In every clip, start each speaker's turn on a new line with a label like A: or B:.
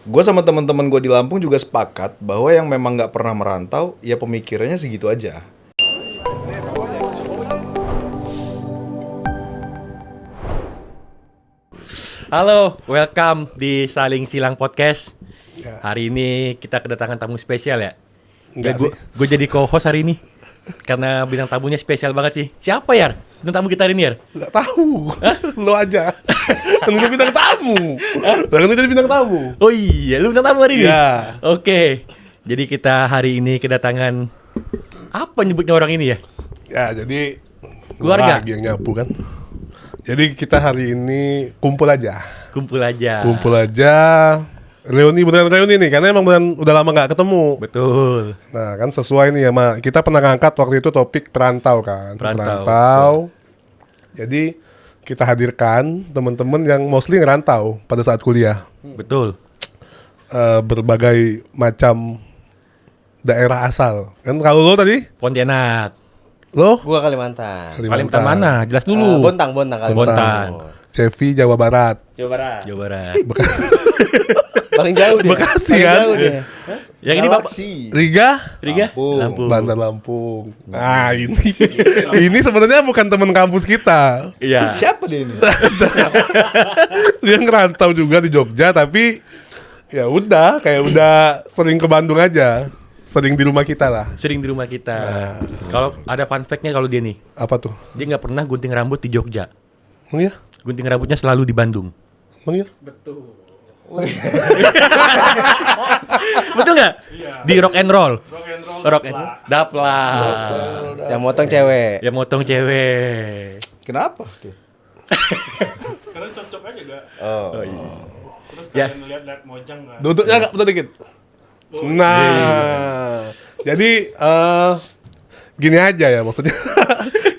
A: Gue sama teman-teman gue di Lampung juga sepakat bahwa yang memang nggak pernah merantau, ya pemikirannya segitu aja.
B: Halo, welcome di Saling Silang Podcast. Hari ini kita kedatangan tamu spesial ya. Gue jadi co-host hari ini karena bintang tamunya spesial banget sih. Siapa ya? Bintang tamu kita hari ini ya?
C: Gak tahu. Lo aja. Kan gue bintang tamu. Kan gue jadi bintang tamu.
B: Oh iya, lu bintang tamu hari ini?
C: Ya.
B: Oke. Jadi kita hari ini kedatangan apa nyebutnya orang ini ya?
C: Ya jadi
B: Keluarga?
C: lagi yang nyapu kan. Jadi kita hari ini kumpul aja.
B: Kumpul aja.
C: Kumpul aja. Beneran reuni nih, karena emang beneran udah lama gak ketemu.
B: Betul.
C: Nah kan sesuai nih ya, kita pernah ngangkat waktu itu topik perantau kan.
B: Perantau.
C: Jadi kita hadirkan teman-teman yang mostly ngerantau pada saat kuliah.
B: Betul.
C: Berbagai macam daerah asal. Kan kalau lo tadi,
B: Pontianak.
C: lo
D: Gua Kalimantan.
B: Kalimantan mana? Jelas dulu.
D: Bontang Kalimantan.
B: Bontang.
C: Cevi Jawa Barat.
B: Jawa Barat.
D: Paling jauh dia.
C: Bekasi
D: Paling
C: kan?
D: jauh dia.
B: Yang ini Bapak
A: Galaksi.
C: Riga,
B: Lampung.
C: Bantar Lampung. Ah ini sebenarnya bukan teman kampus kita.
B: Iya.
A: Siapa dia ini?
C: Dia ngerantau juga di Jogja, tapi ya udah kayak udah sering ke Bandung aja, sering di rumah kita lah.
B: Sering di rumah kita. Kalau ada fun fact-nya kalau dia nih,
C: Apa tuh?
B: dia nggak pernah gunting rambut di Jogja.
C: Emang ya?
B: Gunting rambutnya selalu di Bandung.
C: Emang ya?
B: Betul nggak? Di rock and roll. Dapla.
D: Yang motong cewek.
B: Ya motong cewek.
A: Kenapa?
E: Karena cocok aja gak?
A: Oh.
E: Terus
B: Ya.
E: kalian lihat mojang gak?
C: Duduknya agak betul dikit. Nah, jadi gini aja ya maksudnya.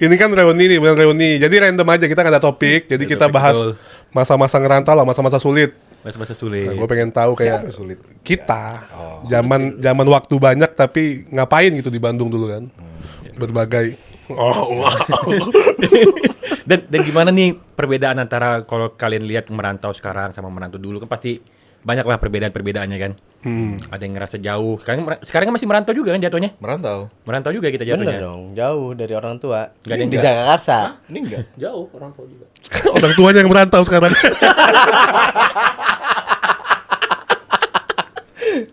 C: Ini kan reuni nih, bener reuni. Jadi random aja, kita nggak ada topik. Jadi
B: Ada
C: kita
B: topik,
C: bahas
B: betul.
C: masa-masa ngerantau lah, masa-masa sulit.
B: Masa-masa sulit.
C: Gue pengen tahu kayak
A: Siapa sulit?
C: kita zaman waktu banyak tapi ngapain gitu di Bandung dulu kan. Berbagai
B: Dan gimana nih perbedaan antara kalau kalian lihat merantau sekarang sama merantau dulu kan pasti banyak lah perbedaan-perbedaannya kan. Ada yang ngerasa jauh. Sekarang kan masih merantau juga kan jatuhnya.
A: Merantau.
B: Merantau juga kita
D: Bener
B: jatuhnya.
D: dong, jauh dari orang tua.
B: Nggak ada yang
D: di
A: enggak.
D: Jakarta.
A: Ini enggak?
B: Jauh orang tua juga.
C: orang tuanya yang merantau sekarang.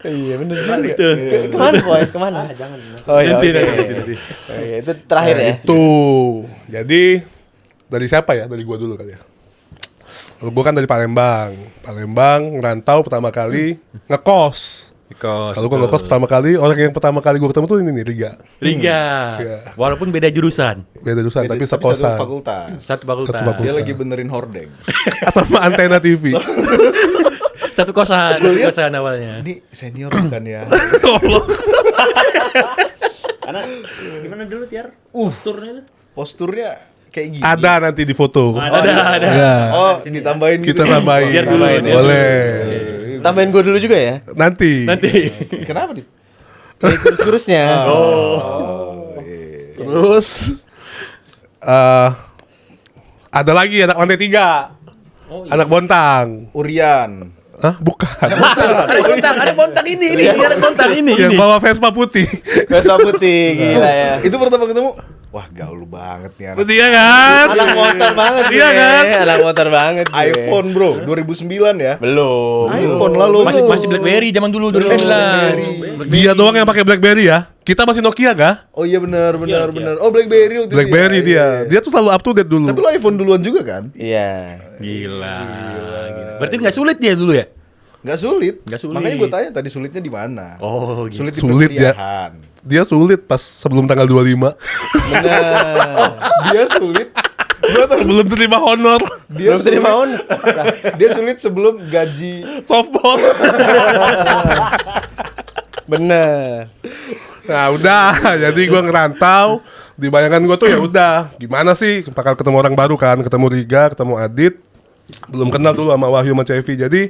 D: Iya bener.
B: Itu.
D: Kemana boy? Kemana? Jangan. Oh iya.
B: Nanti,
D: oke.
B: nanti.
D: Oh, iya, itu terakhir ya.
C: Itu. Jadi dari siapa ya? Dari gua dulu kali ya. Kalau gua kan dari Palembang. Palembang ngerantau pertama kali ngekos. Kalau gua ngekos pertama kali, orang yang pertama kali gua ketemu tuh ini nih, Riga.
B: Riga.
C: Iya.
B: Walaupun beda jurusan.
C: Beda jurusan tapi
A: Satu
C: sekosan.
A: fakultas.
B: Satu fakultas.
C: Satu fakultas.
A: Dia lagi benerin hordeng.
C: Sama antena TV.
B: Satu kosan.
A: Gua
B: Satu
A: lihat-
B: kosan awalnya.
A: Ini senior bukan ya?
E: Karena gimana dulu Tiar? Posturnya itu?
A: Posturnya kayak gini.
C: Ada nanti di foto.
B: Ada.
C: Ya.
A: Oh, ditambahin gitu.
C: Kita tambahin.
B: Biar dulu.
C: Boleh.
D: Tambahin gua dulu juga ya.
C: Nanti.
A: Kenapa, Dit?
D: Dari kurus-kurusnya.
C: Terus ada lagi anak lantai 3. Anak Bontang.
A: Urian.
C: Hah? Bukan.
B: Ada bontang ini. Ada bontang ini.
C: Yang bawa Vespa putih.
D: Vespa putih gila ya.
A: Itu pertama ketemu, wah gaul banget nih anak.
C: Dia kan?
D: Anak motor banget
C: Iya
D: gue.
C: kan?
D: Anak motor banget gue.
A: iPhone bro, 2009 ya.
D: Belum.
A: iPhone lalu.
B: Masih BlackBerry zaman dulu 2009.
C: Dia doang yang pakai BlackBerry ya. Kita masih Nokia kah?
A: Oh iya benar. Oh BlackBerry waktu itu
C: BlackBerry
A: ya. Iya.
C: dia. Dia tuh selalu up to date dulu.
A: Tapi lo iPhone duluan juga kan?
D: Iya.
B: Gila. Berarti nggak sulit dia dulu ya?
A: Nggak sulit.
B: Nggak sulit.
A: Makanya gue tanya tadi sulitnya di mana?
B: Oh, gitu.
A: Sulit di
C: Sulit ya.
A: perkuliahan.
C: Dia sulit pas sebelum tanggal 25.
D: Bener.
A: Dia sulit. Gua tahu
C: Belum terima honor
A: dia
D: Belum terima
A: sulit.
D: on.
A: Dia sulit sebelum gaji.
C: softball.
D: Bener.
C: Nah udah, jadi gue ngerantau. Di bayangan gue tuh ya udah, gimana sih bakal ketemu orang baru kan, ketemu Riga, ketemu Adit. Belum kenal dulu sama Wahyu sama Cevi. Jadi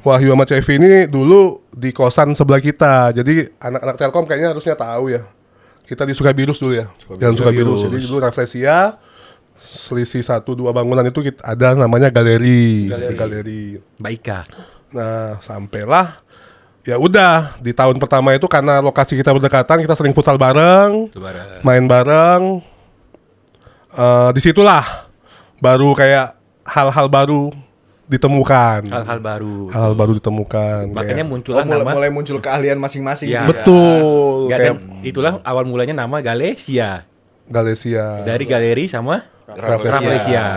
C: Wahyu sama Cevi ini dulu di kosan sebelah kita. Jadi anak-anak Telkom kayaknya harusnya tahu ya. Kita di Sukabirus dulu ya. Jalan Sukabirus. Jadi dulu Rafflesia, selisih 1-2 bangunan itu ada namanya galeri. Galeri.
B: Baika.
C: Nah, sampailah ya udah di tahun pertama itu karena lokasi kita berdekatan, kita sering futsal bareng, main bareng. Disitulah baru kayak hal-hal baru ditemukan. Hal-hal baru ditemukan.
B: Makanya
C: kayak-
B: muncullah nama.
A: mulai muncul keahlian masing-masing.
B: Ya.
A: gitu kan.
C: betul
B: Nggak,
C: kayak
B: dan itulah awal mulanya nama Galesia.
C: Galesia.
B: Dari galeri sama Rafflesia.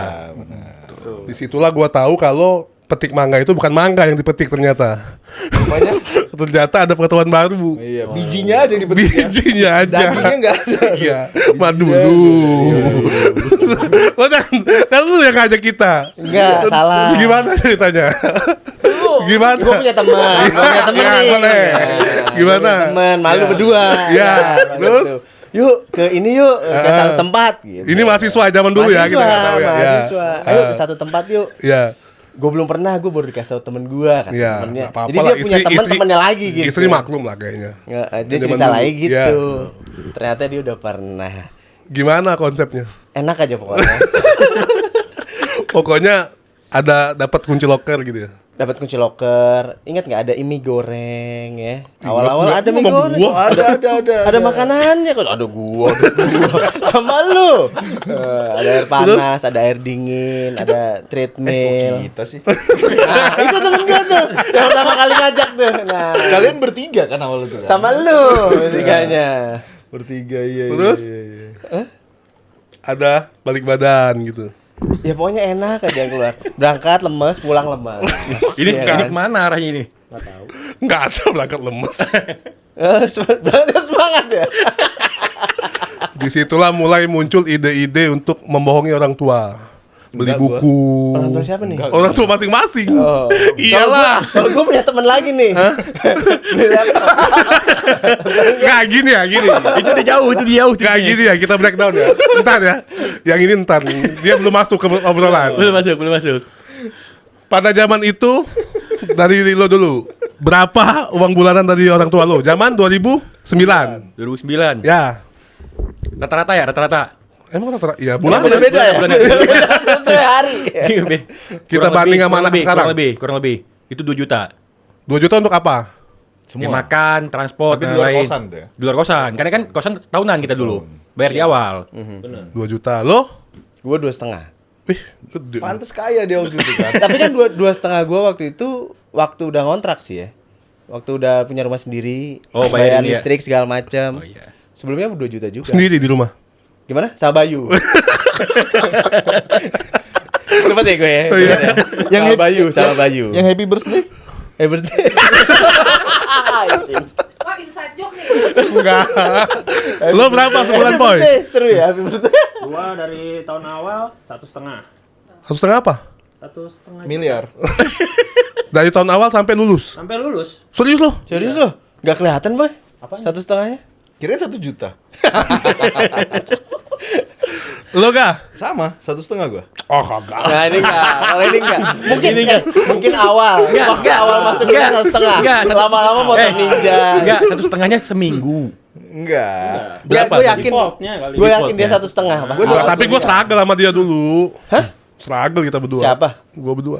C: Disitulah gua tahu kalau petik mangga itu bukan mangga yang dipetik ternyata.
A: Rupanya
C: Ternyata ada pengetahuan baru.
A: iya, bijinya aja yang dipetik ya.
C: Bijinya aja.
A: Dagingnya enggak ada.
C: Iya, madu dulu. Lo kan lu yang ngajak kita.
D: Enggak, salah.
C: Terus gimana ceritanya? Gimana?
D: Gue punya teman,
C: Ya, boleh. Gimana?
D: Teman, malu berdua.
C: Ya,
D: Nah,
C: terus?
D: gitu. Yuk ke ini yuk ke satu tempat. Gitu.
C: Ini mahasiswa zaman dulu ya, kita nggak tahu ya.
D: Mahasiswa.
C: Ya.
D: Ayo ke satu tempat yuk.
C: Ya.
D: Gue belum pernah, gue baru dikasih tau temen gue kan
C: Ya,
D: temennya.
C: nggak apa-apa
D: Jadi
C: lah.
D: dia punya temen-temennya lagi gitu.
C: Istri maklum lah kayaknya.
D: Nggak, dia
C: Zaman
D: cerita
C: dulu.
D: lagi gitu.
C: Ya.
D: Ternyata dia udah pernah.
C: Gimana konsepnya?
D: Enak aja pokoknya.
C: Pokoknya ada dapat kunci loker gitu ya.
D: Dapat kunci loker. Ingat nggak ada mie goreng ya?
C: Ingat
D: Awal-awal
C: nggak?
D: ada mie
C: Sama
D: goreng.
C: gua.
D: Ada makanannya kok. Ada gua. Sama lu. Ada air panas, ada air dingin, ada treadmill.
A: Kita sih.
D: Nah, itu temen gua tuh. Yang pertama kali ngajak tuh. Nah,
A: Kalian bertiga kan awal itu kan?
D: sama lu bertiganya.
A: Bertiga iya.
C: Terus?
A: Iya.
C: Ada balik badan gitu.
D: Ya pokoknya enak aja keluar. Berangkat lemes, pulang lemes.
B: Ini
D: Iya
B: ini
D: kan?
B: kemana arahnya ini?
C: Nggak ada berangkat lemes.
D: Berangkat semangat ya.
C: Disitulah mulai muncul ide-ide untuk membohongi orang tua. Beli
A: Enggak, gua.
C: buku.
D: Orang tua siapa nih?
C: Orang tua masing-masing.
D: Oh.
C: Iyalah.
D: Kalau gue punya teman lagi nih.
C: Nggak gini ya, gini.
B: Itu udah jauh, itu dia jauh.
C: Nggak gini ya, kita breakdown ya. Ntar ya. Yang ini ntar. Dia belum masuk ke obrolan.
B: Belum masuk.
C: Pada zaman itu, dari lo dulu. Berapa uang bulanan dari orang tua lo? Zaman 2009.
B: 2009.
C: Ya.
B: Rata-rata.
C: Emang rata-rata? Ya bulan ya.
D: Beda ya.
B: Bulan-bulan.
D: Beda sesuai hari.
C: Kita banding sama anak sekarang.
B: Kurang lebih. Itu 2 juta.
C: 2 juta untuk apa?
B: Ya, makan, transport,
A: Tapi di
B: dan
A: luar
B: lain.
A: kosan tuh ya?
B: Di luar kosan. Karena kan kosan tahunan kita dulu. Bayar di awal.
C: 2 juta. Lo?
D: Gue 2,5.
C: Wih, gede.
A: Pantes kaya dia waktu itu kan.
D: Tapi kan 2,5 gue waktu itu waktu udah ngontrak sih ya. Waktu udah punya rumah sendiri,
B: Oh,
D: bayar
B: bayarin dia.
D: listrik segala macam.
B: Oh, iya.
D: Sebelumnya 2 juta juga.
C: Sendiri di rumah.
D: Gimana? Sama Bayu. Cepet ya gue ya.
C: Oh, iya.
D: Sama Bayu, sama Bayu.
A: Yang happy birthday?
D: Berarti.
F: Wah, inside joke nih.
C: Enggak. Lo berapa sebulan, Boy?
D: Seru ya, happy birthday.
E: Gua dari tahun awal 1,5.
C: 1,5 apa?
E: 1,5
A: Miliar.
C: Dari tahun awal sampai lulus.
E: sampai lulus.
C: Serius lo?
D: Serius loh? Gak kelihatan, Boy?
E: Apanya?
D: 1,5-nya?
A: Kirain 1 juta.
C: Lo gak?
A: Sama, 1,5 gua.
C: Oh kagak.
D: Nah ini enggak, kalau ini enggak. Mungkin awal. Waktu awal masuk kita 1,5. Lama-lama motor ninja.
B: Enggak, 1,5-nya seminggu.
A: Enggak.
D: Ya, gue yakin.
E: Defaultnya kali.
D: Gue yakin dia 1,5.
A: Gua
C: Nah, tapi gue struggle sama dia dulu. Hah? Struggle kita berdua.
D: Siapa?
C: Gue berdua.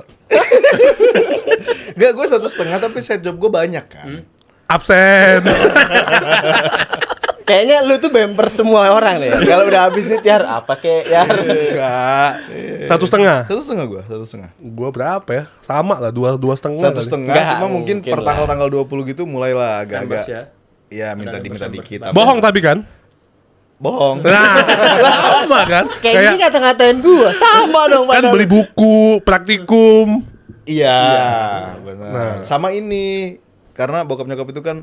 A: Enggak, gua 1,5 tapi side job gua banyak kan.
C: Absen.
D: Kayaknya lu tuh bemper semua orang nih. Kalau udah habis nih Tiar, apa kek Yar?
C: Enggak. 1,5.
A: 1,5 gua, 1,5.
C: Gue berapa ya? Sama lah, 2,5.
A: 1,5
D: Enggak,
A: cuma mungkin
D: mungkin
A: per
D: lah.
A: tanggal 20 gitu mulailah agak-agak.
E: Members ya.
A: Iya, minta dikit.
C: Bohong tapi kan?
A: Bohong.
C: Nah, sama kan?
D: Kayak gini ngata-ngatain gua. Sama dong
C: kan
D: padahal.
C: beli buku, praktikum.
A: Iya, benar.
C: Nah.
A: Sama ini karena bokap nyokap itu kan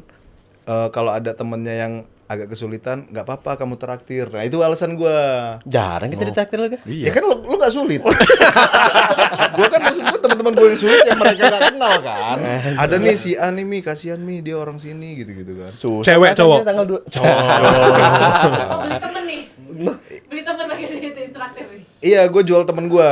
A: kalau ada temennya yang agak kesulitan, nggak apa-apa kamu traktir. Nah itu alasan gua.
D: Jarang kita ditraktir lu kan?
A: Ya kan lu nggak sulit. Gua kan maksud gua teman-teman gua yang sulit yang mereka nggak kenal kan. Ada nih si A nih Mi, kasihan Mi dia orang sini gitu-gitu kan.
D: Susah
C: Cewek,
D: rasanya
C: cowok?
D: Tanggal 2.
F: Oh, beli temen nih. Beli temen lagi di traktir nih.
A: Iya, gua jual temen gua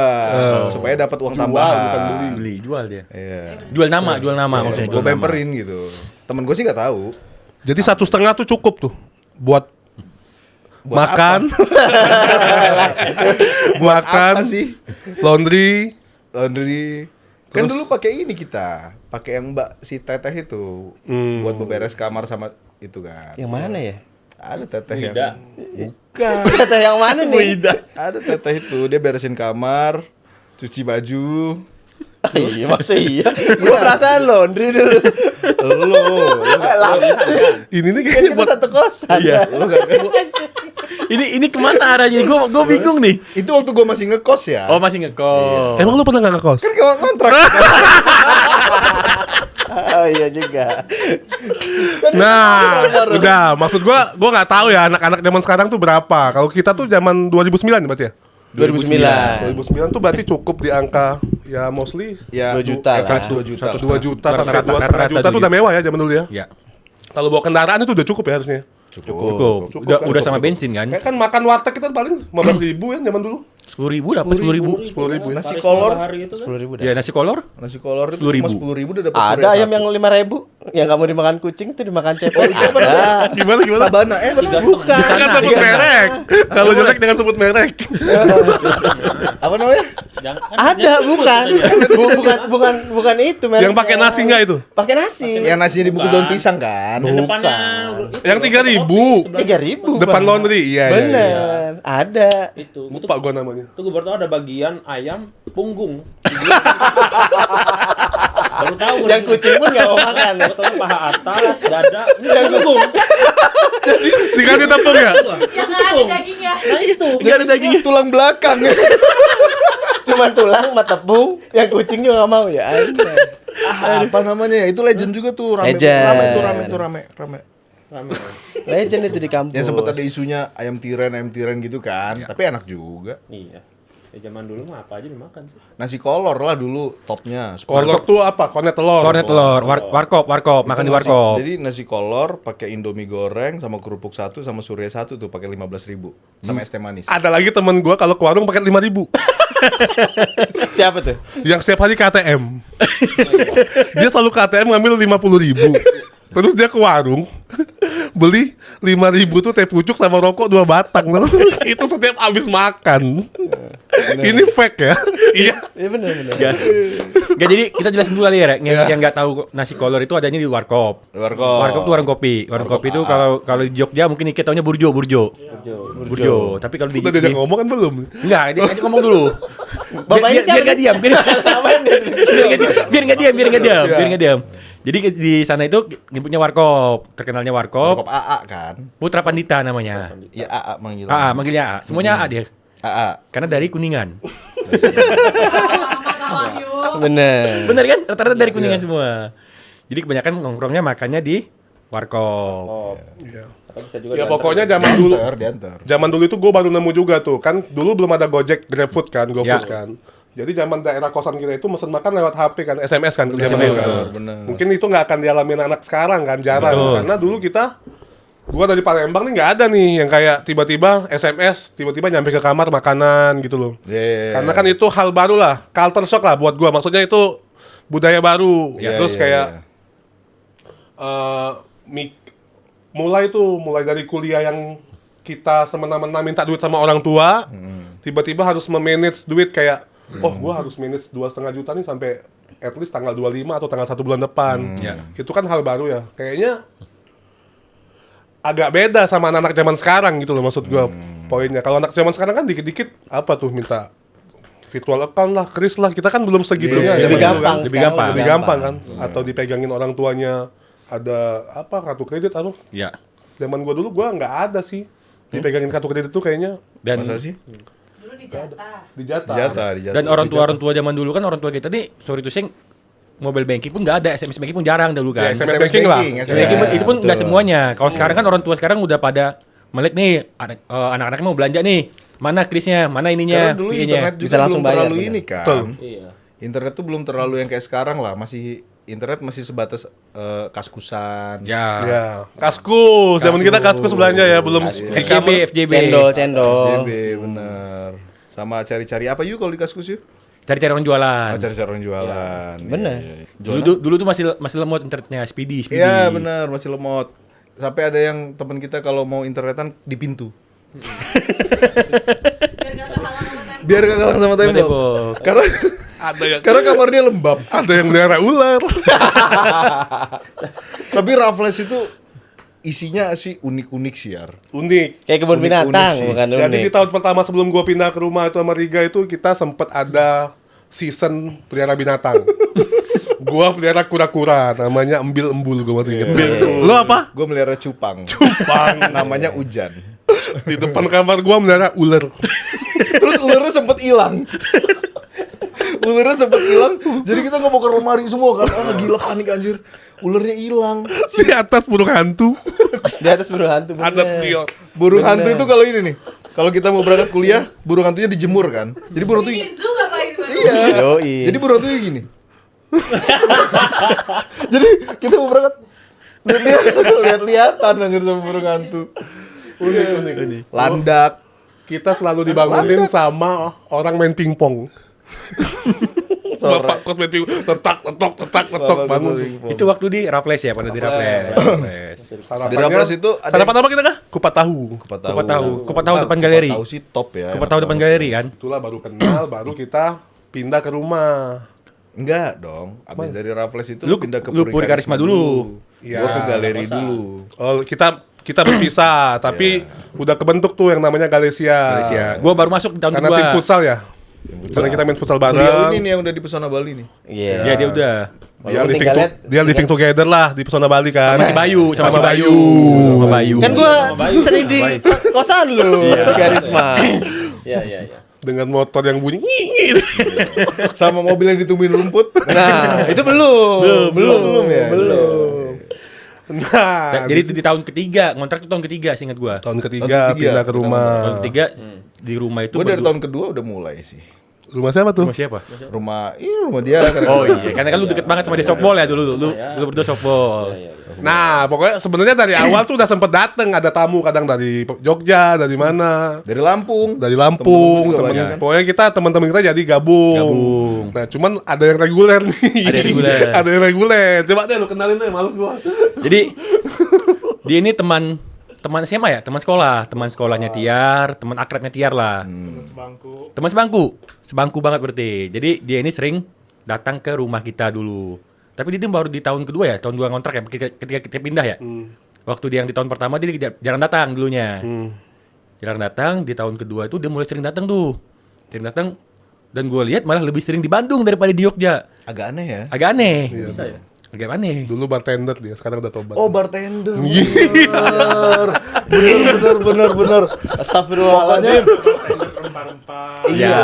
A: supaya dapat uang tambahan.
B: Beli, jual dia.
A: Iya.
B: Jual nama maksudnya.
A: Gua
B: Jual nama.
A: bemperin gitu. Temen gua sih nggak tahu.
C: Jadi 1,5 tuh cukup tuh buat makan, makan,
A: Apa sih?
C: laundry,
A: Laundry, Kan
C: Terus-
A: dulu pakai ini kita, pakai yang Mbak si Teteh itu buat beberes kamar sama itu kan.
D: Yang mana ya?
A: Ada Teteh yang
E: Wida.
A: bukan.
D: Kata yang mana nih?
A: Ada Teteh itu dia beresin kamar, cuci baju.
D: Ah, iya, masa iya? Gua perasaan laundry dulu.
C: Ini nih
D: Kan
C: kayaknya
D: kita
C: buat
D: satu kosan.
B: Iya.
A: Lu nggak-
B: Ini kemana arahnya? Gue bingung nih.
A: itu waktu gua masih ngekos ya.
B: Oh masih ngekos.
C: Emang lu pernah nggak ngekos?
A: Kan kawan kontrak.
D: Oh iya juga.
C: Nah, udah. Maksud gua nggak tahu ya anak-anak zaman sekarang tuh berapa. Kalau kita tuh zaman 2009 berarti ya.
D: 2009.
C: 2009 tuh berarti cukup di angka ya mostly
A: Ya,
D: 2 juta lah.
A: average 2 juta.
C: 2 juta sampai
B: Rata-rata
C: 2,5 juta tuh udah mewah ya zaman dulu ya.
B: Ya.
C: Kalau bawa kendaraan itu udah cukup ya harusnya.
B: Cukup.
C: Cukup,
B: Udah
C: kan?
B: sama bensin kan?
C: Kayak kan makan warteg kita paling 15.000 ya zaman dulu.
B: 10.000 dapat 10.000.
C: 10.000 ya.
A: Nasi
E: Paris
A: kolor.
E: berapa hari itu kan?
D: 10.000 dah.
B: Ya nasi kolor.
A: Nasi kolor itu
B: 10.000.
A: cuma 10.000 udah dapat
D: Ada ayam yang 5.000 yang nggak mau dimakan kucing itu dimakan cepet. Ada.
C: Gimana gimana?
A: Sabana
D: Bukan.
C: Jangan sebut merek. Kalau jelek jangan sebut merek.
A: apa namanya?
E: Jangan,
D: Ada bukan. Bukan itu mereknya.
C: Yang pakai nasinya itu.
D: Pakai nasi.
A: Yang nasinya dibungkus daun pisang kan.
E: Yang depannya itu
C: Yang 3.000.
D: 3.000.
C: Depan laundry. Iya iya.
D: Bener. Ada.
E: itu
C: Lupa gua namanya.
E: Itu gue baru tahu ada bagian ayam punggung. Baru tahu gua.
D: Yang kucing pun nggak mau makan.
E: Baru tahu paha atas, dada, ini punggung.
C: Dikasih tepung ya?
F: Yang nggak ada dagingnya.
E: Nah itu.
A: Enggak ada daging tulang belakang.
D: Cuman tulang sama tepung. Yang kucing juga nggak mau ya. Anjay.
A: Apa namanya ya? Itu legend juga tuh rame.
D: Legend.
A: Rame.
D: Legend itu di kampus.
A: Yang sempat ada isunya ayam tiren gitu kan. Tapi enak juga.
E: Iya. Ya zaman dulu mah apa aja dimakan sih.
A: Nasi kolor lah dulu topnya.
C: Kolor tuh apa? Kornet telur.
B: Kornet telur, warkop, makan di warkop.
A: Jadi nasi kolor pakai Indomie goreng sama kerupuk satu sama surya satu tuh pakai 15.000 sama es teh manis.
C: Ada lagi temen gua kalau ke warung pakai 5.000.
D: Siapa tuh?
C: Yang setiap hari ke ATM. Dia selalu ke ATM ngambil 50.000. Terus dia ke warung beli 5.000 tuh teh pucuk sama rokok 2 batang. Itu setiap habis makan. Ini fake ya? Iya.
D: Iya bener.
B: Gak, jadi kita jelasin dulu kali ya, Rek. Yang nggak tahu nasi kolor itu adanya di warkop.
A: Warkop.
B: Warkop tuh warung kopi. Warung kopi itu kalau di Jogja mungkin kita taunya burjo. Tapi kalau di
C: Udah diajak ngomong kan belum?
B: enggak, dia ngajak ngomong dulu.
D: Bapaknya
B: biar nggak diam, biar nggak diam. Jadi di sana itu nyebutnya warkop, terkenalnya warkop.
A: Warkop AA kan.
B: Putra Pandita namanya.
A: Ya AA manggil.
B: Manggilnya AA. Semuanya AA dia.
A: AA.
B: Karena dari Kuningan.
F: Wahyu.
D: Bener.
B: Bener kan? Rata-rata dari Kuningan semua. Jadi kebanyakan nongkrongnya makannya di warkop.
E: Oh.
C: Iya.
E: Atau bisa juga
C: Ya
E: diantar.
C: pokoknya zaman dulu.
A: Diantar.
C: Zaman dulu itu gue baru nemu juga tuh kan dulu belum ada Gojek, GrabFood kan, GoFood
B: Ya.
C: kan. Jadi zaman daerah kosan kita itu mesen makan lewat HP kan, SMS kan zaman dulu kan.
A: bener.
C: Mungkin itu nggak akan dialami anak sekarang kan, jarang.
B: Betul.
C: Karena dulu gua dari Palembang nih nggak ada nih yang kayak tiba-tiba SMS, tiba-tiba nyampe ke kamar makanan gitu loh.
A: Yeah.
C: Karena kan itu hal baru lah, culture shock lah buat gua. Maksudnya itu budaya baru. Terus kayak mulai dari kuliah yang kita semena-mena minta duit sama orang tua, tiba-tiba harus memanage duit kayak, gua harus manage 2,5 juta nih sampai at least tanggal 25 atau tanggal 1 bulan depan. Itu kan hal baru ya. Kayaknya agak beda sama anak-anak zaman sekarang gitu loh maksud gua poinnya. Kalau anak zaman sekarang kan dikit-dikit apa tuh minta virtual account lah, kris lah. Kita kan belum segitunya.
D: Lebih
C: zaman dulu
D: gampang.
C: kan.
D: sekarang
C: Lebih gampang kan. Atau dipegangin orang tuanya. Ada apa kartu kredit atau
B: Ya.
C: zaman gua dulu gua nggak ada sih dipegangin kartu kredit tuh kayaknya
B: Dan
A: Masa sih?
F: Dulu dijatah.
C: dijatah.
A: Dijatah.
B: dan orang tua zaman dulu kan orang tua kita nih sorry to say mobile banking pun nggak ada, SMS banking pun jarang dulu kan.
C: Ya, SMS banking lah.
A: SMS
B: SMS banking itu pun nggak
A: betul.
B: semuanya. Kalau sekarang kan orang tua sekarang udah pada melek nih anak-anaknya mau belanja nih. Mana krisnya, mana ininya,
A: Karena dulu
B: fee-nya.
A: internet juga
D: Bisa langsung
A: belum
D: bayar,
A: terlalu
D: bener.
A: ini kan.
C: Betul.
E: Iya.
A: Internet tuh belum terlalu yang kayak sekarang lah. Internet masih sebatas kaskusan.
B: Ya.
C: Ya, kaskus. Zaman kita kaskus belanja ya, belum
B: FJB.
D: Cendol.
A: SJB bener. Sama cari-cari apa yuk kalau di kaskus yuk?
B: Cari-cari orang jualan.
A: Cari-cari orang jualan.
D: Bener.
B: Dulu tuh masih lemot internetnya, speedy.
A: Iya bener, masih lemot. Sampai ada yang teman kita kalau mau internetan di pintu.
F: Biar gak kehalang sama tembok.
A: Biar gak kalah sama tembok.
B: Tembok.
A: Karena
C: Ada yang
A: Karena kamarnya lembab.
C: ada yang melihara ular.
A: Tapi Raffles itu isinya sih unik-unik sih, Yar.
C: Unik.
D: Kayak kebun
A: Unik-unik
D: binatang
A: sih.
D: bukan
C: Jadi
D: unik.
C: di tahun pertama sebelum gua pindah ke rumah itu sama Riga itu kita sempet ada season pelihara binatang. Gua pelihara kura-kura namanya embul-embul gua masih inget. Lo apa?
A: Gue melihara cupang. Namanya Ujan.
C: Di depan kamar gua melihara ular.
A: Terus ularnya sempet hilang. Ularnya sempet hilang. Jadi kita nggak bongkar lemari semua kan. Ah gila panik anjir. Ularnya hilang.
C: Di atas burung hantu.
D: Di atas burung hantu.
C: Ada spion.
A: Burung hantu itu kalau ini nih. Kalau kita mau berangkat kuliah, burung hantunya dijemur kan. Jadi burung hantu
F: Ini zoo apa ini?
A: iya.
D: Yoi.
A: Jadi burung hantunya gini. Jadi kita mau berangkat lihat-lihatan anjir sama burung hantu. Unik. Landak.
C: Kita selalu dibangunin sama orang main pingpong. Bapak kos main pingpong, tetak bangun.
B: Itu waktu di Raffles ya, pada di Raffles.
A: Di Raffles itu ada
C: Sarapan apa kita kah? Kupat tahu.
A: Kupat
B: Kupat tahu depan galeri.
A: Kupat tahu sih top ya.
B: Kupat tahu depan galeri kan.
C: Itulah baru kenal, baru kita pindah ke rumah.
A: Enggak dong. Abis dari Raffles itu
B: Lu-
A: pindah ke
B: lu Puri Karisma dulu.
C: Iya.
A: Gua ke galeri dulu.
C: Oh, kita berpisah, tapi udah kebentuk tuh yang namanya Galesia.
B: Malaysia. Gua baru masuk tahun
C: Karena tim
B: kedua.
C: futsal ya. Karena kita main futsal
A: Beliau
C: bareng.
A: ini nih yang udah di Pesona Bali nih.
D: Iya.
B: Ya dia udah.
C: Dia
D: Walaupun
C: living,
D: tinggalnya-
C: dia living together lah di Pesona Bali kan.
B: Sama si Bayu, sama si Bayu. Sama Bayu.
D: Kan gua sering di kosan lu di Karisma.
E: Iya.
C: Dengan motor yang bunyi ngingir.
A: Sama mobil yang ditumbuhin rumput.
D: Nah, itu belum.
A: Belum ya.
C: Nah,
B: Jadi itu di tahun ketiga, ngontrak itu tahun ketiga seingat gua.
C: tahun ketiga pindah ke rumah.
B: Tahun ketiga di rumah itu
A: Gue dari
B: berdua-
A: tahun kedua udah mulai sih.
C: Rumah siapa tuh?
B: Rumah siapa?
A: Rumah dia kan.
B: Oh iya, karena kan lu deket banget sama dia softball ya dulu. Lu berdua softball.
C: Nah, pokoknya sebenarnya dari awal tuh udah sempet dateng, ada tamu kadang dari Jogja, dari mana?
A: Dari Lampung.
C: Dari Lampung,
A: Temen-temen juga
C: temen,
A: banyak kan?
C: pokoknya teman-teman kita jadi gabung. Nah, cuman ada yang reguler nih.
B: Ada yang reguler.
C: Ada yang reguler. Coba deh lu kenalin deh, males gua.
B: Jadi dia ini teman SMA ya, teman sekolahnya Tiar, teman akrabnya Tiar lah. Teman sebangku banget berarti. Jadi dia ini sering datang ke rumah kita dulu. Tapi dia baru di tahun kedua ya, tahun 2 ngontrak ya, ketika kita pindah ya. Waktu dia yang di tahun pertama dia jarang datang dulunya. Jarang datang, di tahun kedua itu dia mulai sering datang tuh. Sering datang, dan gue lihat malah lebih sering di Bandung daripada di Jogja.
A: Agak aneh ya.
B: Agak aneh.
E: Bisa ya?
B: Agak aneh.
C: Dulu bartender dia, sekarang udah tobat.
A: Oh bartender. Bener.
D: Astagfirullahaladzim.
B: Iya.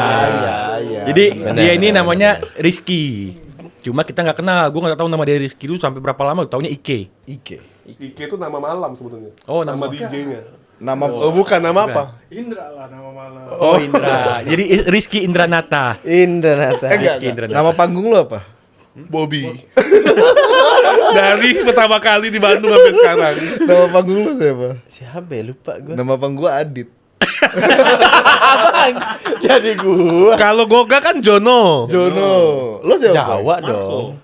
A: Iya.
B: Jadi dia ini namanya Rizky. Cuma kita nggak kenal. Gue nggak tahu nama dia Rizky itu sampai berapa lama. Taunya Ike.
A: Ike.
C: Ike itu nama malam sebetulnya.
B: Oh, nama
C: DJ-nya.
A: Nama
C: Oh, bukan nama apa?
E: Indra lah nama malam.
B: Oh Indra. Jadi Rizky Indranata.
D: Indranata.
A: enggak.
B: Rizky Indra.
A: Nama panggung lo apa?
C: Bobby. Dari pertama kali di Bandung sampai sekarang.
A: Nama panggung lo siapa?
D: Siapa ya? Lupa gua.
A: Nama panggung gua Adit.
D: Jadi gua.
C: Kalau Goga kan Jono.
A: Jono. Lo siapa?
D: Jawa dong.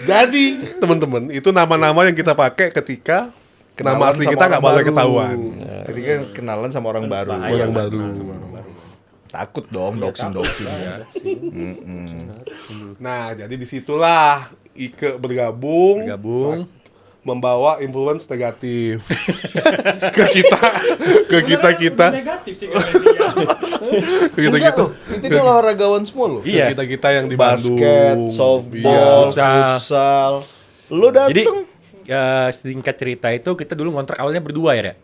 C: Jadi teman-teman itu nama-nama yang kita pakai ketika nama
A: Kenalan
C: asli
A: sama
C: kita nggak
A: orang
C: boleh
A: baru.
C: ketahuan.
A: Ketika kenalan sama orang baru.
C: Orang baru.
A: Takut dong doxing ya.
C: Nah, jadi disitulah Ike bergabung membawa influence negatif ke kita
E: Negatif sih kalau dia.
A: Enggak loh. Itu olahragawan semua loh.
B: Iya.
C: kita yang di Bandung.
A: Basket, softball,
B: Iya.
A: futsal. Lo
B: Jadi
A: dateng.
B: singkat cerita itu kita dulu ngontrak awalnya berdua ya.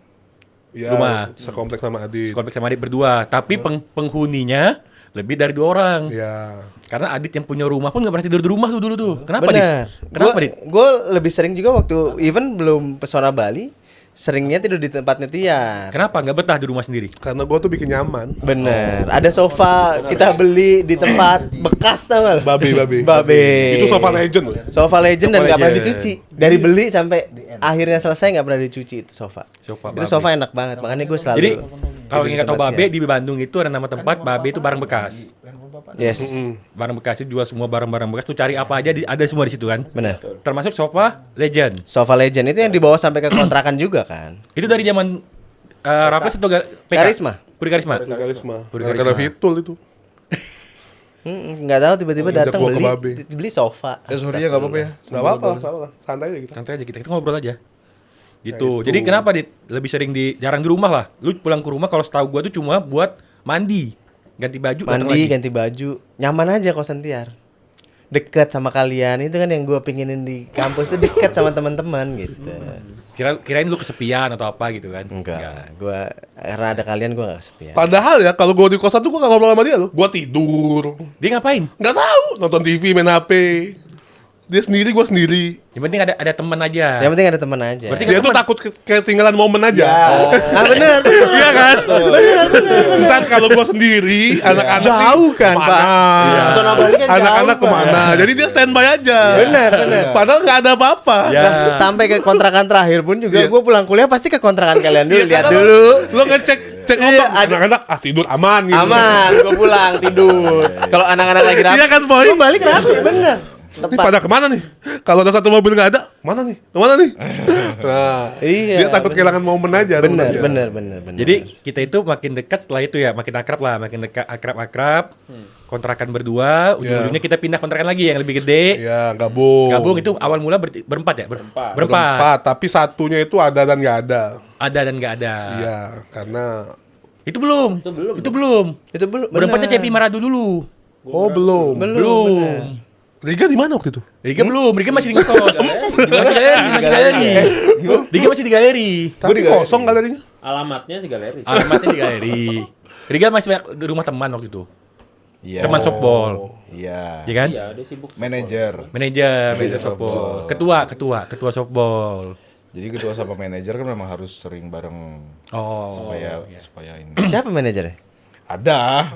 C: Iya,
B: Rumah.
C: sekompleks sama Adit.
B: Kompleks sama Adit berdua. Tapi penghuninya lebih dari 2 orang.
C: Iya.
B: Karena Adit yang punya rumah pun nggak pernah tidur di rumah tuh dulu tuh. Kenapa Dit?
D: Bener.
B: Kenapa Dit?
D: Gue lebih sering juga waktu even belum Pesona Bali, seringnya tidur di tempatnya Tiar.
B: Kenapa nggak betah di rumah sendiri?
C: Karena gua tuh bikin nyaman.
D: Bener. Ada sofa kita beli di tempat bekas tau gak?
C: Babe. Itu sofa legend loh.
D: Sofa legend dan
B: Sofa
D: nggak pernah
B: legend.
D: dicuci. Dari beli sampai akhirnya selesai nggak pernah dicuci itu sofa.
B: Sofa
D: Itu
B: Babe.
D: sofa enak banget. Makanya gue selalu.
B: Jadi kalau
D: tidur di
B: nggak tahu
D: tempat
B: Babe
D: Tiar.
B: di Bandung itu ada nama tempat Babe itu barang bekas.
D: Yes.
B: Barang bekas itu jual semua barang-barang bekas. Tuh cari apa aja ada semua di situ kan.
D: Bener.
B: Termasuk sofa legend.
D: Sofa legend itu yang dibawa sampai ke kontrakan juga kan.
B: Itu dari zaman Raffles atau PK?
D: Karisma.
B: Budi Karisma.
C: Karisma.
B: Budi
C: Karena
B: Karisma.
C: Vitul itu.
D: Nggak tahu tiba-tiba
C: Ngajak
D: datang
C: gua ke
D: beli
C: Babe.
D: beli sofa.
A: Sorry ya nggak apa-apa ya.
C: Enggak apa-apa, santai aja kita.
B: Santai aja kita ngobrol aja. Gitu. Jadi kenapa Dit lebih sering jarang di rumah lah. Lu pulang ke rumah kalau setahu gua tuh cuma buat mandi, ganti baju, datang
D: Mandi,
B: lagi.
D: ganti baju, nyaman aja kosan Tiar. Dekat sama kalian, itu kan yang gue pinginin di kampus tuh dekat sama teman-teman gitu.
B: Kirain lu kesepian atau apa gitu kan?
D: Enggak, gue karena ada kalian gue nggak kesepian.
C: Padahal ya kalau gue di kosan tuh gue gak ngobrol sama dia loh. Gue tidur.
B: Dia ngapain?
C: Nggak tahu, nonton TV, main HP. Dia sendiri, gue sendiri.
B: Yang penting ada teman aja.
D: Yang penting ada teman aja.
B: Berarti
C: Dia tuh takut ketinggalan momen aja.
D: Ah benar.
C: Iya kan? Ntar kalau gue sendiri, anak-anak
D: Jauh kan,
C: kemana?
D: Pak?
B: Iya.
D: Zona Bali kan
C: Anak-anak
D: jauh, Pak.
C: kemana? Jadi dia standby aja.
D: Benar.
C: Padahal nggak ada apa-apa.
B: Ya.
D: Nah, sampai ke kontrakan terakhir pun juga
C: Iya.
D: gue pulang kuliah pasti ke kontrakan kalian dulu,
C: Iya,
D: lihat
C: karena
D: dulu.
C: Lo ngecek
D: Iya,
C: ombak.
D: ada-
C: Anak-anak tidur aman gitu.
D: Aman, gue pulang tidur. Kalau anak-anak lagi rapi,
C: Iya kan, Boy?
D: gue balik rapi, bener.
C: Ini pada kemana nih? Kalau ada satu mobil nggak ada, mana nih? Kemana nih? Nah,
D: Iya,
C: dia takut kehilangan momen aja.
D: Bener.
C: temennya.
B: Jadi kita itu makin dekat setelah itu ya, makin akrab lah, makin dekat akrab. Kontrakan berdua, ujung-ujungnya kita pindah kontrakan lagi yang lebih gede.
C: Ya, gabung.
B: Gabung itu awal mula berempat ya? Berempat.
C: Berempat, tapi satunya itu ada dan nggak ada.
B: Ada dan nggak ada.
C: Iya, karena
B: Itu belum. Itu belum.
D: Itu belum.
B: Berempatnya Cepi Maradu dulu.
C: oh belum.
B: Belum.
C: Riga di mana waktu itu?
B: Riga belum. Riga masih di ngekos. Masih galeri. Riga masih di galeri.
C: Tapi kosong galerinya.
E: Alamatnya sih galeri.
B: Alamatnya di galeri. Riga masih banyak di rumah teman waktu itu.
A: Iya.
B: Teman softball.
A: Iya.
B: Iya kan?
E: Iya, dia sibuk.
A: Manajer.
B: Manajer softball. Ketua softball.
A: Jadi ketua sama manajer kan memang harus sering bareng
B: Oh.
A: supaya ini.
D: Siapa manajernya?
A: Ada.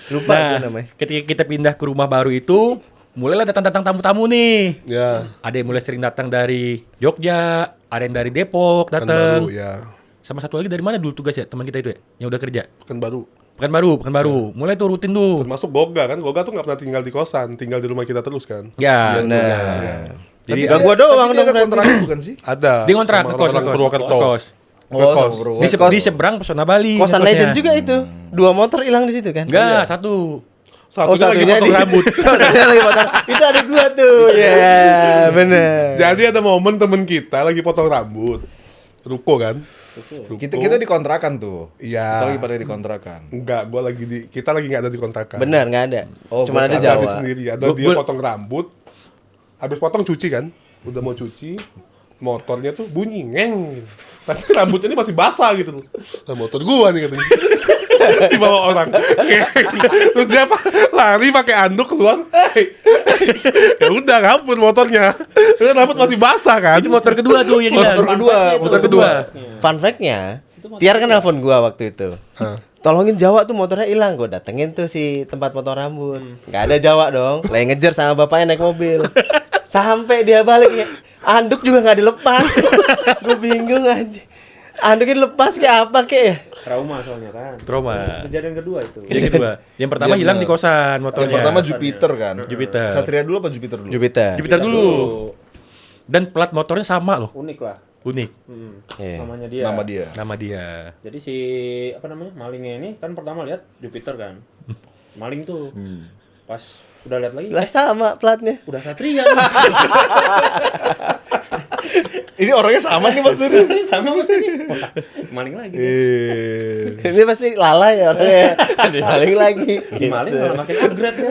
D: Lupa
B: Nah,
D: gue namanya.
B: ketika kita pindah ke rumah baru itu, mulailah datang-datang tamu-tamu nih.
C: Ya,
B: Ada yang mulai sering datang dari Jogja, ada yang dari Depok
C: kan
B: datang.
C: baru ya.
B: Sama satu lagi dari mana dulu tugas ya teman kita itu ya, yang udah kerja.
C: Kan baru.
B: Pekanbaru. Mulai tuh rutin tuh.
C: Termasuk Goga kan. Goga tuh nggak pernah tinggal di kosan, tinggal di rumah kita terus kan.
B: Ya.
D: Nah,
B: Jadi
D: Gak gua doang
A: Tapi dia
D: dong
A: ada
D: berarti.
A: kontraknya bukan sih?
C: Ada.
B: dia ngontrak
C: sama
B: ngekos,
C: orang Purwokerto.
B: ngekos.
C: Ngekos.
B: Di seberang Pesona Bali.
D: Kosan
B: ngekosnya.
D: legend juga itu. 2 motor hilang di situ kan?
B: Enggak, satu.
C: Satunya lagi potong rambut.
D: Satunya lagi potong. Itu ada gua tuh. Ya, bener.
C: Jadi ada momen temen kita lagi potong rambut. Ruko kan? Ruko.
A: Kita dikontrakan tuh.
C: Iya.
A: Kita lagi pada dikontrakan.
C: Enggak, kita lagi nggak ada di kontrakan.
D: Bener, nggak ada.
A: Oh,
D: Cuma
A: gua
D: ada
C: Ada
D: Jawa.
C: Adit sendiri, ada dia potong rambut. Habis potong cuci kan? Udah mau cuci, motornya tuh bunyi ngeng. Tapi rambutnya ini masih basah gitu loh. Nah, motor gua nih katanya. Dibawa orang. Terus dia lari pakai anduk keluar. Ya udah ngapun motornya. Terus rambut masih basah kan?
B: Itu motor kedua tuh yang
A: Motor kedua,
B: Motor kedua.
D: Fun fact-nya, Tiar kan nelfon gua waktu itu. Tolongin Jawa tuh motornya hilang. Gue datengin tuh si tempat potong rambut. Nggak ada Jawa dong. Lagi ngejar sama bapaknya naik mobil. Sampai dia balik ya, anduk juga nggak dilepas. Gue bingung aja. Anduknya dilepas kayak apa kayak ya?
E: Trauma soalnya kan.
B: Trauma.
E: Kejadian kedua itu.
B: Yang kedua. Yang pertama
A: Iya,
B: hilang
A: benar.
B: di kosan motornya.
A: Yang pertama Jupiter kan.
B: Jupiter.
A: Satria dulu apa Jupiter dulu?
D: Jupiter.
B: Jupiter dulu. Dan plat motornya sama loh.
E: Unik lah.
B: Unik.
D: Iya.
E: Namanya dia.
A: Nama dia.
B: Nama dia.
E: Jadi si apa namanya malingnya ini kan pertama lihat Jupiter kan. Maling tuh. Pas udah lihat lagi,
D: Lah sama platnya.
E: udah Satria.
A: Ini orangnya sama nih Mas Diri.
E: Sama mesti nih. Wah, maling lagi.
D: Ini pasti lalai ya orangnya. Dimaling lagi.
E: Di maling malah makin upgrade ya.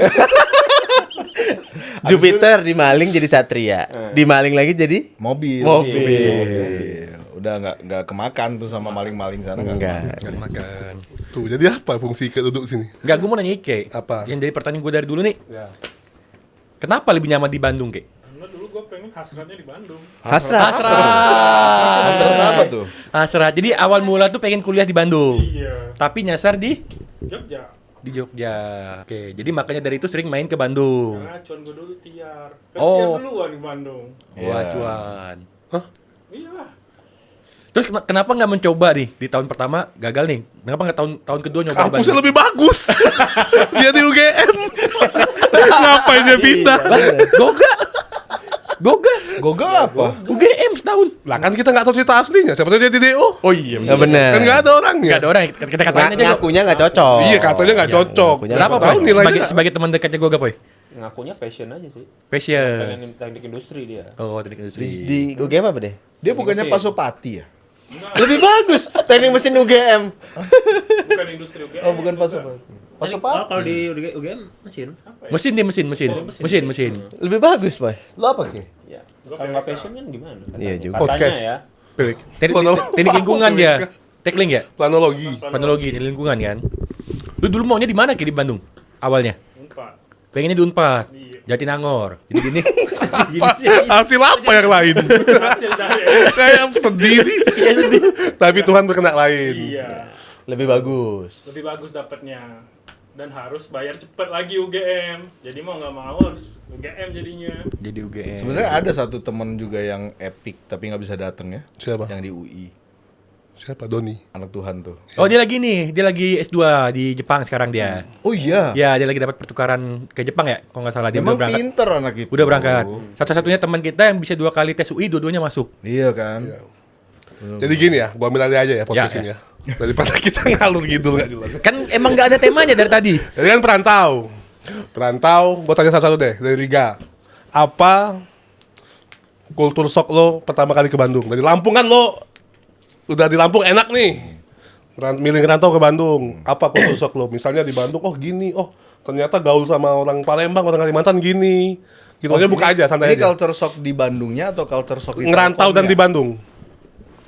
D: Jupiter dimaling jadi Satria. Dimaling lagi jadi
A: Mobil.
D: Mobil.
A: Udah nggak kemakan tuh sama maling-maling sana kan?
D: enggak.
B: Gak dimakan.
C: Tuh, jadi apa fungsi Ike duduk sini?
B: Enggak, gue mau nanya Ike.
C: Apa?
B: Yang jadi pertanyaan gue dari dulu nih.
C: Ya.
B: Kenapa lebih nyaman di Bandung, Ke?
G: Karena dulu gue pengen hasratnya di Bandung.
D: Hasrat.
A: Hasrat apa tuh?
B: Hasrat. Jadi awal mula tuh pengen kuliah di Bandung.
G: Iya.
B: Tapi nyasar di
G: Jogja.
B: Jogja. Oke, jadi makanya dari itu sering main ke Bandung.
G: Karena cuan gue dulu Tiar. Kan
B: Oh.
G: Tiar duluan di Bandung.
B: Wah,
A: Iya.
B: cuan.
G: Iya.
B: Terus kenapa nggak mencoba nih di tahun pertama gagal nih? Kenapa nggak tahun kedua nyoba di
C: Kampusnya
B: Bandung?
C: lebih bagus. Dia di UGM. Ngapain dia pindah?
B: Goga.
A: Goga apa?
B: UGM setahun.
C: Lah kan kita nggak tahu cerita aslinya. Siapa tahu dia di DO.
B: Oh iya.
D: Nggak benar.
C: Kan nggak ada orangnya.
B: Gak ada orang, kita katain aja kok.
D: Ngakunya nggak cocok.
C: Iya katanya nggak cocok.
D: ngakunya
B: Kenapa,
C: Tahu
B: Boy?
C: nilainya.
B: Sebagai teman dekatnya gue, Boy?
E: Ngakunya passion aja sih.
B: Passion.
E: Pengen teknik industri dia.
B: Oh, teknik industri.
D: Di UGM apa deh?
A: Dia bukannya
E: Mesin.
A: Pasopati ya?
D: Lebih bagus teknik mesin UGM.
G: Bukan industri UGM.
A: Oh, bukan Pasopati. Pasopati.
E: Kalau di UGM mesin.
B: Mesin dia mesin.
D: Lebih bagus, Boy.
A: Lo apa, Ki?
E: Ya. Kalau nggak passion kan gimana?
D: Iya juga.
E: Katanya
C: Podcast.
E: ya.
B: Teknik lingkungan dia. Tekling ya?
C: Planologi.
B: Planologi teknik lingkungan kan. Lu dulu maunya di mana Ki di Bandung? Awalnya?
G: Unpad.
B: Pengennya di Unpad.
G: Iya.
B: Jatinangor. Jadi gini.
C: Hasil apa yang lain?
G: Hasil dari
C: Kayak sedih sih. Tapi Tuhan berkehendak lain.
G: Iya.
D: Lebih bagus.
G: Lebih bagus dapatnya. Dan harus bayar cepet lagi UGM. Jadi mau nggak mau harus UGM jadinya.
B: Jadi UGM.
A: Sebenarnya ada satu teman juga yang epic tapi nggak bisa datang ya.
C: Siapa?
A: Yang di UI.
C: Siapa? Doni.
A: Anak Tuhan tuh.
B: Oh dia lagi S2 di Jepang sekarang dia.
A: Oh iya.
B: Ya dia lagi dapat pertukaran ke Jepang ya, kalau nggak salah dia
A: Emang
B: udah berangkat.
A: pinter anak itu.
B: Udah berangkat. Satu-satunya teman kita yang bisa 2 kali tes UI, dua-duanya masuk.
A: Iya kan.
C: Jadi gini ya, gua ambil alih aja ya podcast
B: Ya,
C: ini ya. Daripada kita ngalur gitu nggak jelas.
B: Kan emang nggak ada temanya dari tadi.
C: Jadi kan perantau, gua tanya satu-satu deh dari Riga. Apa kultur shock lo pertama kali ke Bandung? Dari Lampung kan lo udah di Lampung enak nih. Milih ngerantau ke Bandung. Apa kultur shock lo? Misalnya di Bandung, oh gini, oh ternyata gaul sama orang Palembang, orang Kalimantan gini. Gitu aja buka aja, santai
A: Ini
C: aja.
A: culture shock di Bandungnya atau culture shock di
C: Ngerantau dan
A: Telkomnya?
C: di Bandung.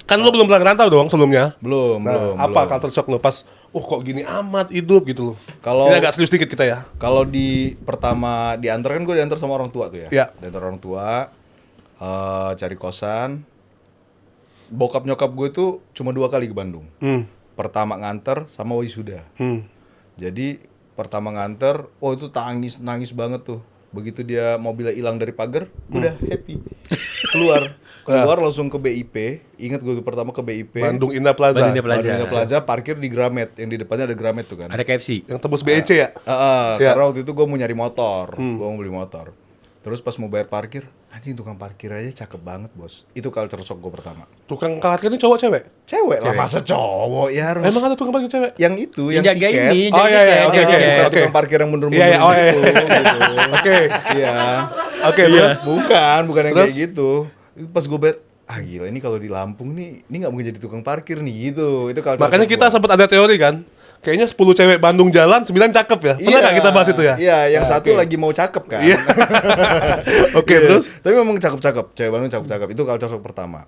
C: Kan lo belum pernah ngerantau dong sebelumnya.
A: Belum,
C: Nah,
A: belum.
C: apa
A: belum.
C: culture shock lo pas, kok gini amat hidup gitu loh.
A: Kalau-
C: Ini agak serius dikit kita ya.
A: Kalau di pertama diantar kan gue diantar sama orang tua tuh ya.
C: Iya.
A: Diantar orang tua, cari kosan. Bokap nyokap gue tuh cuma 2 kali ke Bandung. Pertama nganter sama wisuda. Jadi pertama nganter, itu nangis banget tuh. Begitu dia mobilnya hilang dari pagar, udah happy. Keluar langsung ke BIP. Ingat gue tuh pertama ke BIP.
C: Bandung Indah Plaza.
B: Bandung Indah Plaza.
A: Bandung Indah Plaza, parkir di Gramet. Yang di depannya ada Gramet tuh kan.
B: Ada KFC.
C: Yang tembus BEC ya? Iya.
A: Karena waktu itu gue mau nyari motor, gue mau beli motor. Terus pas mau bayar parkir, anjing tukang parkir aja cakep banget bos. Itu culture shock gue pertama.
C: Tukang parkir ini cowok cewek?
A: Cewek lah, masa cowok ya harus.
C: Emang ada tukang parkir cewek?
A: Yang itu, yang
B: jaga
A: tiket.
B: ini,
C: Oh, iya, iya, oke,
A: Bukan
C: oke.
A: tukang parkir yang mundur-mundur
C: Iya, iya, oh, iya.
A: gitu.
C: Oke.
A: Iya.
C: Oke, terus?
A: Bukan yang
C: Terus?
A: kayak gitu. Itu pas gue bayar, gila ini kalau di Lampung nih, ini nggak mungkin jadi tukang parkir nih gitu. Itu culture
C: Makanya
A: shock
C: kita
A: gua.
C: sempat ada teori kan. Kayaknya 10 cewek Bandung jalan, 9 cakep ya. Pernah nggak kita bahas itu ya?
A: Iya, yang satu
C: oke.
A: lagi mau cakep kan.
C: Iya. Oke,
A: Iya.
C: terus?
A: Tapi memang cakep-cakep, cewek Bandung cakep-cakep. Itu culture shock pertama.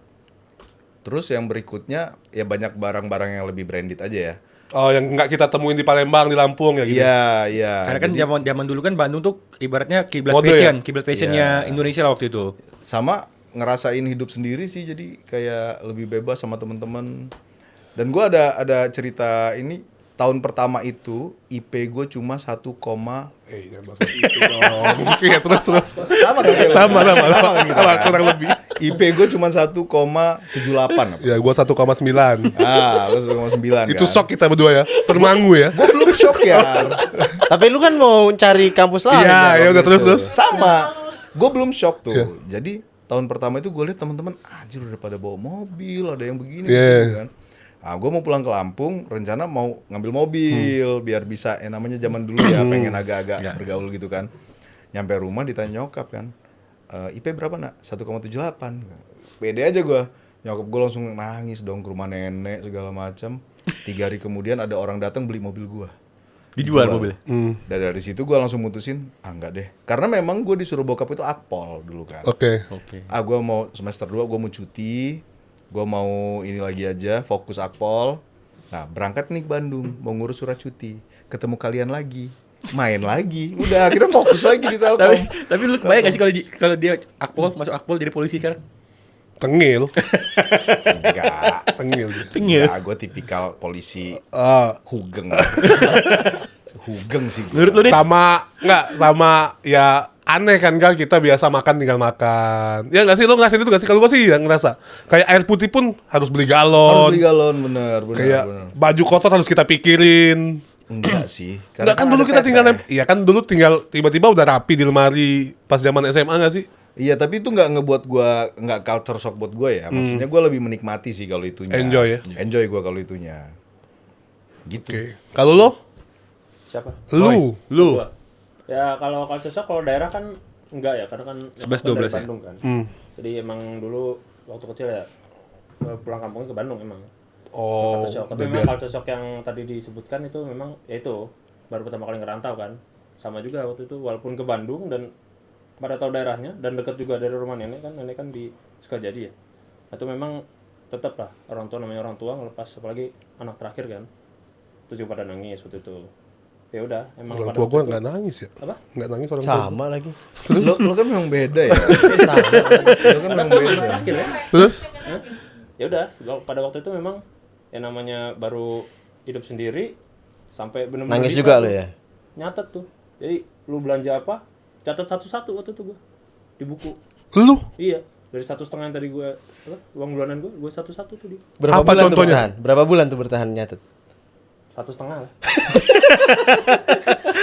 A: Terus yang berikutnya ya banyak barang-barang yang lebih branded aja ya.
C: Oh, yang nggak kita temuin di Palembang, di Lampung ya gitu.
A: Iya, iya.
B: Karena kan
A: Jadi,
B: zaman dulu kan Bandung tuh ibaratnya kiblat
C: Mode
B: fashion,
C: ya?
B: kiblat fashionnya
A: Iya.
B: Indonesia lah waktu itu.
A: sama ngerasain hidup sendiri sih, jadi kayak lebih bebas sama teman-teman. Dan gua ada cerita ini, tahun pertama itu IP gue cuma 1,
C: Jangan bahas itu dong. Iya, terus.
A: sama kan?
C: Sama,
A: kan kita kan?
C: kurang lebih.
A: IP gue cuma 1,78.
C: Ya, gua 1,9.
A: Lu 1,9
C: Itu
A: kan?
C: shock kita berdua ya. Termangu ya.
A: Gue belum shock ya.
D: Tapi lu kan mau cari kampus lain.
C: Iya,
D: ya,
C: ya udah
D: waktu itu.
C: terus.
A: Sama. Gue belum shock tuh.
C: Iya.
A: Jadi tahun pertama itu gue lihat teman-teman anjir udah pada bawa mobil, ada yang begini
C: Iya.
A: gitu kan. Nah, gue mau pulang ke Lampung, rencana mau ngambil mobil biar bisa namanya zaman dulu ya pengen agak-agak
B: Ya.
A: bergaul gitu kan. Nyampe rumah ditanya nyokap kan. IP berapa nak? 1,78. Pede aja gue. Nyokap gue langsung nangis dong ke rumah nenek segala macam. 3 hari kemudian ada orang datang beli mobil gue.
B: Dijual mobilnya.
A: Dan dari situ gue langsung mutusin, enggak deh. Karena memang gue disuruh bokap itu akpol dulu kan.
C: Oke.
B: Oke.
A: Gue mau semester 2, gue mau cuti. Gue mau ini lagi aja, fokus akpol. Nah, berangkat nih ke Bandung, mau ngurus surat cuti. Ketemu kalian lagi, main lagi. Udah, akhirnya fokus lagi di Telkom.
B: Tapi lu kebayang gak sih kalau dia akpol, masuk akpol jadi polisi sekarang?
C: Tengil.
A: Enggak.
C: Tengil.
B: Tengil.
A: Enggak, gue tipikal polisi hugeng. Hugeng sih gue.
B: Menurut lu nih?
C: Sama ya aneh kan kita biasa makan tinggal makan. Ya nggak sih, lo ngerasain itu nggak sih? Kalau gue sih yang ngerasa kayak air putih pun harus beli
A: Harus
C: galon.
A: beli galon, bener.
C: Kayak baju kotor harus kita pikirin.
A: Enggak sih.
C: Enggak kan dulu kita tinggal iya kan dulu tinggal tiba-tiba udah rapi di lemari pas zaman SMA nggak sih?
A: Iya, tapi itu nggak ngebuat gua nggak culture shock buat gua ya. Maksudnya gua lebih menikmati sih kalau itunya.
C: Enjoy ya?
A: Enjoy gua kalau itunya. Gitu.
C: Oke. Kalau lo?
E: Siapa?
C: Lu.
E: Gua. Ya kalau culture shock kalau daerah kan enggak ya, karena kan
B: 11,
E: dari
B: 12 ya?
E: Bandung kan.
C: Hmm.
E: Jadi emang dulu waktu kecil ya pulang kampungnya ke Bandung emang.
C: Oh,
E: Culture shock. Tapi
C: udah
E: memang
C: biasa.
E: culture shock yang tadi disebutkan itu memang ya itu baru pertama kali ngerantau kan. Sama juga waktu itu walaupun ke Bandung dan pada tahu daerahnya dan dekat juga dari rumah nenek kan di Sukajadi ya. Itu memang tetap lah orang tua namanya orang tua ngelepas apalagi anak terakhir kan. Itu juga pada nangis waktu itu. Ya udah emang
C: Orang
E: pada
C: tua
E: waktu
C: gue
E: itu-
C: nggak nangis ya?
E: Apa?
C: Nggak nangis orang tua.
D: Sama lagi.
A: Lo kan memang beda ya.
D: Sama.
A: Lo kan
E: Pada
A: memang
E: sama
A: beda.
E: anak terakhir ya.
C: Terus?
E: Hah? Ya udah pada waktu itu memang yang namanya baru hidup sendiri sampai benar-benar
D: Nangis
E: detail
D: juga
E: tuh.
D: lo ya?
E: Nyatet tuh. Jadi lu belanja apa? Catat satu-satu waktu itu gua di buku.
C: Lu?
E: Iya, dari 1,5 yang tadi gua uang bulanan gua satu-satu tuh di
D: Berapa
C: Apa
D: bulan tuh
C: contohnya?
D: bertahan? Berapa bulan tuh bertahan nyatet?
E: 1,5 lah.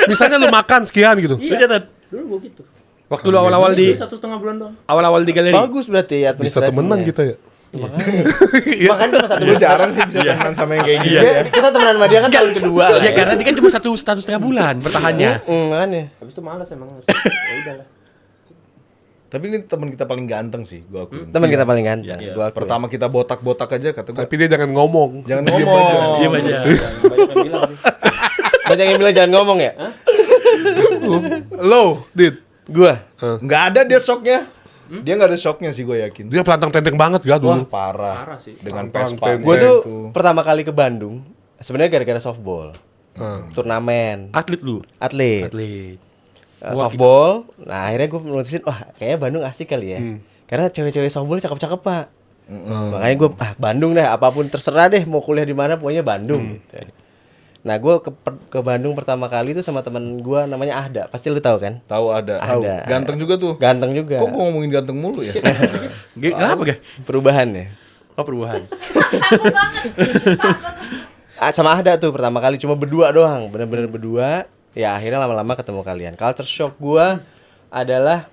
C: Misalnya lu makan sekian gitu.
B: Lu catat.
E: Dulu gua gitu.
B: Waktu lu awal-awal di
E: 1,5 bulan doang.
B: awal-awal di galeri.
D: Bagus berarti
C: Bisa
D: administrasinya.
C: temenan kita ya.
D: Makanya cuma satu
A: Gue jarang sih bisa temenan sama yang kayak gitu ya.
D: Kita temenan sama dia kan tahun kedua lah.
B: Ya karena dia kan cuma 1,5 bulan bertahannya.
D: Makanya.
E: Habis itu malas emang. Ya udahlah.
A: Tapi ini teman kita paling ganteng sih, gue akuin.
D: Teman kita paling ganteng.
E: Iya.
D: Gua akuin.
A: Pertama kita botak-botak aja kata gue.
C: Tapi dia jangan ngomong.
A: Jangan ngomong.
B: Diam aja.
E: Banyak yang bilang sih.
D: Banyak yang bilang jangan ngomong ya?
C: Lo, Dit.
D: Gua.
A: Nggak ada dia shocknya. Dia nggak ada shocknya sih gue yakin.
C: Dia pelantang tenteng banget gak
A: Wah
C: dulu.
A: parah.
E: Parah sih.
A: Dengan
C: Tampang
A: Vespa.
C: ten-
D: Gua tuh
A: itu.
D: pertama kali ke Bandung sebenarnya gara-gara softball. Turnamen,
B: Atlet lu.
D: atlet.
B: Atlet.
D: Softball. Nah, akhirnya gue mutusin, wah kayaknya Bandung asik kali ya. Karena cewek-cewek softball cakep-cakep, Pak. Makanya gue Bandung deh, apapun terserah deh mau kuliah di mana pokoknya Bandung gitu. Nah, gue ke Bandung pertama kali itu sama teman gue namanya Ahda. Pasti lu tahu kan?
A: Tahu ada.
D: Ada.
A: Ganteng juga tuh.
D: Ganteng juga.
A: Kok ngomongin ganteng mulu ya?
B: Kenapa gak?
D: Perubahan ya.
B: Oh perubahan.
F: Takut banget.
D: Sama Ahda tuh pertama kali cuma berdua doang, bener-bener berdua. Ya akhirnya lama-lama ketemu kalian. Culture shock gua adalah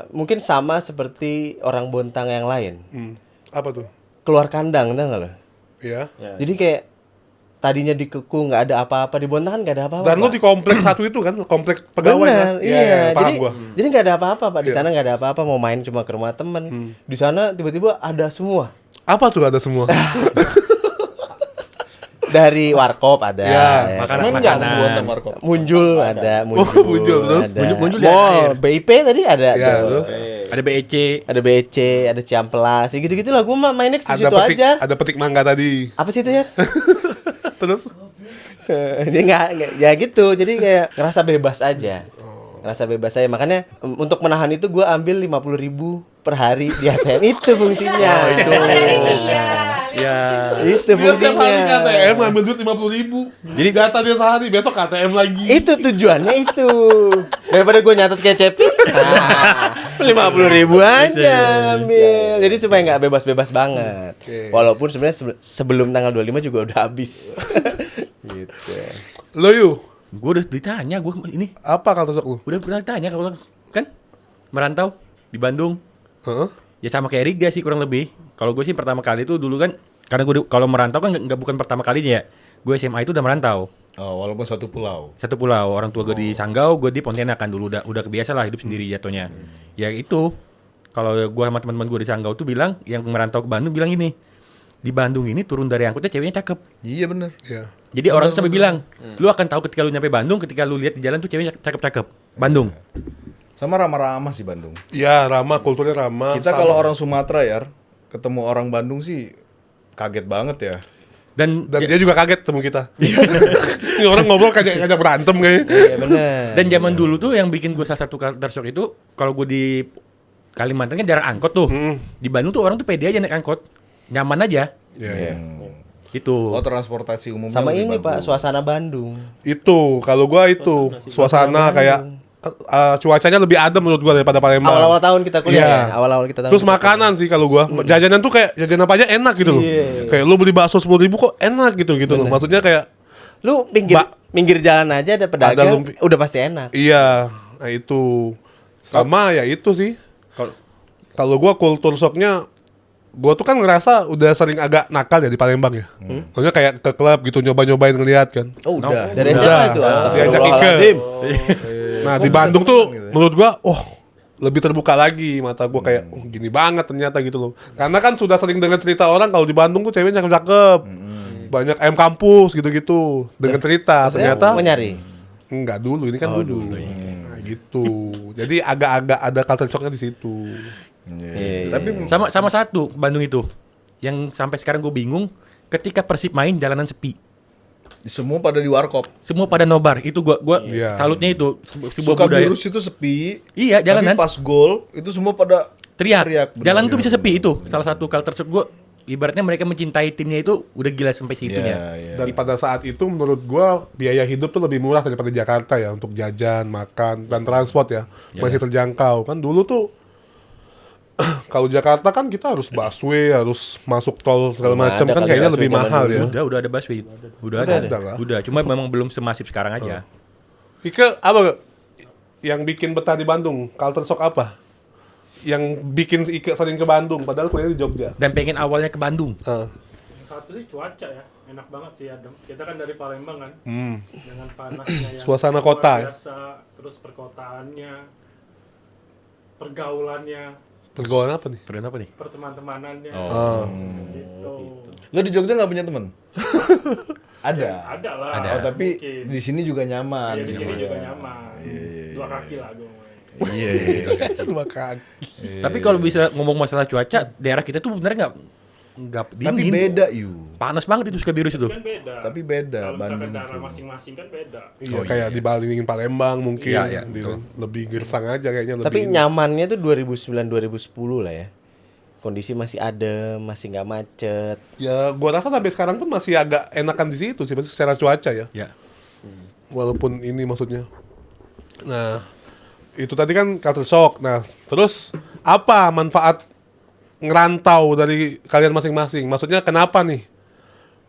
D: mungkin sama seperti orang Bontang yang lain.
C: Apa tuh?
D: Keluar kandang, tau gak lo?
C: Ya.
D: Jadi kayak tadinya dikekung nggak ada apa-apa, di Bontang kan nggak ada apa-apa.
C: Dan lu
D: Pak.
C: di kompleks satu itu kan, kompleks pegawai
D: Bener,
C: kan?
D: iya.
C: paham
D: Jadi
C: gua.
D: jadi nggak ada apa-apa Pak. Di sana nggak ada apa-apa. Mau main cuma ke rumah temen. Di sana tiba-tiba ada semua.
C: Apa tuh ada semua?
D: Dari warkop ada.
C: Ya,
D: ya.
B: Makanan.
D: Muncul ada,
C: muncul, terus?
D: ada.
B: Muncul
D: Mall, BIP tadi ada.
C: Ya,
D: tuh.
C: terus?
B: Ada BEC.
D: Ada BC, ada Ciamplas, ya gitu-gitu lah. Gue mah mainnya ke
C: Ada
D: situ
C: petik,
D: aja.
C: ada petik mangga tadi.
D: Apa sih itu ya?
C: Terus?
D: Dia nggak, ya gitu. Jadi kayak ngerasa bebas aja. Ngerasa bebas aja. Makanya untuk menahan itu gue ambil 50.000 per hari di ATM. Itu fungsinya.
B: itu.
F: Iya.
B: Ya.
D: Itu
C: Dia setiap hari ke
D: fungsinya.
C: ATM ngambil duit 50.000. Jadi data dia sehari, besok ke ATM lagi.
D: Itu tujuannya itu. Daripada gue nyatet kayak Cepi. Nah, 50.000 aja ambil. Jadi supaya nggak bebas-bebas banget.
C: Oke.
D: Walaupun sebenarnya sebelum tanggal 25 juga udah habis. Gitu.
C: Lo yuk,
B: Gue udah ditanya, gue ini
C: apa kata sok lu?
B: udah pernah ditanya kalau kan merantau di Bandung.
C: Heeh.
B: Ya sama kayak Riga sih kurang lebih. Kalau gue sih pertama kali itu dulu kan karena gue kalau merantau kan nggak bukan pertama kalinya ya. Gue SMA itu udah merantau.
A: Oh, walaupun satu pulau.
B: Satu pulau, orang tua gue di Sanggau, gue di Pontianak kan dulu udah kebiasa lah hidup sendiri jatuhnya. Ya itu. Kalau gue sama teman-teman gue di Sanggau tuh bilang yang merantau ke Bandung bilang ini. Di Bandung ini turun dari angkotnya ceweknya cakep.
A: Iya bener.
C: Ya.
B: Jadi orang tuh sampai bilang, lu akan tahu ketika lu nyampe Bandung, ketika lu lihat di jalan tuh ceweknya cakep-cakep. Bandung.
A: Sama ramah-ramah sih Bandung.
C: Iya, ramah, kulturnya ramah.
A: Kita
C: sama.
A: kalau orang Sumatera ya, ketemu orang Bandung sih kaget banget ya.
B: Dan
C: dia juga kaget temu kita. Ini orang ngobrol kayak berantem kayaknya.
D: Iya bener.
B: dan zaman dulu tuh yang bikin gue salah satu culture shock itu kalau gue di Kalimantan kan jarang angkot tuh. Di Bandung tuh orang tuh pede aja naik angkot. Nyaman aja.
C: Iya.
B: Itu.
A: Oh, transportasi umumnya
D: Sama
A: lebih
D: ini Pak,
A: bagus.
D: suasana Bandung.
C: Itu, kalau gua itu suasana kayak cuacanya lebih adem menurut gua daripada Palembang.
D: Awal-awal tahun kita kuliah
C: Iya.
D: ya. Awal-awal kita tahun.
C: Terus makanan sih kalau gua. Jajanan tuh kayak jajanan apa aja enak gitu loh.
D: Iya.
C: Kayak lu beli bakso 10.000 kok enak gitu loh. Maksudnya kayak
D: Lu pinggir jalan aja ada pedagang,
C: lumpi-
D: udah pasti enak.
C: iya, nah itu. Sama ya itu sih.
B: Kalau
C: Kalau gua kultur shocknya, gua tuh kan ngerasa udah sering agak nakal ya di Palembang ya. Soalnya kayak ke klub gitu nyoba-nyobain ngeliat kan.
D: Oh,
A: udah.
D: Dari
C: Udah.
D: SMA itu.
C: Diajak Ike.
D: Astagfirullahaladzim.
C: Nah di Bandung tuh menurut gua, lebih terbuka lagi mata gua kayak, gini banget ternyata gitu loh. Karena kan sudah sering dengar cerita orang kalau di Bandung tuh ceweknya cakep-cakep. Banyak ayam kampus gitu-gitu. Dengar cerita ternyata
D: Mau nyari.
C: enggak dulu, ini kan dulu. Nah, gitu. Jadi agak-agak ada culture shocknya di situ.
A: Iya. Tapi
B: sama satu Bandung itu yang sampai sekarang gue bingung ketika Persib main jalanan sepi.
A: semua pada di warkop.
B: Semua pada nobar. Itu gua
C: Iya.
B: salutnya itu sebuah
A: Suka
B: budaya.
A: virus itu sepi.
B: Iya, jalanan.
A: Tapi pas gol itu semua pada
B: Teriak.
A: bener.
B: Jalan tuh bisa sepi itu. Salah satu culture shock gue. Ibaratnya mereka mencintai timnya itu udah gila sampai segitunya.
A: Iya.
C: Dan pada saat itu menurut gua biaya hidup tuh lebih murah daripada Jakarta ya untuk jajan, makan, dan transport ya. Masih terjangkau. Kan dulu tuh kalau Jakarta kan kita harus busway, harus masuk tol segala
D: Belum
C: macam
D: ada
C: kan
D: kali
C: kayaknya
D: busway
C: lebih
D: zaman
C: mahal
D: dulu.
C: ya.
B: Udah ada busway. Udah
C: Ada
B: ada.
C: lah.
B: Udah, cuma memang belum semasif sekarang aja.
C: Ike apa gak? Yang bikin betah di Bandung? Culture shock apa? Yang bikin Ike sering ke Bandung padahal kuliah di Jogja.
B: Dan pengen awalnya ke Bandung.
G: Yang satu sih cuaca ya, enak banget sih adem. Kita kan dari Palembang kan, dengan panasnya yang
C: Suasana
G: luar
C: kota ya?
G: biasa, terus perkotaannya, pergaulannya,
C: Pergaulan apa nih?
B: Pernah apa nih?
G: perteman-temanannya, gitu.
A: Lo di Jogja nggak punya teman? Ada.
G: Ada lah.
B: Ada.
A: Oh, tapi
G: mungkin.
A: di sini juga nyaman.
G: Ya, di sini
A: gitu
G: juga
A: ya.
G: nyaman.
A: Iya.
G: Dua kaki lah gue main.
A: Iya.
C: Dua kaki.
B: Tapi kalau bisa ngomong masalah cuaca, daerah kita tuh bener nggak dingin.
A: Tapi beda Yu.
B: Panas banget itu Sukabirus itu.
G: Kan beda.
A: Tapi beda
G: Kalau misalkan
A: Bandung
G: daerah
A: itu.
G: masing-masing kan beda.
C: Iya kayak dibandingin Palembang mungkin
B: Iya,
C: Di- lebih gersang aja kayaknya
D: Tapi
C: lebih.
D: nyamannya tuh 2009-2010 lah ya. Kondisi masih adem, masih nggak macet.
C: Ya gua rasa sampai sekarang pun masih agak enakan di situ sih maksudnya secara cuaca ya.
B: Ya.
C: Walaupun ini maksudnya. Nah, itu tadi kan culture shock. Nah, terus apa manfaat ngerantau dari kalian masing-masing? Maksudnya kenapa nih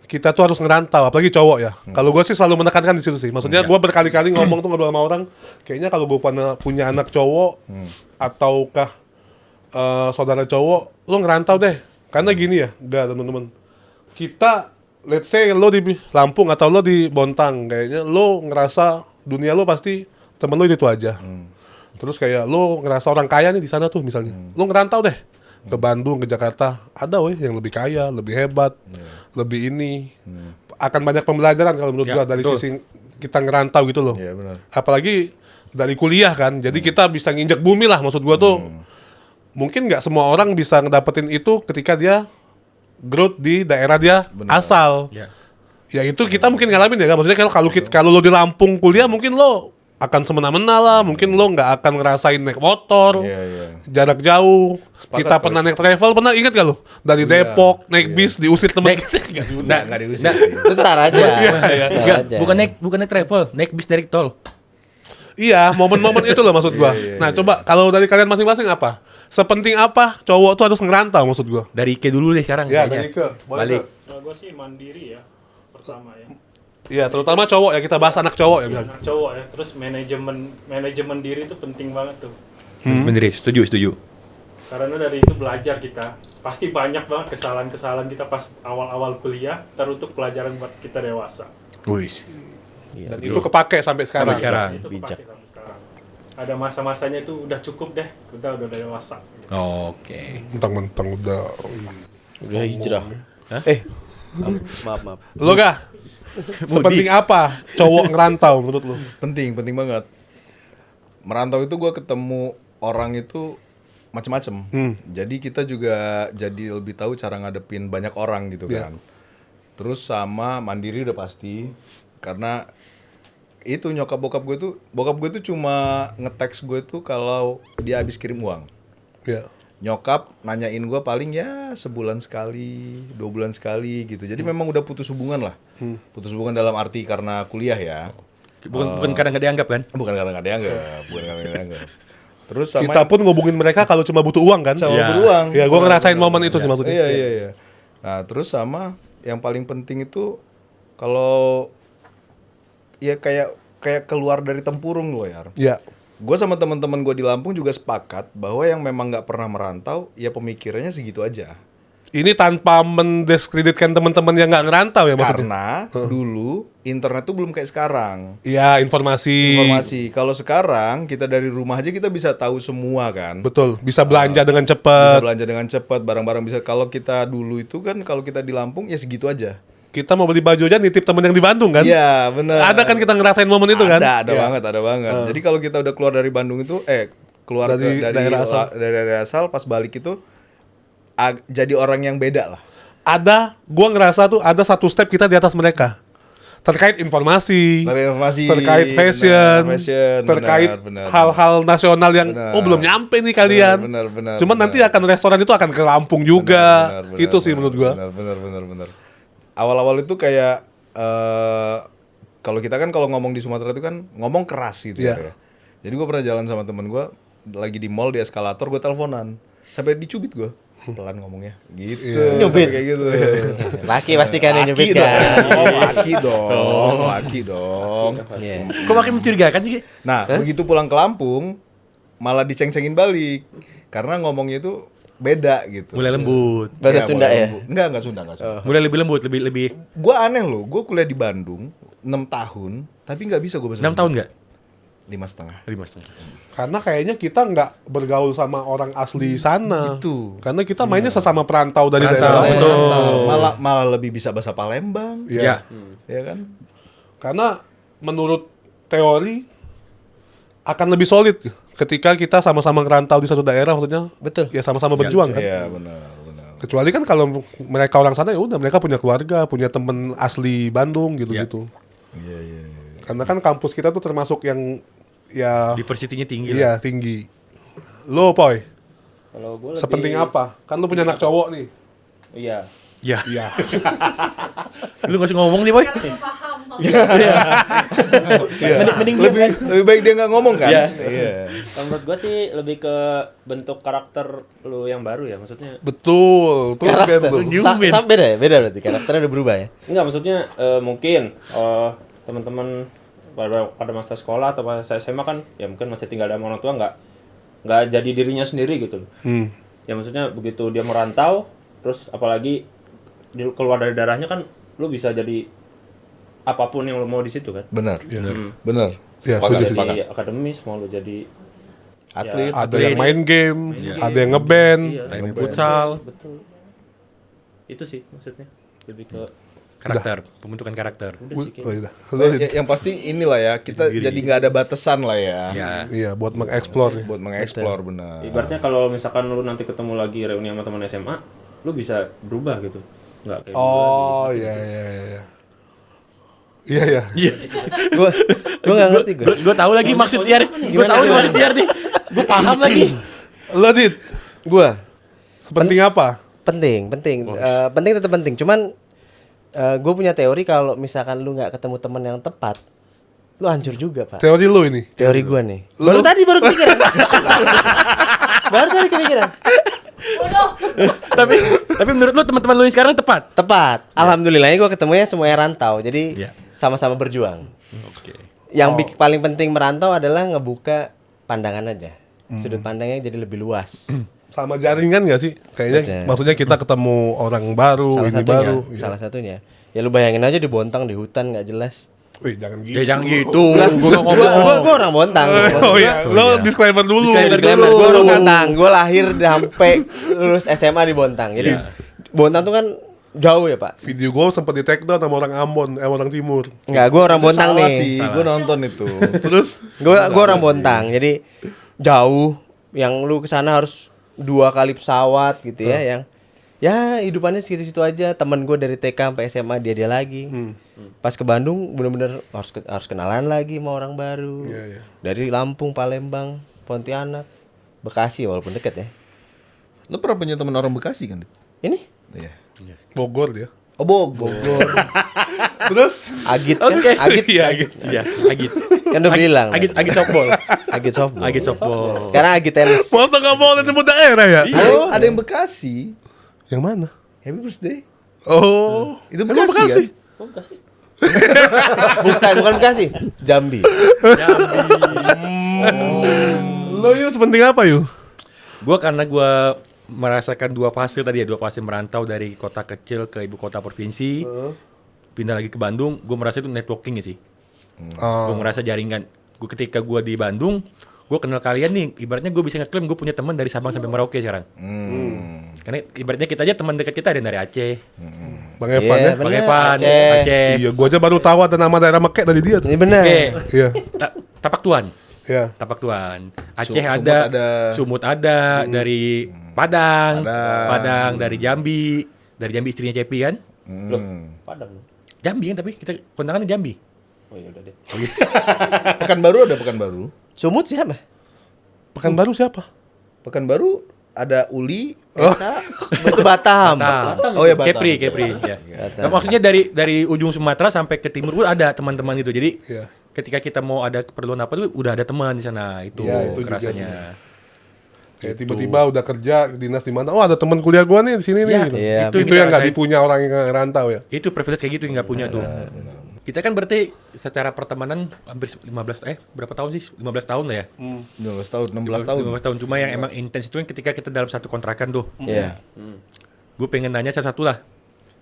C: kita tuh harus ngerantau, apalagi cowok ya. Kalau gue sih selalu menekankan di situ sih. Maksudnya gue berkali-kali ngomong tuh ngobrol sama orang, kayaknya kalau gue punya anak cowok ataukah saudara cowok, lo ngerantau deh. Karena gini ya, enggak teman-teman. Kita let's say lo di Lampung atau lo di Bontang, kayaknya lo ngerasa dunia lo pasti temen lo itu aja. Terus kayak lo ngerasa orang kaya nih di sana tuh misalnya. Lo ngerantau deh ke Bandung, ke Jakarta. Ada weh yang lebih kaya, lebih hebat, lebih ini. Akan banyak pembelajaran kalau menurut
B: Ya,
C: gua dari
B: betul.
C: sisi kita ngerantau gitu loh.
A: Iya benar.
C: Apalagi dari kuliah kan. Jadi kita bisa nginjek bumi lah maksud gua tuh. Mungkin nggak semua orang bisa ngedapetin itu ketika dia growth di daerah dia asal.
B: Ya.
C: Ya itu kita mungkin ngalamin ya kan. Maksudnya kalau lo di Lampung kuliah mungkin lo akan semena-mena lah. Mungkin lo nggak akan ngerasain naik motor,
A: Iya.
C: jarak jauh.
A: Sepakat,
C: Kita
A: Bro.
C: pernah naik travel, pernah ingat gak lo? Dari Depok naik bis diusir temen.
A: Nggak diusir sih.
D: Bentar aja. Bentar
B: Enggak,
D: aja.
B: bukan naik travel, naik bis dari tol.
C: Iya, momen-momen itu loh maksud gua. Nah, coba kalau dari kalian masing-masing apa? Sepenting apa cowok tuh harus ngerantau maksud gua?
B: Dari Ike dulu deh sekarang
C: Ya,
B: kayaknya.
C: dari Ike. Boleh,
B: Balik.
C: Ike.
G: Nah, gue sih mandiri ya, pertama ya.
C: Iya, terutama cowok ya, kita bahas anak cowok ya. Bilang.
G: Anak cowok ya, terus manajemen diri itu penting banget tuh.
B: Bener, setuju.
G: Karena dari itu belajar kita. Pasti banyak banget kesalahan-kesalahan kita pas awal-awal kuliah, teruntuk pelajaran buat kita dewasa.
B: Wis.
C: Dan itu kepake sampai sekarang.
B: Sampai sekarang.
G: Itu
D: bijak.
G: kepake sampai sekarang. Ada masa-masanya itu udah cukup deh, kita udah dewasa.
B: Oke.
C: Mentang-mentang udah.
D: Udah hijrah. Maaf.
C: Lo gak? Sepenting apa cowok ngerantau menurut lo?
A: Penting banget. Merantau itu gue ketemu orang itu macem-macem. Jadi kita juga jadi lebih tahu cara ngadepin banyak orang gitu
C: Iya.
A: kan. Terus sama mandiri udah pasti. Karena itu bokap gue tuh cuma nge-text gue tuh kalau dia habis kirim uang.
C: Ya.
A: Nyokap nanyain gue paling ya sebulan sekali, 2 bulan sekali gitu. Jadi memang udah putus hubungan lah. Putus hubungan dalam arti karena kuliah ya.
B: Bukan karena nggak dianggap kan?
A: Bukan karena nggak dianggap. Terus sama
C: Kita pun ngubungin mereka kalau cuma butuh uang kan?
A: sama
B: Iya.
A: beruang.
C: Ya, gue ngerasain momen itu sih maksudnya.
A: Iya. Nah, terus sama yang paling penting itu kalau ya kayak keluar dari tempurung loh ya.
C: Ya.
A: gue sama teman-teman gue di Lampung juga sepakat bahwa yang memang nggak pernah merantau, ya pemikirannya segitu aja.
C: Ini tanpa mendiskreditkan teman-teman yang nggak ngerantau ya maksudnya?
A: Karena dulu internet tuh belum kayak sekarang.
C: Iya, informasi.
A: Kalau sekarang kita dari rumah aja kita bisa tahu semua kan.
C: Betul, bisa belanja dengan
A: Bisa
C: cepat.
A: belanja dengan cepat, barang-barang bisa. Kalau kita dulu itu kan, kalau kita di Lampung ya segitu aja.
C: Kita mau beli baju aja nitip temen yang di Bandung kan?
A: Iya, benar.
C: Ada kan kita ngerasain momen itu kan?
A: Ada
C: Iya.
A: banget, ada banget. Jadi kalau kita udah keluar dari Bandung itu, keluar
C: Dari
A: dari
C: daerah asal.
A: dari daerah asal, pas balik itu jadi orang yang beda lah.
C: Gua ngerasa tuh ada satu step kita di atas mereka. Terkait informasi,
A: Dari informasi,
C: terkait fashion, terkait
A: benar.
C: hal-hal nasional yang
A: Benar.
C: belum nyampe nih kalian.
A: Benar,
C: Cuman nanti akan restoran itu akan ke Lampung juga. Itu sih menurut gua.
A: Benar. Awal-awal itu kayak kalau kita kan kalau ngomong di Sumatera itu kan ngomong keras gitu
C: Iya.
A: ya. Jadi gue pernah jalan sama temen gue lagi di mall di eskalator, gue teleponan sampai dicubit gue, pelan ngomongnya gitu.
D: Nyubit?
A: Kayak gitu.
D: Laki pasti kan yang nyubit
A: Laki
D: kan.
A: laki dong.
D: Iya.
B: Kok makin mencurigakan sih? Ki?
A: Nah, begitu pulang ke Lampung malah diceng-cengin balik karena ngomongnya itu beda gitu.
B: Mulai lembut.
D: Bahasa
A: Iya,
D: Sunda
A: mulai
D: ya?
A: lembut. Enggak Sunda.
B: Mulai lebih lembut, lebih
A: Gue aneh loh, gue kuliah di Bandung 6 tahun, tapi nggak bisa gue bahasa
B: 6 tahun enggak?
A: 5,5.
B: 5,5.
C: Karena kayaknya kita nggak bergaul sama orang asli sana.
A: Itu.
C: Karena kita mainnya sesama perantau dari
B: Perantau,
C: daerah lain.
B: betul.
A: Malah lebih bisa bahasa Palembang,
C: Iya.
A: ya kan?
C: Karena menurut teori akan lebih solid ketika kita sama-sama ngerantau di satu daerah, maksudnya
D: Betul.
C: ya sama-sama berjuang kan.
A: Iya, benar.
C: Kecuali kan kalau mereka orang sana ya udah mereka punya keluarga, punya temen asli Bandung gitu-gitu.
A: Iya.
C: Karena kan kampus kita tuh termasuk yang ya
B: Diversity-nya tinggi lah.
C: iya tinggi. Lo Poy,
E: Kalau gue lebih
C: sepenting apa? Kan lu punya anak cowok nih.
E: Iya.
B: Ya.
C: Iya.
B: Lu gak usah ngomong nih, Boy.
F: Karena lu paham.
D: Mending
A: Lebih baik dia nggak ngomong kan?
B: Iya.
A: Iya.
E: Kalau menurut gue sih lebih ke bentuk karakter lu yang baru ya, maksudnya.
C: Betul. Tuh
D: karakter.
C: Ben, tuh.
B: Newman.
D: Beda ya? Beda berarti karakternya udah berubah ya?
E: Enggak, maksudnya mungkin teman-teman pada masa sekolah atau masa SMA kan ya mungkin masih tinggal sama orang tua, nggak jadi dirinya sendiri gitu loh. Ya maksudnya begitu dia merantau, terus apalagi keluar dari darahnya kan lu bisa jadi apapun yang lu mau di situ kan.
A: Benar.
E: Hmm.
A: Benar.
C: Iya,
E: Mau
C: setuju,
E: jadi akademis, mau lu jadi
A: Atlet.
C: Ada yang main game, ada yang ngeband.
E: iya,
B: Main futsal,
E: betul. Itu sih maksudnya lebih ke
B: karakter, pembentukan karakter.
E: udah sih
C: Oh,
E: kayaknya.
C: iya. Lo,
A: Yang pasti inilah ya, kita jadi nggak ada batasan lah ya.
B: Ya.
C: iya, buat mengeksplor.
A: Buat mengeksplor benar.
E: Ibaratnya kalau misalkan lu nanti ketemu lagi reuni sama teman SMA, lu bisa berubah gitu. Enggak kayak dulu
C: Oh,
E: lagi.
C: iya. Iya.
B: Iya.
D: Gua nggak ngerti gue.
B: Gue tahu lagi maksud Tiar. Gue tahu nih maksud Tiar nih. Gue paham lagi.
C: Lo Dit,
D: Gua
C: sepenting apa?
D: penting. Penting tetap penting. Cuman gue punya teori kalau misalkan lu nggak ketemu teman yang tepat, lu hancur juga, Pak.
C: Teori lu ini.
D: Teori gue nih.
C: Lu-
D: Baru kepikiran. baru tadi kepikiran.
F: Bodoh.
B: Tapi menurut lu teman-teman lu yang sekarang tepat?
D: Tepat. Alhamdulillahnya gue ketemunya semuanya rantau. Jadi
B: Iya.
D: sama-sama berjuang.
B: Oke.
D: Yang paling penting merantau adalah ngebuka pandangan aja. Sudut pandangnya jadi lebih luas.
C: Sama jaringan gak sih? Kayaknya
D: Betul.
C: maksudnya kita ketemu orang baru, ini baru. Iya.
D: Salah satunya. Ya lu bayangin aja di Bontang, di hutan nggak jelas.
C: Wih, jangan gitu.
B: Ya jangan gitu. Gue ngomong.
D: Gua orang Bontang.
C: Oh iya, lo
B: iya.
C: disclaimer dulu.
D: Disclaimer, gue orang Bontang. Gue lahir sampai lulus SMA di Bontang. Jadi Bontang tuh kan jauh ya, Pak.
C: Video gue sempat di take down sama orang Ambon, orang Timur.
D: Enggak, gue orang Bontang
A: Salah
D: nih.
A: sih, gue nonton itu.
C: Terus
D: Gue orang Bontang. Jadi jauh yang lu kesana harus 2 kali pesawat gitu ya, yang ya hidupannya segitu-situ aja. Temen gue dari TK sampai SMA dia lagi. Pas ke Bandung bener-bener harus kenalan lagi sama orang baru.
C: Iya.
D: Dari Lampung, Palembang, Pontianak, Bekasi walaupun deket ya.
A: Lo pernah punya teman orang Bekasi kan? Dit?
D: Ini
A: Iya.
C: Bogor dia.
A: Oh, Bogor.
C: Terus
D: Agit kan?
B: Oke.
D: Agit.
C: iya gitu.
B: Iya, Agit.
D: Kan udah bilang.
B: Agit softball.
D: Agit softball.
B: Agit softball.
D: Sekarang Agit tenis.
C: Masa gak boleh nyebut daerah ya?
A: Ada yang Bekasi.
C: Yang mana?
A: Happy birthday.
C: Oh,
A: Itu
C: emang
A: Bekasi,
C: Bekasi?
E: Oh, Bekasi.
D: Bukan Bekasi, Jambi.
C: Lo yuk sepenting apa yuk?
B: Gue karena gue merasakan dua fase tadi ya, dua fase merantau dari kota kecil ke ibu kota provinsi, pindah lagi ke Bandung, gue merasa itu networking ya sih. Gue merasa jaringan. Gue ketika gue di Bandung, gue kenal kalian nih, ibaratnya gue bisa ngeklaim gue punya teman dari Sabang sampai Merauke sekarang. Karena ibaratnya kita aja teman dekat kita ada yang dari Aceh,
C: Bang Evan ya?
B: Bang
D: bener,
B: Evan,
D: Aceh.
B: Aceh.
C: Iya, gua aja baru tahu ada nama daerah Mekek dari dia tuh.
D: Ini benar.
B: Oke,
C: Iya.
B: Tapak Tuan.
C: Iya.
B: Tapak Tuan. Aceh
A: Sumut
B: ada,
A: ada.
B: Sumut ada, dari Padang,
A: Padang.
B: dari Jambi istrinya Cepi kan?
E: Loh, Padang.
B: Jambi kan tapi kita kondangannya Jambi.
E: Oh iya udah deh.
A: Pekanbaru ada Pekanbaru.
D: Sumut siapa?
C: Pekanbaru siapa?
A: Pekanbaru ada Uli,
D: Itu Batam.
A: Oh ya Batam.
B: Kepri ya. Nah, maksudnya dari ujung Sumatera sampai ke timur ada teman-teman itu. Jadi
C: Iya.
B: ketika kita mau ada keperluan apa tuh udah ada teman di sana itu,
C: Iya, itu juga
B: kerasanya.
C: Kayak tiba-tiba udah kerja dinas di mana? Oh, ada teman kuliah gua nih di sini nih. Gitu.
D: Iya,
C: Itu yang nggak dipunya orang yang rantau ya.
B: Itu privilege kayak gitu yang nggak punya tuh. Kita kan berarti secara pertemanan hampir 15 berapa tahun sih? 15 tahun lah ya.
A: 15 tahun, 16 tahun.
B: 15 tahun. Cuma yang emang intens itu kan ketika kita dalam satu kontrakan tuh.
D: Iya.
B: Gue pengen nanya satu lah.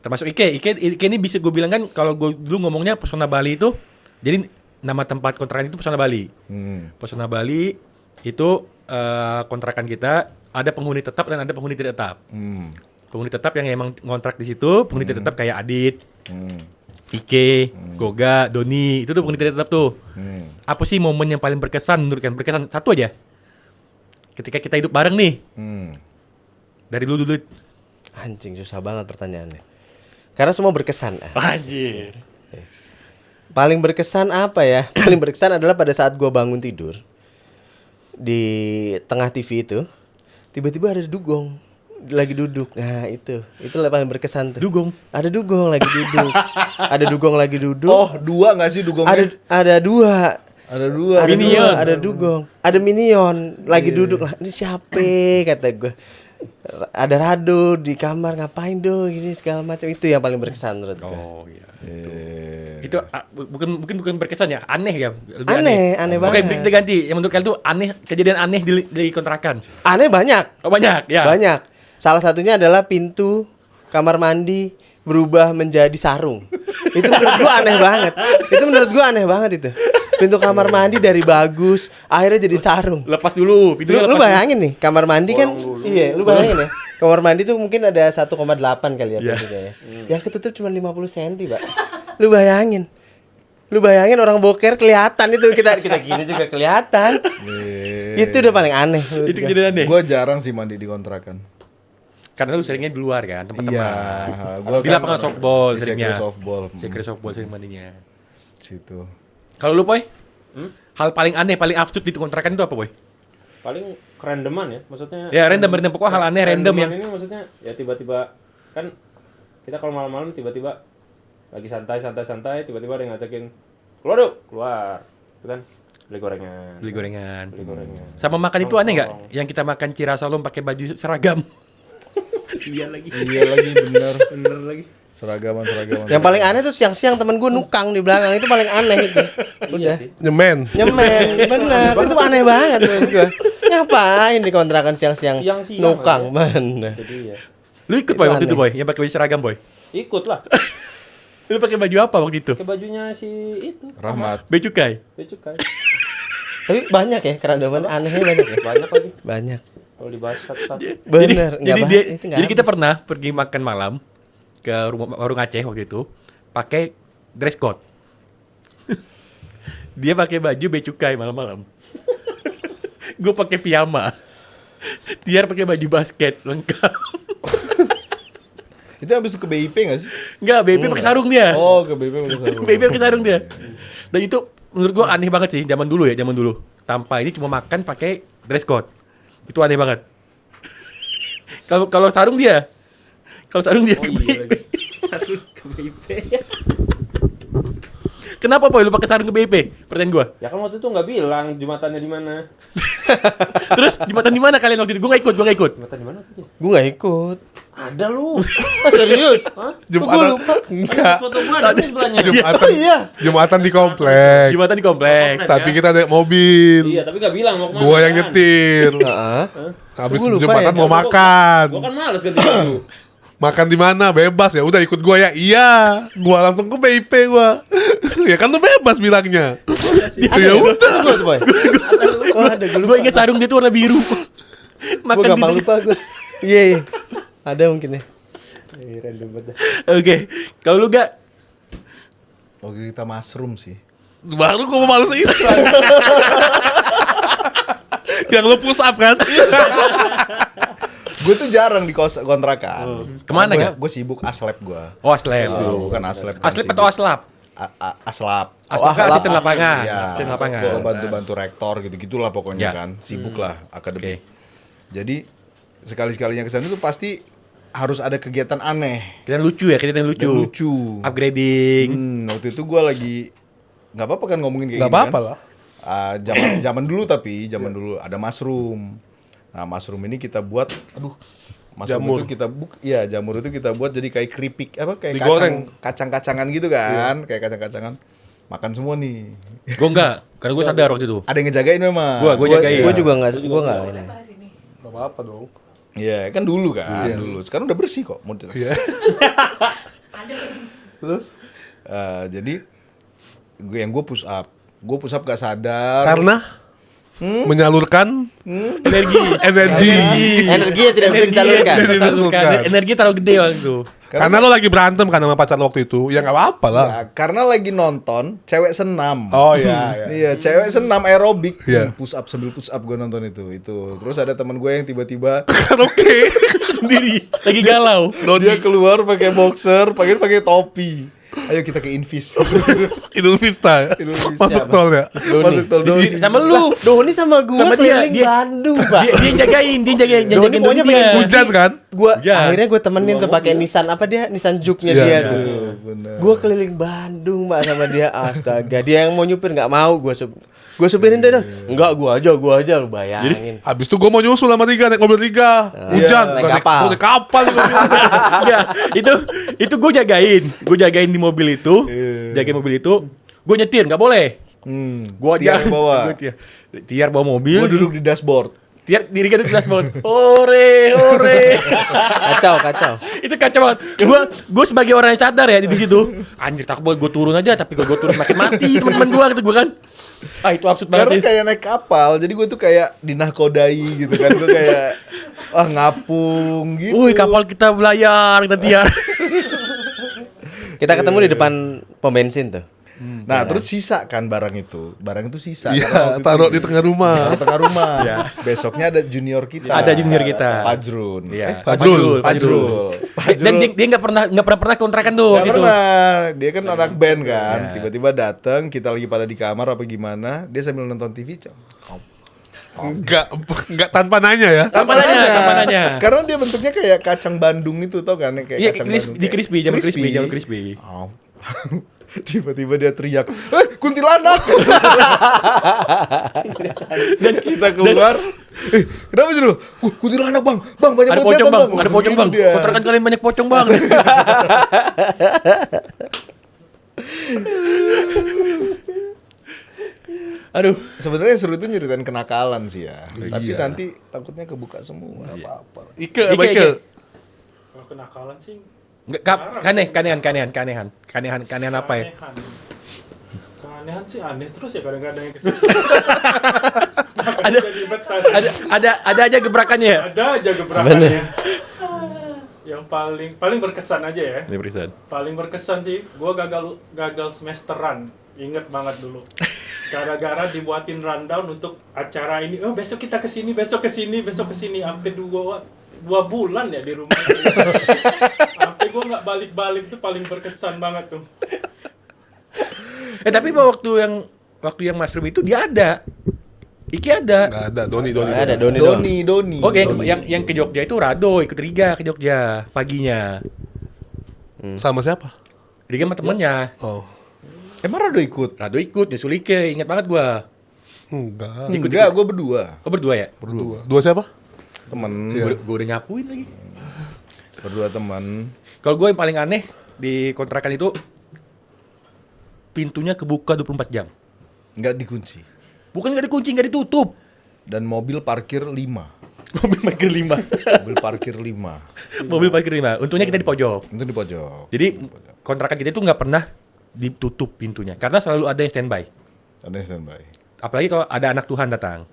B: Termasuk Ike ini bisa gue bilang kan kalau gue dulu ngomongnya Pesona Bali itu, jadi nama tempat kontrakan itu Pesona Bali. Pesona Bali itu kontrakan kita ada penghuni tetap dan ada penghuni tidak tetap. Penghuni tetap yang emang ngontrak di situ, penghuni tidak tetap kayak Adit, Ike, Goga, Doni, itu tuh penghuni tidak tetap tuh. Apa sih momen yang paling berkesan menurut kalian? Berkesan satu aja. Ketika kita hidup bareng nih. Dari dulu.
D: Anjing susah banget pertanyaannya. Karena semua berkesan.
B: Anjir.
D: Paling berkesan apa ya? Paling berkesan adalah pada saat gua bangun tidur di tengah TV itu, tiba-tiba ada dugong lagi duduk. Nah, itu paling berkesan tuh.
B: Dugong.
D: Ada dugong lagi duduk. Ada dugong lagi duduk.
A: Oh, dua nggak sih dugongnya?
D: Ada dua.
A: Ada dua.
B: Minion.
D: Ada dugong. Ada Minion lagi duduk lah. Ini siapa kata gue. Ada Rado di kamar ngapain dong ini segala macam. Itu yang paling berkesan menurut gue.
B: Oh iya. Itu bukan berkesan ya, aneh ya. Lebih
D: Aneh
B: Oke,
D: banget.
B: kita ganti. Yang menurut kalian tuh aneh, kejadian aneh di kontrakan.
D: Aneh banyak.
B: Oh banyak ya.
D: Banyak. Salah satunya adalah pintu kamar mandi berubah menjadi sarung. Itu menurut gua aneh banget itu. Pintu kamar mandi dari bagus akhirnya jadi sarung.
B: Lepas dulu, pintunya
D: Lu
B: lepas
D: bayangin nih, kamar mandi kan iya, lu bayangin ya. Kamar mandi tuh mungkin ada 1,8 kali ya pintunya ya. Yang ketutup cuma 50 cm, Pak. Lu bayangin orang boker kelihatan itu kita gini juga kelihatan. Itu udah paling aneh.
B: Itu kejadian aneh.
A: Gue jarang sih mandi di kontrakan.
B: Karena lu seringnya di luar kan, teman-teman.
A: Iya, gua
B: Di
A: kan
B: lapangan softball
A: di
B: seringnya.
A: sekre softball
B: Sering mandinya.
A: situ.
B: Kalau lu, Boy? Hal paling aneh, paling absurd di kontrakan itu apa, Boy?
E: Paling kerandoman ya, maksudnya.
B: Ya, random pokoknya hal aneh random yang
E: ini maksudnya ya tiba-tiba kan kita kalau malam-malam tiba-tiba lagi santai tiba-tiba ada yang ngajakin keluar itu kan beli gorengan.
B: Sama makan itu aneh nggak? Yang kita makan Cirasolom pakai baju seragam.
A: Iya lagi bener lagi. Seragaman.
D: Yang paling aneh tuh siang-siang temen gue nukang di belakang itu paling aneh itu. Udah.
C: Nyemen.
D: Bener. Itu aneh banget menurut gue. Ngapain di kontrakan siang-siang
E: Siang-siang
D: nukang
E: aja.
D: mana?
E: Jadi ya
B: Lu ikut,
D: Itu
B: Boy, waktu itu,
D: aneh.
B: Boy? Yang pakai baju seragam, Boy?
E: ikut lah
B: Lu pakai baju apa waktu itu?
E: ke bajunya si itu
A: Rahmat.
B: Baju cukai.
E: becukai
D: Tapi banyak ya kerandoman anehnya banyak ya.
E: banyak lagi
D: Banyak.
E: kalau dibahas satu-satu.
D: Bener.
B: Jadi kita pernah pergi makan malam ke warung Aceh waktu itu pakai dress code. Dia pakai baju becukai malam-malam. Gue pakai piyama. Tiar pakai baju basket lengkap.
A: Itu habis itu ke BIP nggak sih?
B: Enggak, BP pakai sarung dia.
A: Oh, ke BIP pakai sarung.
B: BP pakai sarung dia. Dan itu menurut gua aneh banget sih zaman dulu. Tanpa ini cuma makan pakai dress code. Itu aneh banget. Kalau sarung dia. Ke BIP.
E: Sarung ke BIP.
B: Kenapa, Boy, lu pakai sarung ke BIP? Pertanyaan gua.
E: Ya kan waktu itu nggak bilang jumatannya di mana.
B: Terus jembatan di mana kalian waktu itu? Gua nggak ikut.
E: Jumatan di mana waktu itu?
D: Gue nggak ikut. Ada lu. Serius? Hah?
C: Jumatan. Enggak.
E: Foto gua ada di sebelahnya.
C: Jumatan.
D: Iya.
C: Jumatan di komplek.
B: Jumatan di komplek.
C: Tapi kita naik mobil.
E: Iya, tapi gak bilang mau kemana.
C: Gua yang
E: kan.
C: nyetir.
D: Heeh.
C: Habis
D: Gua lupa
C: jumatan
D: ya.
C: mau makan.
E: Gua kan males ganti baju.
C: Makan di mana? Bebas ya. Udah ikut gua ya. Iya. Gua langsung ke BIP gua. Ya kan lu bebas bilangnya. Ya udah.
D: Gua tuh, Boy. Ada gua lupa.
B: Gue inget sarung dia tuh warna biru.
D: Gua gampang lupa gua. Iya. Ada mungkin ya. Random banget.
B: Oke. Kalau lu gak?
A: Waktu kita mushroom sih.
C: Baru gua mau males itu. Yang lu push up kan?
A: Gue tuh jarang di kontrakan.
B: Kemana gak?
A: Gue sibuk aslab gue.
B: Oh, aslep.
A: Bukan aslab. kan
B: Aslep
A: sibuk.
B: atau aslap?
A: Aslab.
B: Aslap kan asisten lapangan.
A: Iya.
B: Asisten lapangan.
A: Gue bantu-bantu rektor gitu-gitulah pokoknya
B: Ya.
A: kan. Sibuk lah akademik.
B: Oke.
A: Jadi sekali-sekalinya kesana tuh pasti harus ada kegiatan aneh.
B: Kita lucu ya, kita lucu.
A: Dan lucu.
B: Upgrading.
A: Waktu itu gue lagi nggak apa-apa kan ngomongin kayak
C: Gak
A: gini
C: apa-apa
A: kan.
C: lah.
A: Zaman dulu dulu ada mushroom. Nah mushroom ini kita buat, mushroom
C: Jamur.
A: itu kita jamur itu kita buat jadi kayak keripik kayak
C: Digoreng.
A: kacang-kacangan gitu kan, kayak kacang-kacangan. Makan semua nih.
B: Gue enggak, karena gue sadar waktu itu.
A: Ada yang ngejagain memang.
B: Gua jagain.
D: Gua juga enggak ini.
F: Bahas ini.
C: Gak apa-apa dong.
A: Iya, kan dulu kan, dulu. Sekarang udah bersih kok.
C: Iya.
F: Ada.
A: Terus jadi gue push up. Gue push up gak sadar.
C: Karena menyalurkan
B: Energi.
D: Energi yang tidak bisa disalurkan.
C: Tidak disalurkan.
B: Energi terlalu gede waktu itu.
C: Karena lo lagi berantem kan sama pacar lo waktu itu. Ya gak apa-apa lah.
A: Ya, karena lagi nonton cewek senam.
C: Oh iya.
A: Iya, cewek senam aerobik.
C: Iya.
A: Push up sambil push up gue nonton itu. Terus ada teman gue yang tiba-tiba
C: Kan oke.
B: Sendiri. Lagi galau.
A: dia keluar pakai boxer, pakai topi. Ayo kita ke Invis.
C: Idul Vista ya.
A: Idul Vista.
C: Masuk tol ya.
A: Masuk tol
B: Di
A: Doni.
B: sini sama lu.
D: Doni sama gua
B: Sama dia,
D: keliling
B: dia-
D: Bandung, Pak.
B: Dia yang jagain,
D: Doni pokoknya pengen
C: Hujan kan?
D: Gua
B: Hujan.
D: akhirnya gua temenin tuh pakai Nissan apa dia? Nissan Juke-nya
C: Iya,
D: dia
C: iya.
D: tuh.
A: Bener.
D: Gua keliling Bandung, Mbak, sama dia. Astaga, dia yang mau nyupir nggak mau, gua supirin deh. Enggak, gua aja lu bayangin.
C: Abis itu gue mau nyusul sama Riga, naik mobil Riga. Hujan.
D: naik
C: Gua
D: kapal.
C: Naik kapal. gua bilang.
B: Ya, itu gue jagain di mobil itu, jagain mobil itu, gue nyetir nggak boleh, gue
A: Tiar bawa.
B: tiar bawa mobil,
A: Gue duduk di dashboard.
B: tiar diri kan di dashboard, ore,
D: Kacau.
B: itu kacau banget. Gue sebagai orang yang sadar ya di situ, anjir takut banget gue turun aja, tapi kalau gue turun makin mati teman-teman gue gitu gue kan, itu absurd
A: Karena
B: banget sih.
A: kayak naik kapal, jadi gue tuh kayak dinahkodai gitu kan. Gue kayak ngapung gitu.
B: Wih kapal kita belayar nanti ya.
D: Kita ketemu di depan pom bensin tuh.
A: Nah, terus sisa kan barang itu sisa.
C: Iya,
A: Karena waktu itu
C: taruh di tengah rumah.
A: Taruh tengah rumah. Besoknya ada junior kita.
B: Ada junior kita.
A: Pajrun.
B: Iya.
C: Pajrul.
B: Dan dia nggak pernah kontrakan tuh
A: Gak
B: waktu itu.
A: pernah. Dia kan anak band kan.
B: Iya.
A: Tiba-tiba datang, kita lagi pada di kamar apa gimana, dia sambil nonton TV.
C: Enggak tanpa nanya ya.
B: Tanpa nanya.
A: Karena dia bentuknya kayak kacang Bandung itu, tau kan? Kayak
B: Iya,
A: kacang Bandung.
B: di crispy, jaman crispy.
A: Oh. Tiba-tiba dia teriak, kuntilanak! Dan kita keluar, kenapa sih lu? Kuntilanak bang, banyak
B: Ada
A: banget
B: pocong
A: setan
B: bang, ada pocong
A: Gitu
B: bang.
A: dia.
B: Kontrakan kalian banyak pocong bang. Aduh,
A: Sebenarnya yang seru itu nyeritain kenakalan sih ya. Tapi nanti takutnya kebuka semua. Apa-apa.
C: Ike.
G: Kalau kenakalan sih
B: kanehan apa ya?
G: keanehan sih aneh terus ya kadang-kadang yang kesini.
B: Ada aja gebrakannya ya.
G: Ada aja gebrakannya. Yang paling berkesan aja ya. Paling berkesan sih, gua gagal semesteran. Ingat banget dulu. Gara-gara dibuatin rundown untuk acara ini. Oh, besok kita kesini. Sampai dua bulan ya di rumah. Sampai gua nggak balik-balik tuh paling berkesan banget tuh.
B: Tapi waktu yang mushroom itu dia ada. Iki ada.
C: Enggak ada, Doni.
D: Nggak ada Doni.
A: Doni.
B: Oke, yang ke Jogja itu Rado ikut Riga ke Jogja paginya.
C: Sama siapa?
B: Riga sama temennya.
C: Oh.
A: Emang Rado ikut?
B: Rado ikut, nyusul Ike, ingat banget gua.
C: Enggak.
A: Enggak, gue berdua.
B: Oh berdua ya?
C: Berdua. Dua siapa?
A: Temen.
C: Iya.
B: Gua udah nyapuin lagi.
A: Berdua teman.
B: Kalau gue yang paling aneh di kontrakan itu pintunya kebuka 24 jam.
A: Nggak dikunci.
B: Bukan nggak dikunci, nggak ditutup.
A: Dan mobil parkir 5.
B: Mobil parkir 5.
A: Mobil parkir 5.
B: Mobil parkir 5. Untungnya kita di pojok.
A: Itu di pojok.
B: Jadi kontrakan kita itu nggak pernah ditutup pintunya karena selalu ada yang standby.
A: Ada yang standby.
B: Apalagi kalau ada anak Tuhan datang.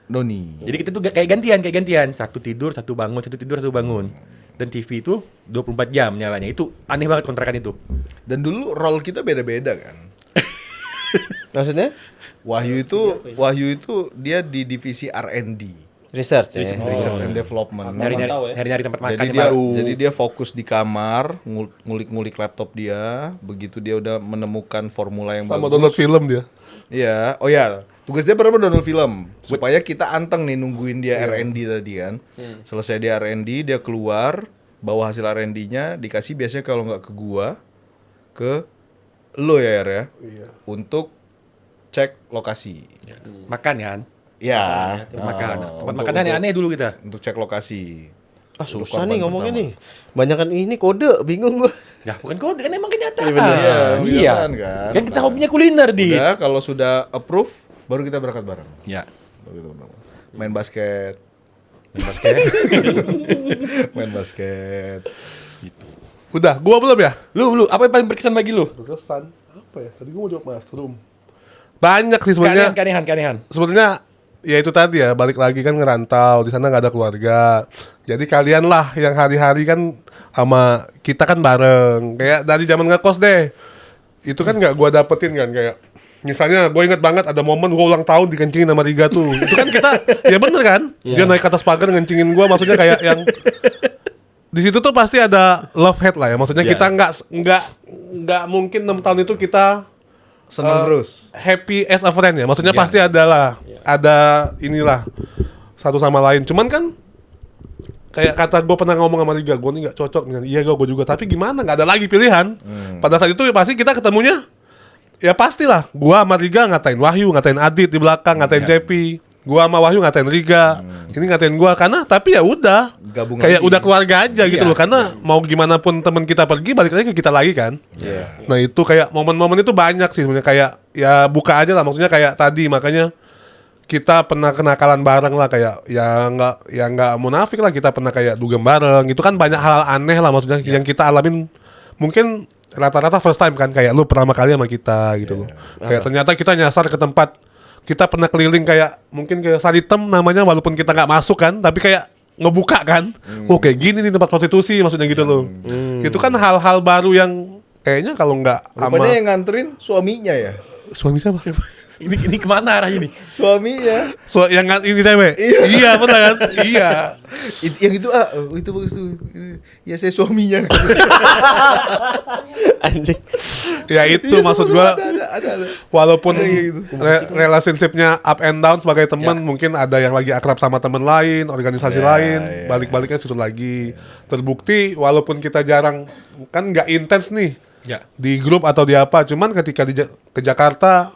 A: Doni.
B: Jadi kita tuh kayak gantian. Satu tidur, satu bangun, satu tidur, satu bangun. Dan TV itu 24 jam nyalanya. Itu aneh banget kontrakan itu.
A: Dan dulu role kita beda-beda kan.
D: Maksudnya?
A: Wahyu itu dia di divisi R&D.
D: Research ya.
A: Research and Development.
B: Nyari tempat makan
A: Jadi
B: yang
A: dia
B: baru.
A: jadi dia fokus di kamar, ngulik-ngulik laptop dia. Begitu dia udah menemukan formula yang
C: Sama
A: bagus.
C: download film dia.
A: Iya, oh ya, tugas dia berapa download film supaya kita anteng nih nungguin dia R&D tadi kan. Selesai dia R&D, dia keluar, bawa hasil R&D-nya, dikasih biasanya kalau nggak ke gua, ke lo ya R ya, untuk cek lokasi.
B: Makan kan?
A: Ya,
B: Makan. Tempat makannya aneh-aneh dulu kita.
A: untuk cek lokasi. Untuk
D: Susah
A: korban
D: nih ngomongnya
A: pertama.
D: nih. Banyakan ini kode, bingung gua.
B: Ya bukan kode kan emang kenyataan.
A: Iya,
B: Iya.
A: kan.
B: Kan kita hobinya kuliner di.
A: Udah, kalau sudah approve, baru kita berangkat bareng.
B: Ya.
A: Baru kita berangkat. Main basket. Main basket.
C: Udah, gua belum ya?
B: Lu apa yang paling berkesan bagi lu?
C: Berkesan apa ya? Tadi gua mau jawab mushroom. Banyak sih sebenarnya.
B: Keanehan.
C: Sebenarnya ya itu tadi ya, balik lagi kan ngerantau, di sana nggak ada keluarga. Jadi kalian lah yang hari-hari kan sama kita kan bareng. Kayak dari zaman ngekos deh. Itu kan nggak gua dapetin kan, kayak misalnya gue inget banget ada momen gue ulang tahun dikencingin sama Riga tuh. Itu kan kita ya bener kan? Dia naik ke atas pagar ngencingin gue, maksudnya kayak yang di situ tuh pasti ada love hate lah ya. Maksudnya kita nggak mungkin 6 tahun itu kita
A: Senang terus.
C: happy as a friend ya. Maksudnya pasti ada lah, ada inilah satu sama lain. Cuman kan kayak kata gue pernah ngomong sama Riga, gue nih nggak cocok. Iya gue juga. Tapi gimana? Nggak ada lagi pilihan. Pada saat itu ya pasti kita ketemunya, ya pastilah. Gue sama Riga ngatain Wahyu, ngatain Adit di belakang, ngatain Cepi. Gue sama Wahyu ngatain Riga. Ini ngatain gue karena tapi ya udah.
A: Gabung
C: Kayak
A: lagi.
C: udah keluarga aja gitu loh. Karena mau gimana pun teman kita pergi, balik lagi ke kita lagi kan. Nah itu kayak momen-momen itu banyak sih sebenarnya, kayak ya buka aja lah, maksudnya kayak tadi makanya kita pernah kenakalan bareng lah, kayak ya nggak munafik lah, kita pernah kayak dugem bareng, itu kan banyak hal aneh lah maksudnya yang kita alamin, mungkin rata-rata first time kan, kayak lu pertama kali sama kita gitu loh, kayak ternyata kita nyasar ke tempat, kita pernah keliling kayak mungkin kayak Saritem namanya, walaupun kita nggak masuk kan, tapi kayak ngebuka kan, oh kayak gini nih tempat prostitusi maksudnya gitu loh, itu kan hal-hal baru yang kayaknya kalau nggak
A: Rupanya yang nganterin suaminya ya.
C: suami siapa?
B: Ini kemana arah ini?
A: Suaminya.
C: Yang ini cewek? Iya benar kan? Iya.
A: Yang itu bagus tuh. Ya saya suaminya.
D: Anjing.
C: Ya itu
A: Iya,
C: maksud
A: semua
C: gua.
A: ada.
C: Walaupun
A: Ada kayak gitu.
C: relationship-nya up and down sebagai teman, mungkin ada yang lagi akrab sama teman lain, organisasi lain, balik-baliknya situ lagi. Terbukti walaupun kita jarang, kan nggak intens nih
B: Ya.
C: di grup atau di apa, cuman ketika ke Jakarta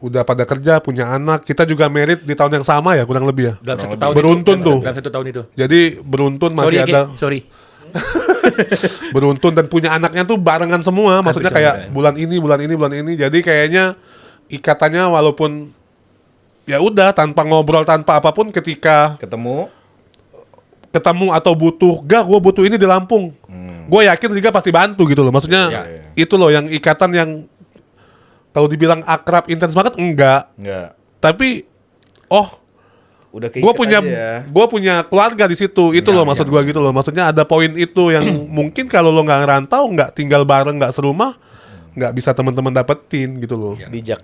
C: udah pada kerja, punya anak, kita juga merit di tahun yang sama ya, kurang lebih ya.
B: Dalam 1 tahun
C: Beruntun
B: itu,
C: tuh.
B: Dalam 1 tahun itu.
C: Jadi beruntun masih
B: Sorry,
C: ada.
B: sorry.
C: Beruntun dan punya anaknya tuh barengan semua, maksudnya
B: bisa,
C: kayak
B: bisa.
C: bulan ini, jadi kayaknya ikatannya walaupun ya udah tanpa ngobrol tanpa apapun, ketika
A: Ketemu.
C: atau butuh, gue butuh ini di Lampung, gue yakin Riga pasti bantu gitu loh, maksudnya itu loh yang ikatan yang kalau dibilang akrab intens banget enggak, tapi
A: Udah
C: gue punya keluarga di situ, itu loh maksud gue gitu loh, maksudnya ada poin itu yang mungkin kalau lo nggak ngerantau, nggak tinggal bareng, nggak serumah, nggak bisa teman-teman dapetin gitu loh.
D: Bijak.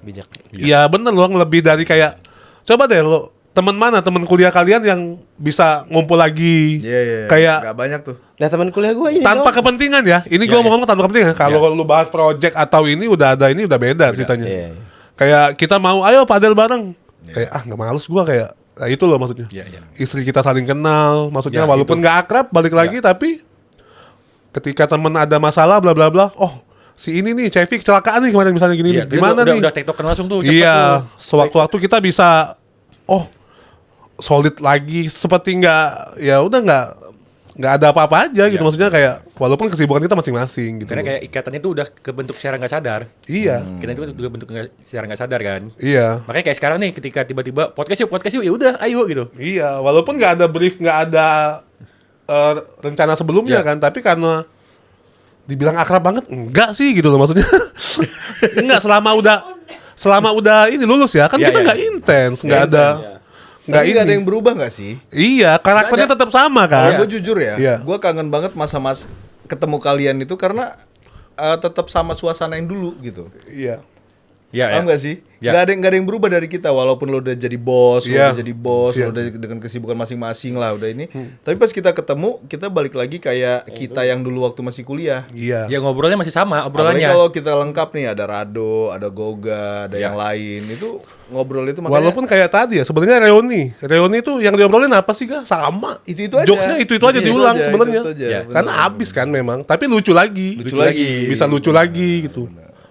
C: Iya bener loh, lebih dari kayak coba deh lo teman mana, teman kuliah kalian yang bisa ngumpul lagi, kayak
A: Gak banyak tuh.
D: Nah teman kuliah gue ini
C: tanpa
D: dong.
C: kepentingan ya. Ini gue mau ngomong tanpa kepentingan. Kalau lu bahas project atau ini udah ada, ini udah beda ceritanya.
D: Iya.
C: Kayak kita mau ayo padel bareng. Kayak nggak males gue, kayak nah itu loh maksudnya. Istri kita saling kenal, maksudnya walaupun nggak akrab balik lagi, tapi ketika temen ada masalah bla bla bla, oh si ini nih Cevi kecelakaan nih kemarin misalnya gini nih. Gimana nih?
B: Udah tektokan langsung tuh. cepet
C: Iya,
B: tuh.
C: sewaktu-waktu kita bisa solid lagi, seperti nggak nggak ada apa-apa aja gitu, maksudnya kayak walaupun kesibukan kita masing-masing gitu.
B: Karena kayak ikatannya tuh udah kebentuk secara nggak sadar.
C: Iya.
B: Kita itu udah bentuk secara nggak sadar kan.
C: Iya.
B: Makanya kayak sekarang nih ketika tiba-tiba podcast yuk ya udah ayo gitu.
C: Iya, walaupun nggak ada brief, nggak ada rencana sebelumnya kan, tapi karena dibilang akrab banget, enggak sih gitu loh maksudnya. Enggak, selama udah ini lulus ya, kan kita nggak intens, nggak ada.
A: Nggak ada yang berubah nggak sih?
C: Iya, karakternya tetap sama kan.
A: Gue jujur ya,
C: Iya.
A: gue kangen banget masa-masa ketemu kalian itu karena tetap sama suasana yang dulu gitu.
C: Iya.
B: Iya.
A: Paham nggak sih?
B: Ya.
A: Nggak ada yang berubah dari kita, walaupun lo udah jadi bos, lo
C: Iya.
A: udah jadi bos,
C: Iya.
A: lo udah dengan kesibukan masing-masing lah udah ini. Tapi pas kita ketemu, kita balik lagi kayak kita yang dulu waktu masih kuliah.
C: Iya.
B: Ya ngobrolnya masih sama
A: Apalagi
B: obrolannya.
A: kalau kita lengkap nih, ada Rado, ada Goga, ada yang lain, itu ngobrol itu makanya
C: Walaupun kayak tadi ya, sebenarnya reuni itu yang diobrolin apa sih Ga? Sama.
A: itu aja.
C: Jokesnya itu aja diulang
A: aja,
C: sebenarnya.
A: itu aja,
B: Ya.
A: bener.
C: Karena habis kan memang, tapi lucu lagi.
A: Lucu lagi.
C: Bisa lucu lagi gitu.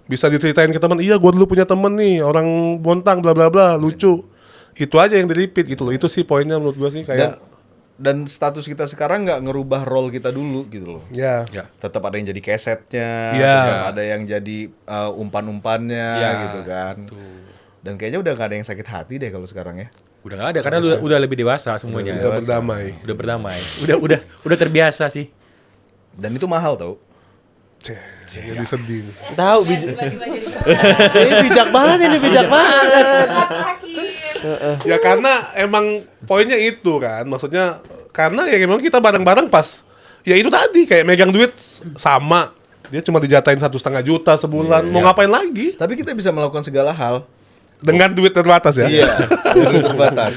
C: Bisa diceritain ke teman, iya gue dulu punya temen nih, orang Bontang bla bla bla, lucu. Itu aja yang di-repeat gitu loh. Itu sih poinnya menurut gue sih kayak
A: dan status kita sekarang nggak ngerubah role kita dulu gitu loh.
C: ya.
B: Ya.
A: Tetap ada yang jadi kesetnya,
C: Iya.
A: tetap ada yang jadi umpan-umpannya
B: Ya,
A: gitu kan. Dan kayaknya udah gak ada yang sakit hati deh kalau sekarang ya.
B: Udah nggak ada karena udah lebih dewasa semuanya.
C: Udah berdamai.
B: Udah berdamai. Udah terbiasa sih.
A: Dan itu mahal tau.
C: Jadi sedih.
D: Tahu
F: Tiba-tiba jadi
D: ini bijak banget
F: terakhir.
C: Ya karena emang poinnya itu kan, maksudnya karena ya memang kita bareng-bareng pas ya itu tadi kayak megang duit sama, dia cuma dijatain 1,5 juta sebulan, mau ngapain lagi
A: Tapi kita bisa melakukan segala hal.
C: dengan duit terbatas ya?
A: Iya, dengan terbatas.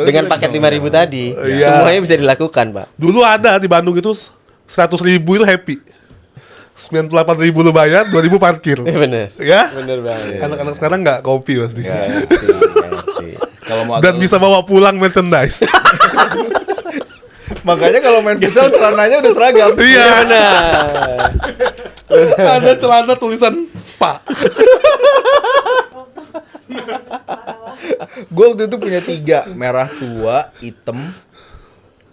D: dengan paket 5.000 tadi.
C: Iya.
D: Semuanya bisa dilakukan, Pak.
C: Dulu ada di Bandung itu 100.000 itu happy, 98.000 lu bayar, 2.000 parkir.
D: Bener.
C: Ya?
D: Bener banget.
C: Anak-anak sekarang nggak kopi pasti.
A: Kalau mau
C: Dan bisa bawa pulang merchandise.
A: makanya kalau main futsal celananya udah seragam.
C: Iya.
D: Nah,
C: Ada celana tulisan spa.
A: Gue waktu itu punya 3, merah tua, hitam.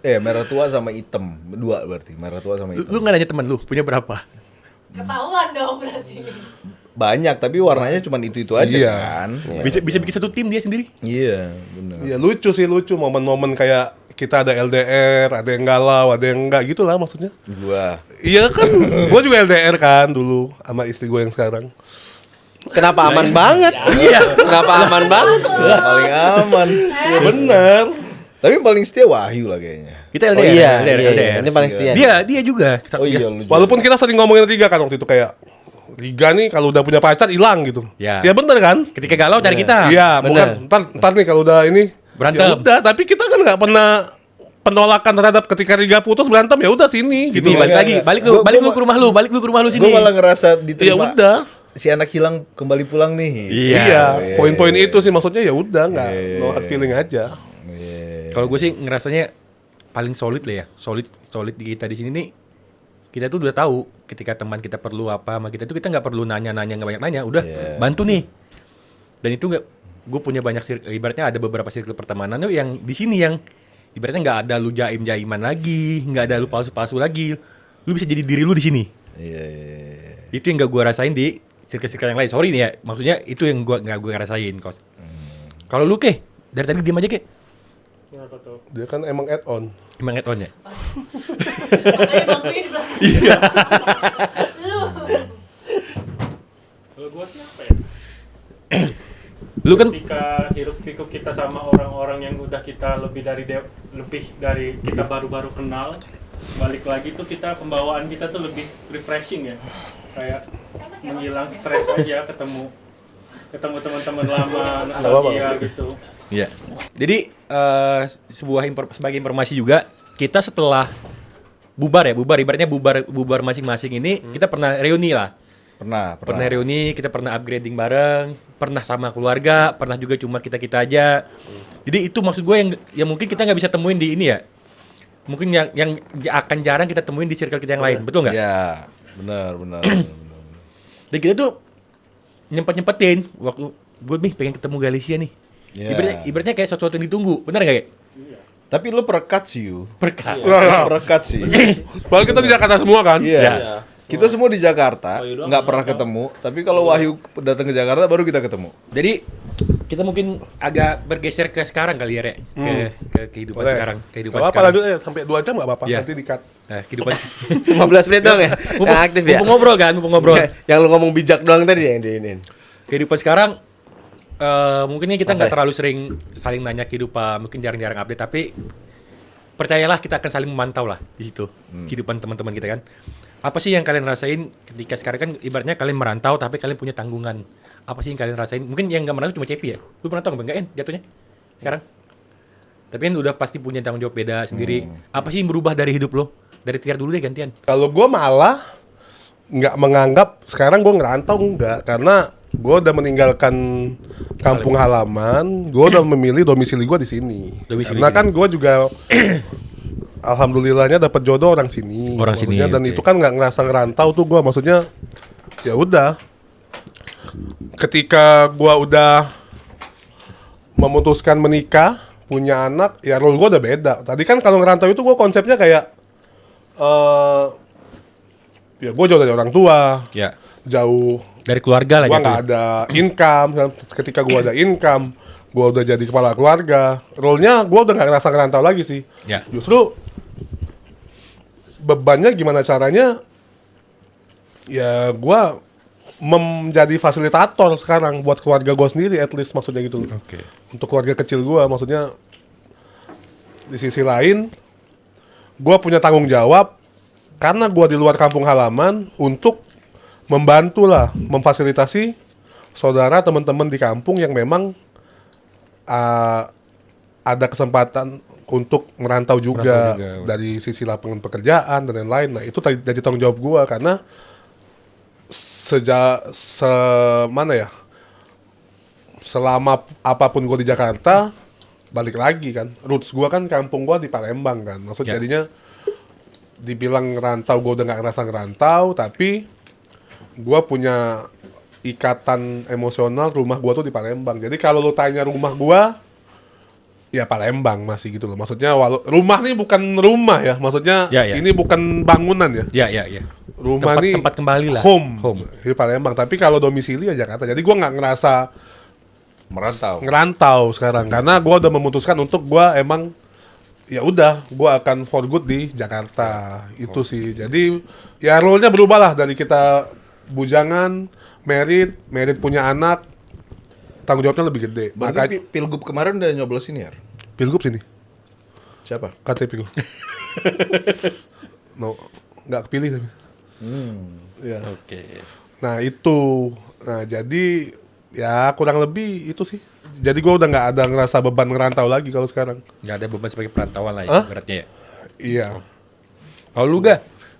A: Merah tua sama hitam. 2 berarti, merah tua sama hitam.
B: Lu nggak nanya teman lu punya berapa?
F: Ketahuan dong berarti.
A: Banyak, tapi warnanya cuma itu aja
C: Iya.
A: kan.
B: Bisa bikin satu tim dia sendiri.
A: Iya, benar.
C: Ya lucu momen-momen kayak kita ada LDR, ada yang galau, ada yang enggak gitu lah maksudnya.
A: Gua.
C: Iya kan, gue juga LDR kan dulu sama istri gue yang sekarang.
D: kenapa aman banget? Iya. Kenapa aman banget?
A: Paling aman.
C: Ya bener.
A: Tapi paling setia Wahyu lah kayaknya.
B: Kita
D: Oh
B: LDR.
D: iya,
B: LDR,
D: iya,
B: LDR.
D: ini paling setia.
B: Dia juga.
A: Oh iya, lu juga.
C: Walaupun kita sering ngomongin Riga kan waktu itu kayak Riga nih kalau udah punya pacar hilang gitu.
B: Ya.
C: Ya bener kan?
B: Ketika galau cari kita.
C: Iya,
D: bener.
C: bukan ntar nih kalau udah ini
B: Berantem.
C: Ya udah, tapi kita kan nggak pernah penolakan terhadap ketika Riga putus berantem ya udah sini gitu.
B: Sini balik lagi, balik lu
A: Gua-
B: ke rumah lu, balik lu ke rumah lu sini.
A: Gue malah ngerasa
C: Ya
A: diterima.
C: udah.
A: Si anak hilang kembali pulang nih.
C: Iya, poin-poin itu sih maksudnya ya udah nggak no hard feeling aja.
B: Kalau gue sih ngerasanya paling solid lah ya, solid di kita di sini nih. Kita tuh udah tahu ketika teman kita perlu apa sama kita tuh kita nggak perlu nggak banyak nanya, udah bantu nih. Dan itu nggak, gue punya banyak ibaratnya ada beberapa circle pertemanan tuh yang di sini yang ibaratnya nggak ada lu jaiman lagi, nggak ada lu palsu lagi, lu bisa jadi diri lu di sini.
A: Iya.
B: Itu yang gak gue rasain di circle-circle yang lain. Sorry nih ya, maksudnya itu yang nggak gue rasain kos. Kalau lu ke dari tadi diem aja ke,
G: Kenapa tuh?
C: Dia kan emang add on.
B: emang add on ya.
F: Makanya Bang Win bilang. Iya. Lu.
G: Kalau gua sih apa ya?
B: Lu kan
G: Ketika hirup pikuk kita sama orang-orang yang udah kita lebih dari kita baru-baru kenal, balik lagi tuh kita pembawaan kita tuh lebih refreshing ya, kayak menghilang stres aja, ketemu teman-teman lama, nostalgia gitu.
B: iya. Jadi sebagai informasi juga kita setelah bubar ibaratnya bubar masing-masing ini kita pernah reuni lah. Pernah reuni, kita pernah upgrading bareng, pernah sama keluarga, pernah juga cuma kita aja. Jadi itu maksud gue yang mungkin kita nggak bisa temuin di ini ya. Mungkin yang akan jarang kita temuin di circle kita yang lain, betul nggak?
A: Iya, benar.
B: Dan kita tuh nyempetin waktu gue nih pengen ketemu Galicia nih.
A: Iya.
B: Ibaratnya kayak sesuatu yang ditunggu, benar nggak ya?
A: Tapi lo perekat sih, Yu.
B: Berkat.
A: Lo perekat sih.
C: Soalnya kita di Jakarta semua kan.
A: Iya.
E: Iya.
A: Kita semua di Jakarta,
E: Wahyu doang
A: nggak
E: nggak
A: pernah
E: tahu.
A: ketemu. Tapi kalau Wahyu datang ke Jakarta, baru kita ketemu.
B: Jadi kita mungkin agak bergeser ke sekarang kali ya, Rek. Ke kehidupan
C: Boleh.
B: sekarang. Kehidupan
C: Gak apa-apa
B: sekarang.
C: lanjut sampai 2 jam gak apa-apa.
B: Iya.
C: Nanti di-cut.
B: Nah, kehidupan
D: 15 menit dong ya. Yang aktif ya.
B: mumpung ngobrol kan, mumpung ngobrol.
D: Yang lu ngomong bijak doang tadi yang diinin.
B: Kehidupan sekarang mungkinnya kita nggak
D: Oke.
B: terlalu sering saling nanya kehidupan, mungkin jarang-jarang update, tapi percayalah kita akan saling memantau lah di situ kehidupan teman-teman kita kan. Apa sih yang kalian rasain ketika sekarang kan ibaratnya kalian merantau tapi kalian punya tanggungan. Apa sih yang kalian rasain? Mungkin yang nggak merantau cuma Cepi ya. Lu merantau nggak En jatuhnya sekarang? Tapi kan udah pasti punya tanggung jawab beda sendiri. Apa sih yang berubah dari hidup lo? Dari Tiar dulu deh gantian.
C: Kalau gue malah nggak menganggap sekarang gue ngerantau enggak, karena gue udah meninggalkan kampung halaman, gue udah memilih domisili gue di sini.
B: Domisili
C: Karena
B: sini.
C: kan gue juga alhamdulillahnya dapat jodoh orang sini.
B: Orang sini,
C: Maksudnya, dan
B: oke.
C: itu kan nggak ngerasa ngerantau tuh gue, maksudnya ya udah. Ketika gue udah memutuskan menikah, punya anak, ya role gue udah beda. Tadi kan kalau ngerantau itu gue konsepnya kayak ya gue jauh dari orang tua,
B: Ya.
C: jauh
B: Dari keluarga lah
C: gua nggak
B: jatuhnya.
C: ada income. Ketika gua ada income, gua udah jadi kepala keluarga, role-nya gua udah nggak ngerasa ngerantau lagi sih.
B: Ya.
C: Justru bebannya gimana caranya ya gua menjadi fasilitator sekarang buat keluarga gua sendiri, at least maksudnya gitu.
B: Oke.
C: Untuk keluarga kecil gua, maksudnya di sisi lain gua punya tanggung jawab karena gua di luar kampung halaman untuk membantu lah, memfasilitasi saudara teman-teman di kampung yang memang ada kesempatan untuk merantau juga,
B: Merantau juga.
C: dari sisi lapangan pekerjaan dan lain-lain. Nah itu jadi tanggung jawab gua karena selama apapun gua di Jakarta, balik lagi kan, roots gua kan kampung gua di Palembang kan, maksud
B: Ya.
C: jadinya dibilang ngerantau, gua udah nggak ngerasa ngerantau, tapi gua punya ikatan emosional, rumah gua tuh di Palembang. Jadi kalau lu tanya rumah gua, ya Palembang masih gitu loh. Maksudnya rumah nih bukan rumah ya, maksudnya
B: Ya, ya.
C: ini bukan bangunan ya.
B: Ya, ya, ya.
C: Rumah nih
B: Tempat kembali lah.
C: home di Palembang. Tapi kalau domisili ya Jakarta. Jadi gua nggak ngerasa
A: Merantau.
C: ngerantau sekarang karena gua udah memutuskan untuk gua emang ya udah gua akan for good di Jakarta. Itu sih. Jadi ya role-nya berubah lah dari kita bujangan, married punya anak, tanggung jawabnya lebih gede.
A: Berarti
C: Makanya
A: Pilgub kemarin udah nyoblosin ya?
C: pilgub sini,
A: Siapa?
C: KTP gue. No, nggak kepilih tapi. Ya.
B: Oke.
C: Nah itu, nah jadi ya kurang lebih itu sih. Jadi gue udah nggak ada ngerasa beban ngerantau lagi kalau sekarang.
B: Nggak ada beban sebagai perantauan lah ya,
C: Hah?
B: beratnya ya.
C: Iya.
B: Kalau lu gak,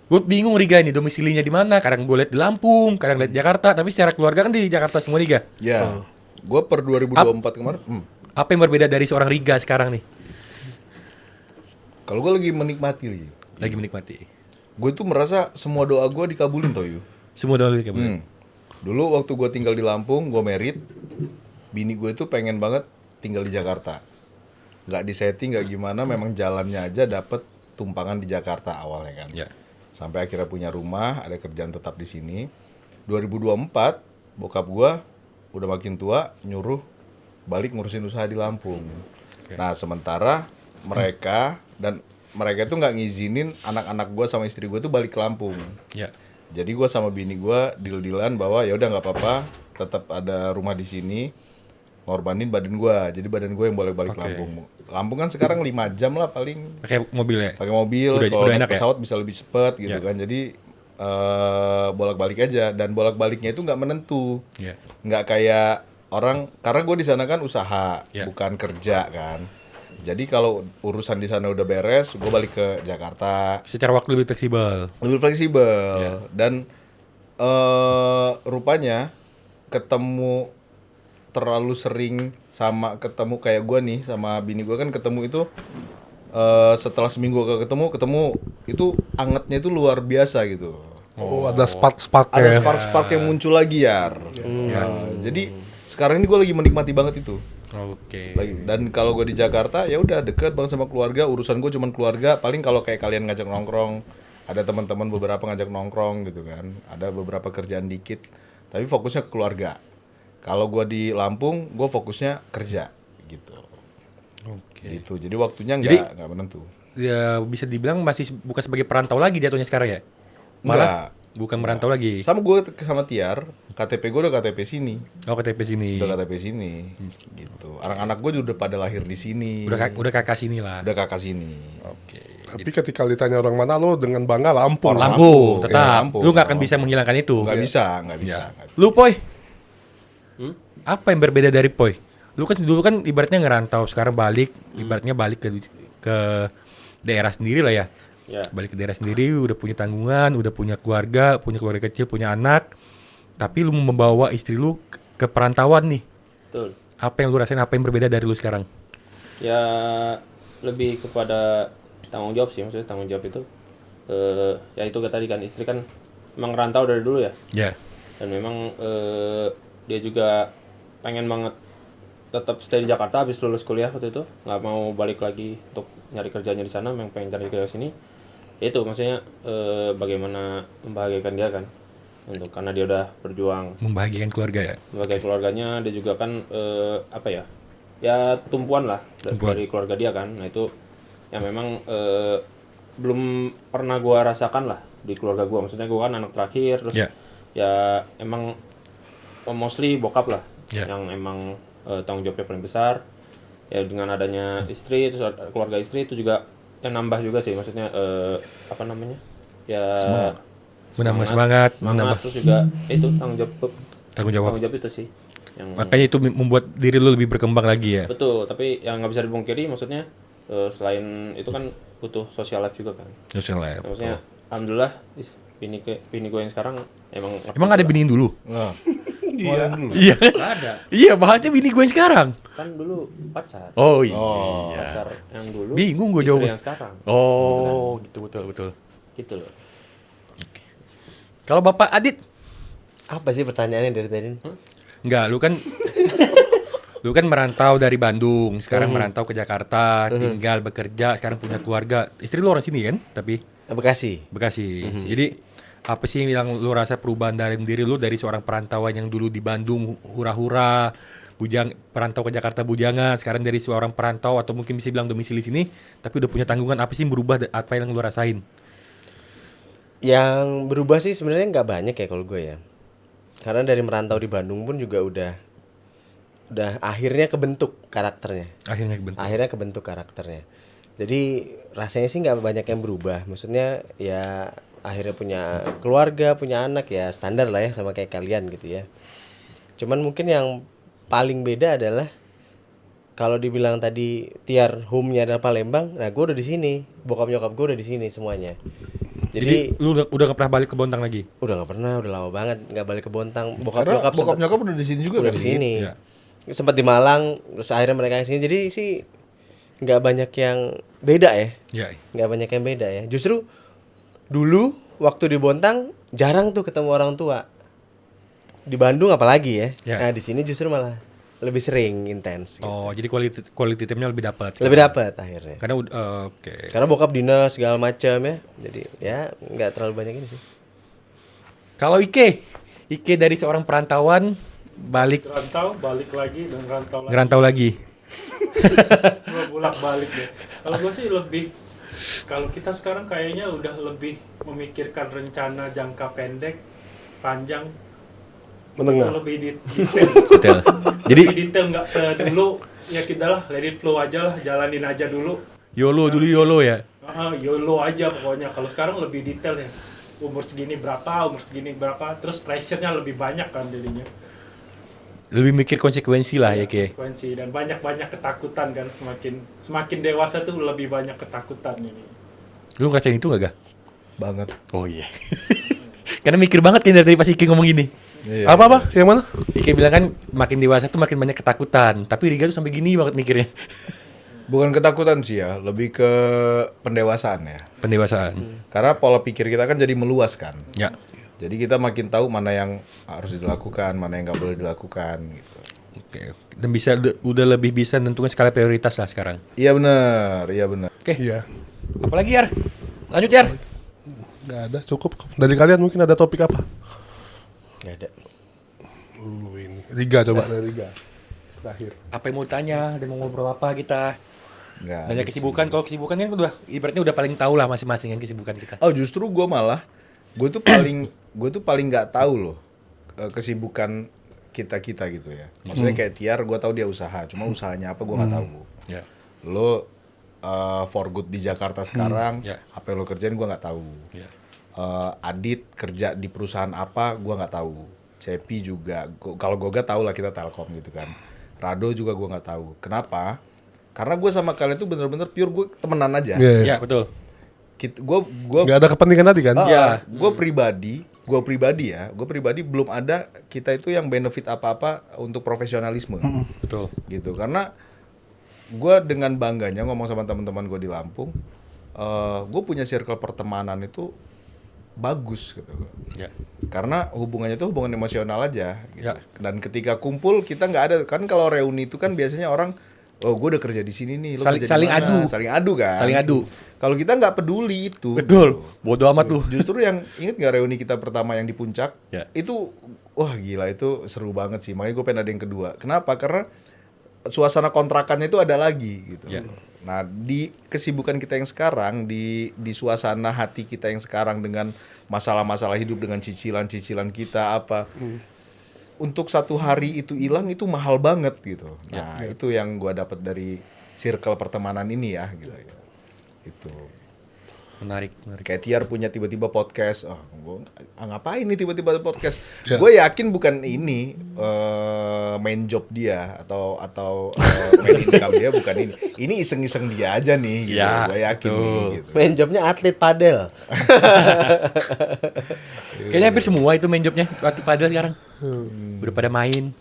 B: gue bingung Riga ini domisilinya di mana. Kadang gue liat di Lampung, kadang liat di Jakarta. Tapi secara keluarga kan di Jakarta semua nih, Ga.
A: Ya. Gue per 2024 kemarin.
B: Apa yang berbeda dari seorang Riga sekarang nih?
A: Kalau gue lagi menikmati lagi.
B: Lagi menikmati.
A: Gue tuh merasa semua doa gue dikabulin tau Yu.
B: Semua doang kayak bener.
A: Dulu waktu gue tinggal di Lampung, gue married. Bini gue tuh pengen banget tinggal di Jakarta. Nggak disetting, nggak gimana. Memang jalannya aja dapet tumpangan di Jakarta awalnya kan.
B: Ya.
A: Sampai akhirnya punya rumah, ada kerjaan tetap di sini. 2024, bokap gue udah makin tua, nyuruh balik ngurusin usaha di Lampung. Nah, sementara mereka tuh nggak ngizinin anak-anak gue sama istri gue tuh balik ke Lampung.
B: Ya.
A: Jadi gue sama bini gue deal-dealan bahwa ya udah nggak apa-apa, tetap ada rumah di sini, ngorbanin badan gue. Jadi badan gue yang boleh balik ke
B: Oke.
A: Lampung. Lampung kan sekarang 5 jam lah paling.
B: Pakai mobil ya?
A: Pakai mobil,
B: Udah
A: kalau
B: enak
A: naik
B: ya?
A: pesawat bisa lebih cepet gitu
B: Ya.
A: kan. Jadi bolak-balik aja, dan bolak-baliknya itu nggak menentu.
B: Iya.
A: Nggak kayak orang, karena gue di sana kan usaha,
B: Ya.
A: bukan kerja kan. Jadi kalau urusan di sana udah beres, gue balik ke Jakarta.
B: Secara waktu lebih fleksibel.
A: Lebih fleksibel.
B: Ya.
A: Dan rupanya ketemu terlalu sering sama ketemu kayak gue nih sama bini gue kan ketemu itu setelah seminggu gak ketemu itu angetnya itu luar biasa gitu.
C: Oh, ada spark-spark
A: Ada spark-spark yang muncul lagi Yar. Jadi sekarang ini gue lagi menikmati banget itu.
B: Oke.
A: Dan kalau gue di Jakarta ya udah deket banget sama keluarga, urusan gue cuman keluarga. Paling kalau kayak kalian ngajak nongkrong, ada teman-teman beberapa ngajak nongkrong gitu kan, ada beberapa kerjaan dikit, tapi fokusnya ke keluarga. Kalau gue di Lampung, gue fokusnya kerja gitu.
B: Oke.
A: Gitu. Jadi waktunya
B: Jadi-
A: nggak menentu.
B: Ya bisa dibilang masih bukan sebagai perantau lagi jatuhnya sekarang ya?
A: Enggak.
B: Bukan merantau lagi.
A: Sama gue sama Tiar, KTP gue udah KTP sini.
B: Oh, KTP sini.
A: Udah KTP sini. Gitu. Anak-anak gue juga udah pada lahir di sini.
B: Udah kakak sini lah.
A: Udah kakak sini.
B: Oke.
C: Tapi ketika ditanya orang mana lo dengan bangga Lampung.
A: Orang
B: Lampung,
A: Lampung.
B: tetap.
A: Ya, Lampung.
B: Lu gak akan bisa menghilangkan itu.
A: Nggak bisa.
B: Ya. Lu Poy, apa yang berbeda dari Poy? Lu kan dulu kan ibaratnya ngerantau, sekarang balik, ibaratnya balik ke daerah sendiri lah ya.
E: Ya.
B: Balik ke daerah sendiri, udah punya tanggungan, udah punya keluarga kecil, punya anak. Tapi lu membawa istri lu ke perantauan nih.
E: Betul.
B: Apa yang lu rasain, apa yang berbeda dari lu sekarang?
E: Ya lebih kepada tanggung jawab sih, maksudnya tanggung jawab itu ya itu kayak tadi kan, istri kan emang rantau dari dulu ya,
B: Ya.
E: dan memang dia juga pengen banget tetap stay di Jakarta habis lulus kuliah waktu itu, nggak mau balik lagi untuk nyari kerjanya di sana, memang pengen cari kerja sini. Ya itu maksudnya bagaimana membahagiakan dia kan, untuk karena dia udah berjuang
B: Membahagiakan keluarga ya.
E: sebagai keluarganya. Dia juga kan apa ya, ya tumpuan lah
B: Tumpuan.
E: dari keluarga dia kan. Nah itu yang memang belum pernah gua rasakan lah di keluarga gua, maksudnya gua kan anak terakhir, terus
B: Ya.
E: ya emang mostly bokap lah
B: Ya.
E: yang emang tanggung jawabnya paling besar. Ya dengan adanya istri, terus keluarga istri itu juga yang nambah juga sih, maksudnya apa namanya, ya
B: Menambah semangat, menambah
E: terus juga itu tanggung
B: tanggung jawab.
E: jawab itu sih yang
B: Makanya itu membuat diri lu lebih berkembang lagi ya.
E: betul. Tapi yang nggak bisa dipungkiri, maksudnya selain itu kan butuh social life juga kan.
B: Social life.
E: Maksudnya alhamdulillah bini gue yang sekarang emang
B: Emang ada biniin dulu?
A: Nah,
B: Iya. Ada. Iya, bahasnya bini gue yang sekarang.
E: kan dulu pacar.
B: Oh iya.
E: Pacar yang dulu.
B: Bingung gue
E: istri
B: jawabnya.
E: yang sekarang.
B: Oh, gitu betul.
E: Gitu loh.
B: Kalau Bapak Adit,
D: Apa sih pertanyaannya dari tadi?
B: enggak, lu kan merantau dari Bandung, sekarang merantau ke Jakarta, tinggal bekerja, sekarang punya keluarga. Istri lu orang sini kan? Tapi
D: Bekasi.
B: Bekasi. Jadi apa sih yang lu rasa perubahan dari diri lu dari seorang perantauan yang dulu di Bandung hura-hura, perantau ke Jakarta bujangan, sekarang dari seorang perantau atau mungkin bisa bilang domisili sini, tapi udah punya tanggungan, apa sih yang berubah, apa yang lu rasain?
D: Yang berubah sih sebenarnya nggak banyak ya kalau gue ya. Karena dari merantau di Bandung pun juga udah akhirnya kebentuk karakternya. Akhirnya kebentuk karakternya. Jadi rasanya sih nggak banyak yang berubah. Maksudnya ya akhirnya punya keluarga, punya anak, ya standar lah ya sama kayak kalian gitu ya. Cuman mungkin yang paling beda adalah kalau dibilang tadi Tiar home-nya adalah Palembang, nah gue udah di sini, bokap nyokap gue udah di sini semuanya.
B: Jadi lu udah gak pernah balik ke Bontang lagi?
D: Udah nggak pernah, udah lama banget nggak balik ke Bontang.
A: karena bokap nyokap udah di sini juga
D: udah
A: kan?
D: di sini.
B: Iya.
D: Sempat di Malang, terus akhirnya mereka ke sini. Jadi sih nggak banyak yang beda ya.
B: Iya.
D: Nggak banyak yang beda ya. Justru dulu waktu di Bontang jarang tuh ketemu orang tua. Di Bandung apalagi ya.
B: Ya.
D: Nah, di sini justru malah lebih sering intens gitu.
B: Oh, jadi quality time-nya lebih dapat.
D: Lebih dapat akhirnya.
B: Karena oke.
D: Karena bokap dinas segala macam ya. Jadi ya nggak terlalu banyak ini sih.
B: Kalau Ike dari seorang perantauan balik
G: Rantau, balik lagi dan rantau lagi.
B: ngerantau lagi.
G: Gue bolak-balik deh. Kalau gue sih lebih, kalau kita sekarang kayaknya udah lebih memikirkan rencana jangka pendek, panjang,
C: Menengah.
G: lebih detail.
B: Betul. Jadi
G: Lebih detail, nggak sedulu ya kita lah, let it flow aja lah, jalanin aja dulu.
B: YOLO ya.
G: YOLO aja pokoknya. Kalau sekarang lebih detail ya. Umur segini berapa, terus pressure-nya lebih banyak kan jadinya.
B: Lebih mikir konsekuensi lah ya, Ke.
G: Konsekuensi dan banyak ketakutan kan, semakin dewasa tuh lebih banyak ketakutan ini.
B: Lu ngerasain itu gak, Ga?
A: Banget.
B: Oh iya. Karena mikir banget kan dari pas Ike ngomong gini.
A: Iya.
C: Apa? Yang mana?
B: Ike bilang kan makin dewasa tuh makin banyak ketakutan. Tapi Riga tuh sampai gini banget mikirnya.
A: Bukan ketakutan sih ya, lebih ke pendewasaan ya.
B: Pendewasaan.
A: Karena pola pikir kita kan jadi meluas kan.
B: Ya.
A: Jadi kita makin tahu mana yang harus dilakukan, mana yang nggak boleh dilakukan gitu.
B: Oke. Dan bisa udah lebih bisa nentuin skala prioritas lah sekarang.
A: Iya benar, iya benar.
B: Oke.
C: Iya.
B: Apalagi Yar? Lanjut Yar.
C: Nggak ada, cukup. Dari kalian mungkin ada topik apa?
D: Nggak ada.
C: Ini Riga, coba dari Riga. Terakhir.
B: Apa yang mau ditanya dan mau ngobrol apa kita?
A: Nggak
B: Banyak
A: ada
B: kesibukan. Kalau kesibukan kan udah ibaratnya udah paling tahu lah masing-masing kan kesibukan kita.
A: sih. Oh justru gue tuh paling nggak tahu loh kesibukan kita gitu ya. Maksudnya kayak Tiar, gue tahu dia usaha, cuma usahanya apa gue nggak tahu.
B: Ya.
A: Lo for good di Jakarta sekarang,
B: ya.
A: apa yang lo kerjain gue nggak tahu.
B: Ya.
A: Adit kerja di perusahaan apa gue nggak tahu. Cepi juga, kalau Goga tahu lah kita Telkom gitu kan. Rado juga gue nggak tahu. Kenapa? Karena gue sama kalian tuh bener-bener pure gue temenan aja.
B: Ya, betul.
A: Gue
C: Nggak ada kepentingan tadi kan?
B: Ya.
A: gue pribadi belum ada kita itu yang benefit apa-apa untuk profesionalisme.
B: Betul.
A: Gitu. Karena gue dengan bangganya ngomong sama teman-teman gue di Lampung, gue punya circle pertemanan itu bagus gitu.
B: Ya.
A: Karena hubungannya itu hubungan emosional aja gitu.
B: Ya.
A: Dan ketika kumpul kita nggak ada kan, kalau reuni itu kan biasanya orang, oh gue udah kerja di sini nih, lo kerja di
B: Saling
A: mana?
B: adu.
A: Saling adu kan.
B: Saling adu.
A: Kalau kita nggak peduli itu.
B: Betul.
A: gitu.
B: Bodoh amat lu.
A: Justru yang inget nggak reuni kita pertama yang di puncak,
B: Ya.
A: itu wah gila, itu seru banget sih. Makanya gue pengen ada yang kedua. Kenapa? Karena suasana kontrakannya itu ada lagi gitu.
B: Ya.
A: Nah di kesibukan kita yang sekarang, di suasana hati kita yang sekarang dengan masalah-masalah hidup, dengan cicilan-cicilan kita apa, untuk satu hari itu hilang itu mahal banget gitu. Nah itu yang gue dapat dari circle pertemanan ini ya gitu. Itu.
B: Menarik.
A: Kayak Tiar punya tiba-tiba podcast, ngapain nih tiba-tiba podcast?
C: Ya.
A: Gue yakin bukan ini main job dia atau main income dia, bukan ini. Ini iseng-iseng dia aja nih. Gitu.
B: Ya,
A: Gue yakin nih. Gitu.
D: Main jobnya atlet padel.
B: Kayaknya hampir semua itu main jobnya waktu padahal sekarang. Udah pada main.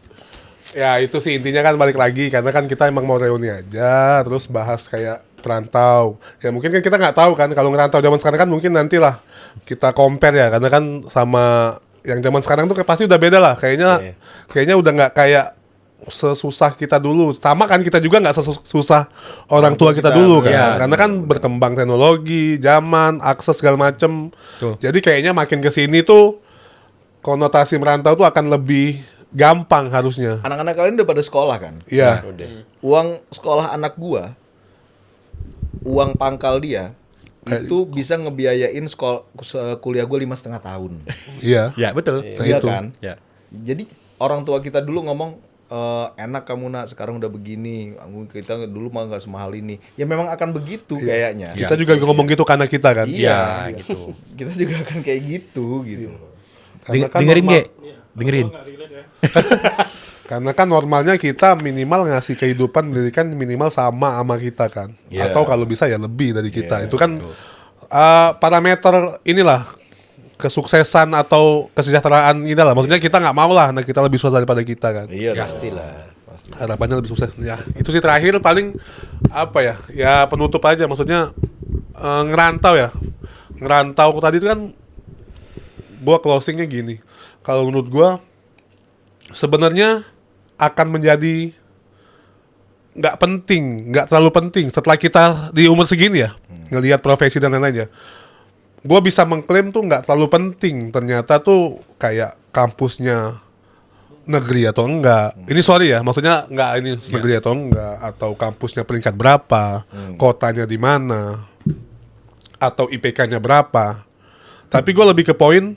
C: Ya itu sih intinya kan balik lagi, karena kan kita emang mau reuni aja, terus bahas kayak perantau. Ya mungkin kan kita nggak tahu kan, kalau ngerantau zaman sekarang kan mungkin nantilah kita compare ya, karena kan sama yang zaman sekarang tuh pasti udah beda lah. Kayaknya udah nggak kayak sesusah kita dulu. Sama kan kita juga nggak sesusah orang tua kita dulu kan.
B: ya.
C: Karena kan berkembang teknologi, zaman, akses segala macem. Jadi kayaknya makin kesini tuh konotasi merantau tuh akan lebih gampang harusnya.
A: Anak-anak kalian udah pada sekolah kan?
C: Iya.
A: Uang sekolah anak gua, uang pangkal dia itu bisa ngebiayain kuliah gua 5,5 tahun.
C: Iya.
B: Ya, betul.
A: Iya
C: itu.
A: kan?
B: Ya.
A: Jadi orang tua kita dulu ngomong, enak kamu nak, sekarang udah begini, kita dulu mah nggak semahal ini. Ya memang akan begitu kayaknya.
C: Kita juga ngomong gitu karena kita kan.
A: Iya,
B: gitu.
A: Kita juga akan kayak gitu.
C: Karena kan
B: Dengerin
C: normal-
B: Ge. Dengerin.
G: Gua nggak relate ya.
C: Karena kan normalnya kita minimal ngasih kehidupan pendidikan minimal sama kita kan.
A: Iya.
C: Atau kalau bisa ya lebih dari kita.
A: Iya,
C: Itu kan parameter inilah kesuksesan atau kesejahteraan ini lah. Maksudnya kita nggak mau lah anak kita lebih sukses daripada kita kan.
A: Iya,
D: Pastilah.
C: Harapannya lebih sukses. Ya, itu sih terakhir paling apa ya? Ya penutup aja, maksudnya ngerantau ya. Ngerantau tadi itu kan gua closingnya gini. Kalau menurut gua sebenarnya akan menjadi nggak penting, nggak terlalu penting setelah kita di umur segini ya, ngelihat profesi dan lain-lain ya. Gua bisa mengklaim tuh nggak terlalu penting. Ternyata tuh kayak kampusnya negeri atau enggak. Ini sorry ya, maksudnya enggak ini negeri atau enggak, atau kampusnya peringkat berapa, kotanya di mana, atau IPK-nya berapa. Tapi gue lebih ke poin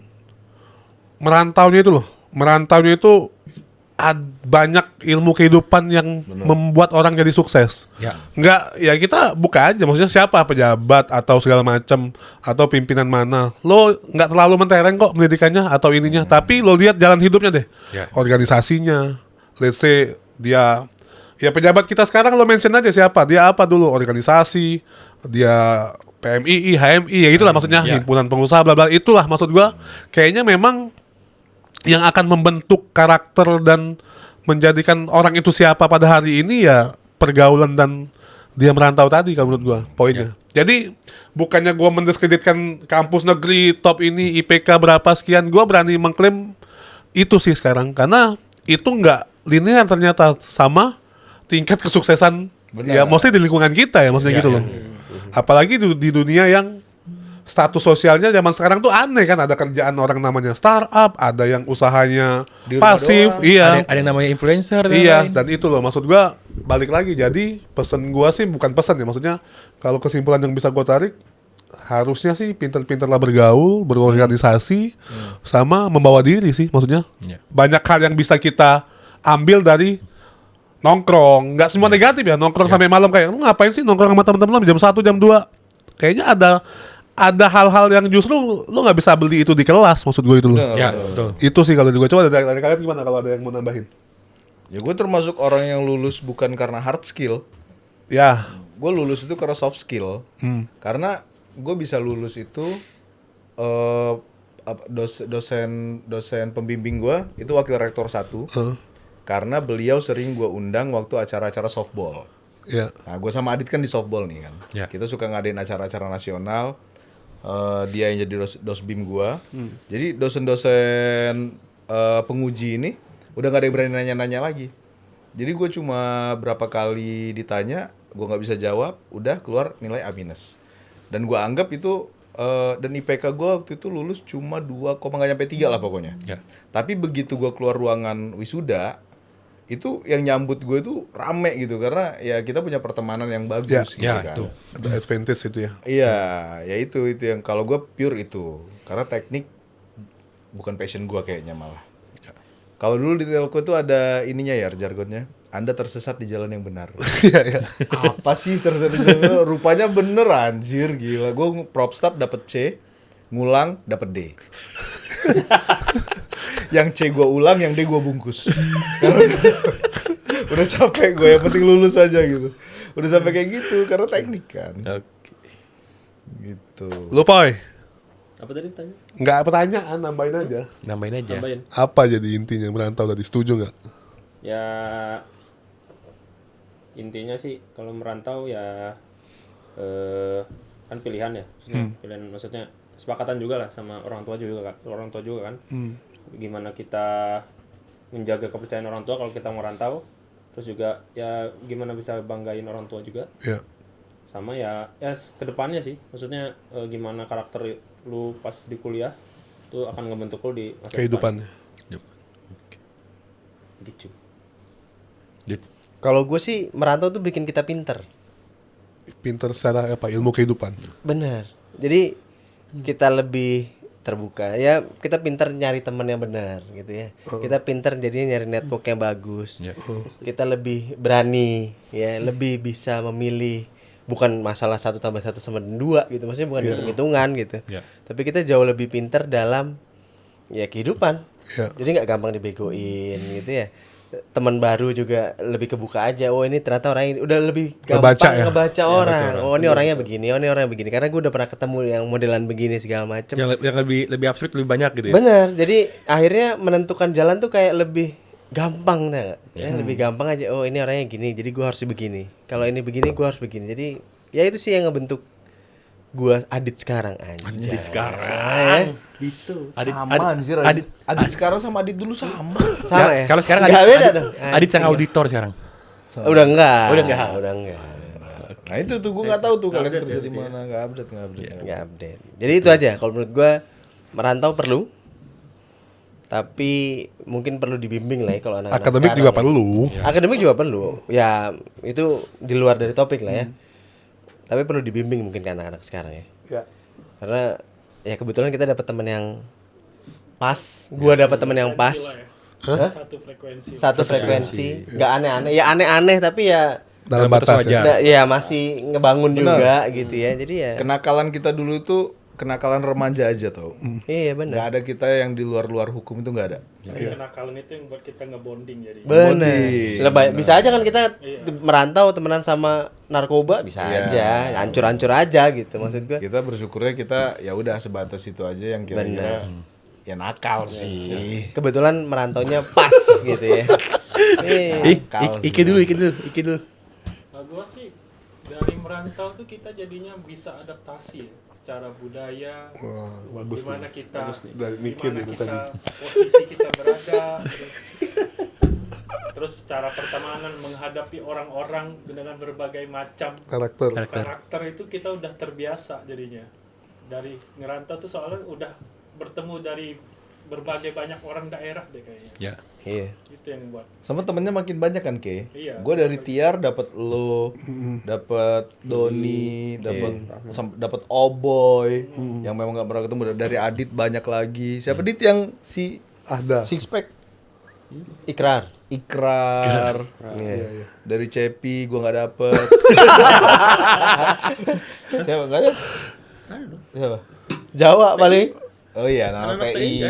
C: merantaunya itu loh. Merantaunya itu banyak ilmu kehidupan yang membuat orang jadi sukses.
B: Ya.
C: Enggak, ya kita buka aja, maksudnya siapa pejabat atau segala macam atau pimpinan mana. Lo nggak terlalu mentereng kok pendidikannya atau ininya, tapi lo lihat jalan hidupnya deh.
B: Ya.
C: Organisasinya. Let's say dia ya pejabat kita sekarang, lo mention aja siapa, dia apa dulu, organisasi, dia PMII, HMI, ya itulah maksudnya,
B: Ya.
C: himpunan pengusaha bla bla, itulah maksud gua. Kayaknya memang yang akan membentuk karakter dan menjadikan orang itu siapa pada hari ini ya pergaulan dan dia merantau tadi kalau menurut gua poinnya. Jadi bukannya gua mendiskreditkan kampus negeri top ini IPK berapa sekian, gua berani mengklaim itu sih sekarang, karena itu nggak linear ternyata sama tingkat kesuksesan. Ya, mostly di lingkungan kita ya, maksudnya gitu loh. Apalagi di dunia yang status sosialnya zaman sekarang tuh aneh kan, ada kerjaan orang namanya startup, ada yang usahanya
A: Di rumah
C: pasif,
A: doang.
C: iya.
B: Ada yang namanya influencer dan
C: Iya,
B: lain.
C: dan itu loh maksud gua balik lagi. Jadi pesen gua sih bukan pesan ya, maksudnya kalau kesimpulan yang bisa gua tarik harusnya sih pintar-pintarlah bergaul, berorganisasi, sama membawa diri sih maksudnya.
B: Iya.
C: Banyak hal yang bisa kita ambil dari nongkrong, nggak semua negatif ya, nongkrong sampai malam kayak lu ngapain sih nongkrong sama teman-teman lu jam 1 jam 2. Kayaknya ada hal-hal yang justru lu nggak bisa beli itu di kelas, maksud gue itu loh.
B: Ya, betul.
C: Itu sih kalau gue coba dari kalian gimana kalau ada yang mau nambahin?
A: Ya gue termasuk orang yang lulus bukan karena hard skill.
C: Ya,
A: Gue lulus itu karena soft skill. Karena gue bisa lulus itu dosen pembimbing gue itu wakil rektor 1. Karena beliau sering gue undang waktu acara-acara softball.
C: ya.
A: Nah, gue sama Adit kan di softball nih kan.
B: Ya.
A: Kita suka ngadain acara-acara nasional. Dia yang jadi dosbim gue. Jadi dosen-dosen penguji ini udah gak ada yang berani nanya-nanya lagi. Jadi gue cuma berapa kali ditanya, gue nggak bisa jawab, udah keluar nilai A-. Dan gue anggap itu dan IPK gue waktu itu lulus cuma 2, nggak nyampe 3 lah pokoknya.
B: Ya.
A: Tapi begitu gue keluar ruangan wisuda, itu yang nyambut gue itu rame gitu karena ya kita punya pertemanan yang bagus gitu
B: Ya,
A: kan.
B: itu.
C: Ada advantage itu ya.
A: Iya, ya itu yang kalau gue pure itu karena teknik bukan passion gue kayaknya malah. Kalau dulu di telco itu ada ininya ya jargonnya. Anda tersesat di jalan yang benar.
C: Iya.
A: Apa sih tersesat di jalan yang benar? Rupanya bener anjir gila. Gue propstat dapet C, ngulang dapet D. Yang C gue ulang, yang D gue bungkus. Udah capek gue, yang penting lulus aja gitu. Udah sampai kayak gitu karena teknik kan. Gitu.
C: Lu Poy,
E: Apa tadi tanya?
C: nggak pertanyaan, nambahin aja.
B: Nambahin aja.
E: Tambahin.
C: Apa jadi intinya merantau tadi, setuju nggak?
E: Ya intinya sih kalau merantau ya kan pilihan ya. Pilihan maksudnya kesepakatan juga lah sama orang tua juga kan. Gimana kita menjaga kepercayaan orang tua kalau kita merantau, terus juga ya gimana bisa banggain orang tua juga.
C: Ya.
E: Sama ya kedepannya sih, maksudnya gimana karakter lu pas di kuliah itu akan ngebentuk lu di masa
C: Kehidupannya.
E: depan. Gitu.
D: Kalau gue sih merantau tuh bikin kita pinter.
C: Pinter secara apa? Ilmu kehidupan.
D: Benar. Jadi kita lebih terbuka. Ya kita pinter nyari teman yang benar gitu ya. Kita pinter jadinya nyari network yang bagus. Kita lebih berani ya, lebih bisa memilih. Bukan masalah 1 + 1 = 2 gitu. Maksudnya bukan hitung-hitungan gitu. Tapi kita jauh lebih pinter dalam ya kehidupan. Jadi nggak gampang dibegoin gitu ya. Teman baru juga lebih kebuka aja. Oh ini ternyata orang ini udah lebih gampang ngebaca orang. Oh ini orangnya begini, oh ini orangnya begini. Karena gue udah pernah ketemu yang modelan begini segala macem.
B: Yang lebih absurd lebih banyak gitu ya.
D: Bener. Jadi akhirnya menentukan jalan tuh kayak lebih gampang, nah, ya, lebih gampang aja. Oh ini orangnya gini, jadi gue harus begini. Kalau ini begini, gue harus begini. Jadi ya itu sih yang ngebentuk gue Adit sekarang aja.
B: Adit sekarang.
E: Gitu.
A: Sama anjir. Adit sekarang sama Adit dulu sama.
D: Sama ya.
B: Kalau sekarang
D: Nggak beda
B: Adit,
D: dong.
B: Adit sang auditor sekarang.
D: Udah enggak.
B: Udah enggak.
A: Nah itu tuh gue nggak tahu tuh kalian kerja di mana, nggak update.
D: Nggak update. Jadi itu aja. Kalau menurut gue merantau perlu, tapi mungkin perlu dibimbing lah ya kalau anak-anak
C: Akademik
D: sekarang
C: juga
D: ya.
C: perlu.
D: Akademik juga perlu. Ya itu di luar dari topik lah ya. Tapi perlu dibimbing mungkin ke anak-anak sekarang ya.
C: Ya.
D: Karena ya kebetulan kita dapat teman yang pas. Gua dapat teman yang pas. Hah?
G: Satu frekuensi.
D: Satu frekuensi. Nggak aneh-aneh. Ya aneh-aneh tapi ya
C: Dalam
B: batas
C: batas ya.
B: wajar.
D: ya masih ngebangun juga gitu ya. Jadi ya
A: Kenakalan kita dulu itu kenakalan remaja aja tau.
D: iya
A: Nggak
D: benar.
A: ada kita yang di luar hukum itu nggak ada.
G: Kenakalan itu yang buat kita ngebonding jadi.
D: Bener. Bisa aja kan kita merantau temenan sama narkoba bisa aja, hancur-hancur aja gitu maksud gua.
A: Kita bersyukurnya kita ya udah sebatas itu aja yang kira-kira ya nakal sih.
D: Kebetulan merantaunya pas gitu ya.
B: Iki dulu.
G: Nah, gua sih dari merantau tuh kita jadinya bisa adaptasi ya, secara budaya.
C: Wah, bagus
G: Gimana
C: nih.
G: kita
C: Dari mikir
G: gimana
C: itu
G: kita
C: tadi.
G: posisi kita berada gitu. Terus cara pertemanan menghadapi orang-orang dengan berbagai macam
C: Karakter.
G: itu kita udah terbiasa jadinya. Dari ngerantau tuh soalnya udah bertemu dari berbagai banyak orang daerah deh kayaknya.
B: Ya.
D: Iya.
G: Itu yang buat.
A: Sama temennya makin banyak kan, Ke?
G: Iya.
A: Gue dari Tiar dapat lo, dapat Doni, dapat Oboy, yang memang nggak pernah ketemu. Dari Adit banyak lagi. Siapa Dit yang si
C: Ada.
A: six pack?
D: Ikrar.
A: Ikrar.
C: Iya.
A: Dari Cepi gue nggak dapet. Siapa nggak ada? Siapa?
D: Jawa paling.
A: Oh iya, nama PI.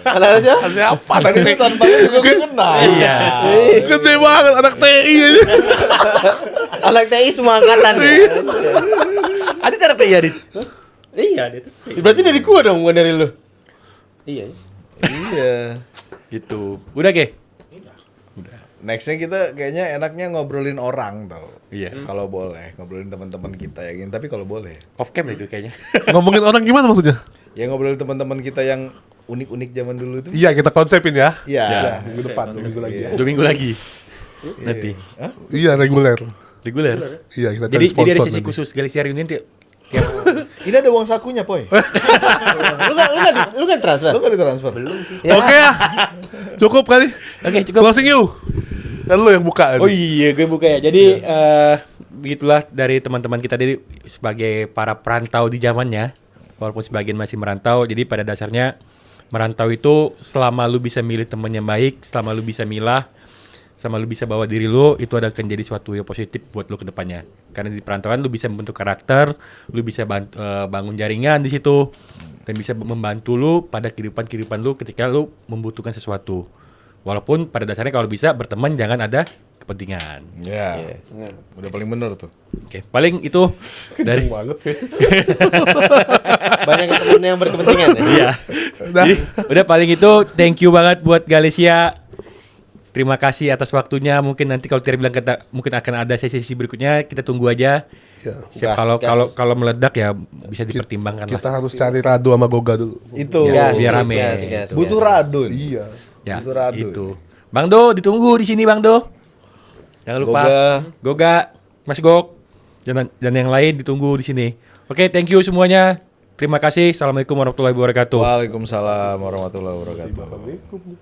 D: Anak siapa?
C: Siapa?
A: Tadi itu tanpa juga gue kenal.
B: Iya.
C: Gede banget anak TI aja.
D: Anak TI semua angkatan.
B: Adit ada PI Adit?
E: Iya, dia tuh.
D: Berarti dari gua dong, bukan dari lu.
E: Iya.
A: Iya.
B: Gitu. Udah Ke?
A: Nextnya kita kayaknya enaknya ngobrolin orang tau.
B: Iya.
A: Kalau boleh, ngobrolin teman-teman kita ya. Tapi kalau boleh,
B: Off cam lah itu kayaknya.
C: Ngomongin orang gimana maksudnya?
A: ya ngobrolin teman-teman kita yang unik-unik zaman dulu itu.
C: Iya, kita konsepin ya.
A: Iya.
C: Minggu depan, 2 minggu lagi ya.
B: 2 minggu lagi. Nanti.
C: Iya, reguler.
B: Reguler.
C: Iya, kita
B: Jadi
C: cari
B: ada
C: sponsor
B: sesi
C: nanti.
B: khusus Galaxy Reunion tuh.
A: Ini ada uang sakunya, Poy.
D: Lu kan transfer.
A: Lu kan ditransfer? Belum sih.
C: Oke ya. Cukup kali.
B: Oke, cukup.
C: Closing you. Kan lu yang buka.
B: Oh iya, gue buka ya. Jadi begitulah dari teman-teman kita dari sebagai para perantau di zamannya, walaupun sebagian masih merantau. Jadi pada dasarnya merantau itu selama lu bisa milih teman yang baik, selama lu bisa milah, sama lu bisa bawa diri lu, itu akan jadi suatu yang positif buat lu ke depannya. Karena di perantauan lu bisa membentuk karakter, lu bisa bangun jaringan di situ, dan bisa membantu lu pada kehidupan lu ketika lu membutuhkan sesuatu. Walaupun pada dasarnya kalau bisa berteman jangan ada kepentingan.
A: Ya. Udah paling bener tuh.
B: Oke, paling itu dari
C: banget ya.
D: Banyak temen yang berkepentingan ya.
B: Iya. Jadi, udah paling itu thank you banget buat Galesia. Terima kasih atas waktunya. Mungkin nanti kalau Tiara bilang mungkin akan ada sesi berikutnya, kita tunggu aja.
C: Ya.
B: Siap,
D: Gas.
B: kalau meledak ya bisa dipertimbangkan
C: Kita
B: lah.
C: harus cari Rado sama Goga dulu.
A: Itu.
B: Ya,
D: Gas,
B: biar rame.
D: gas.
A: Butuh radun.
C: Iya.
B: Ya,
A: Itu Rado.
B: itu. Bang Do, ditunggu di sini Bang Do. Jangan lupa Goga, Mas Gok, dan yang lain ditunggu di sini. Oke, thank you semuanya. Terima kasih. Assalamualaikum warahmatullahi wabarakatuh.
A: Waalaikumsalam warahmatullahi wabarakatuh.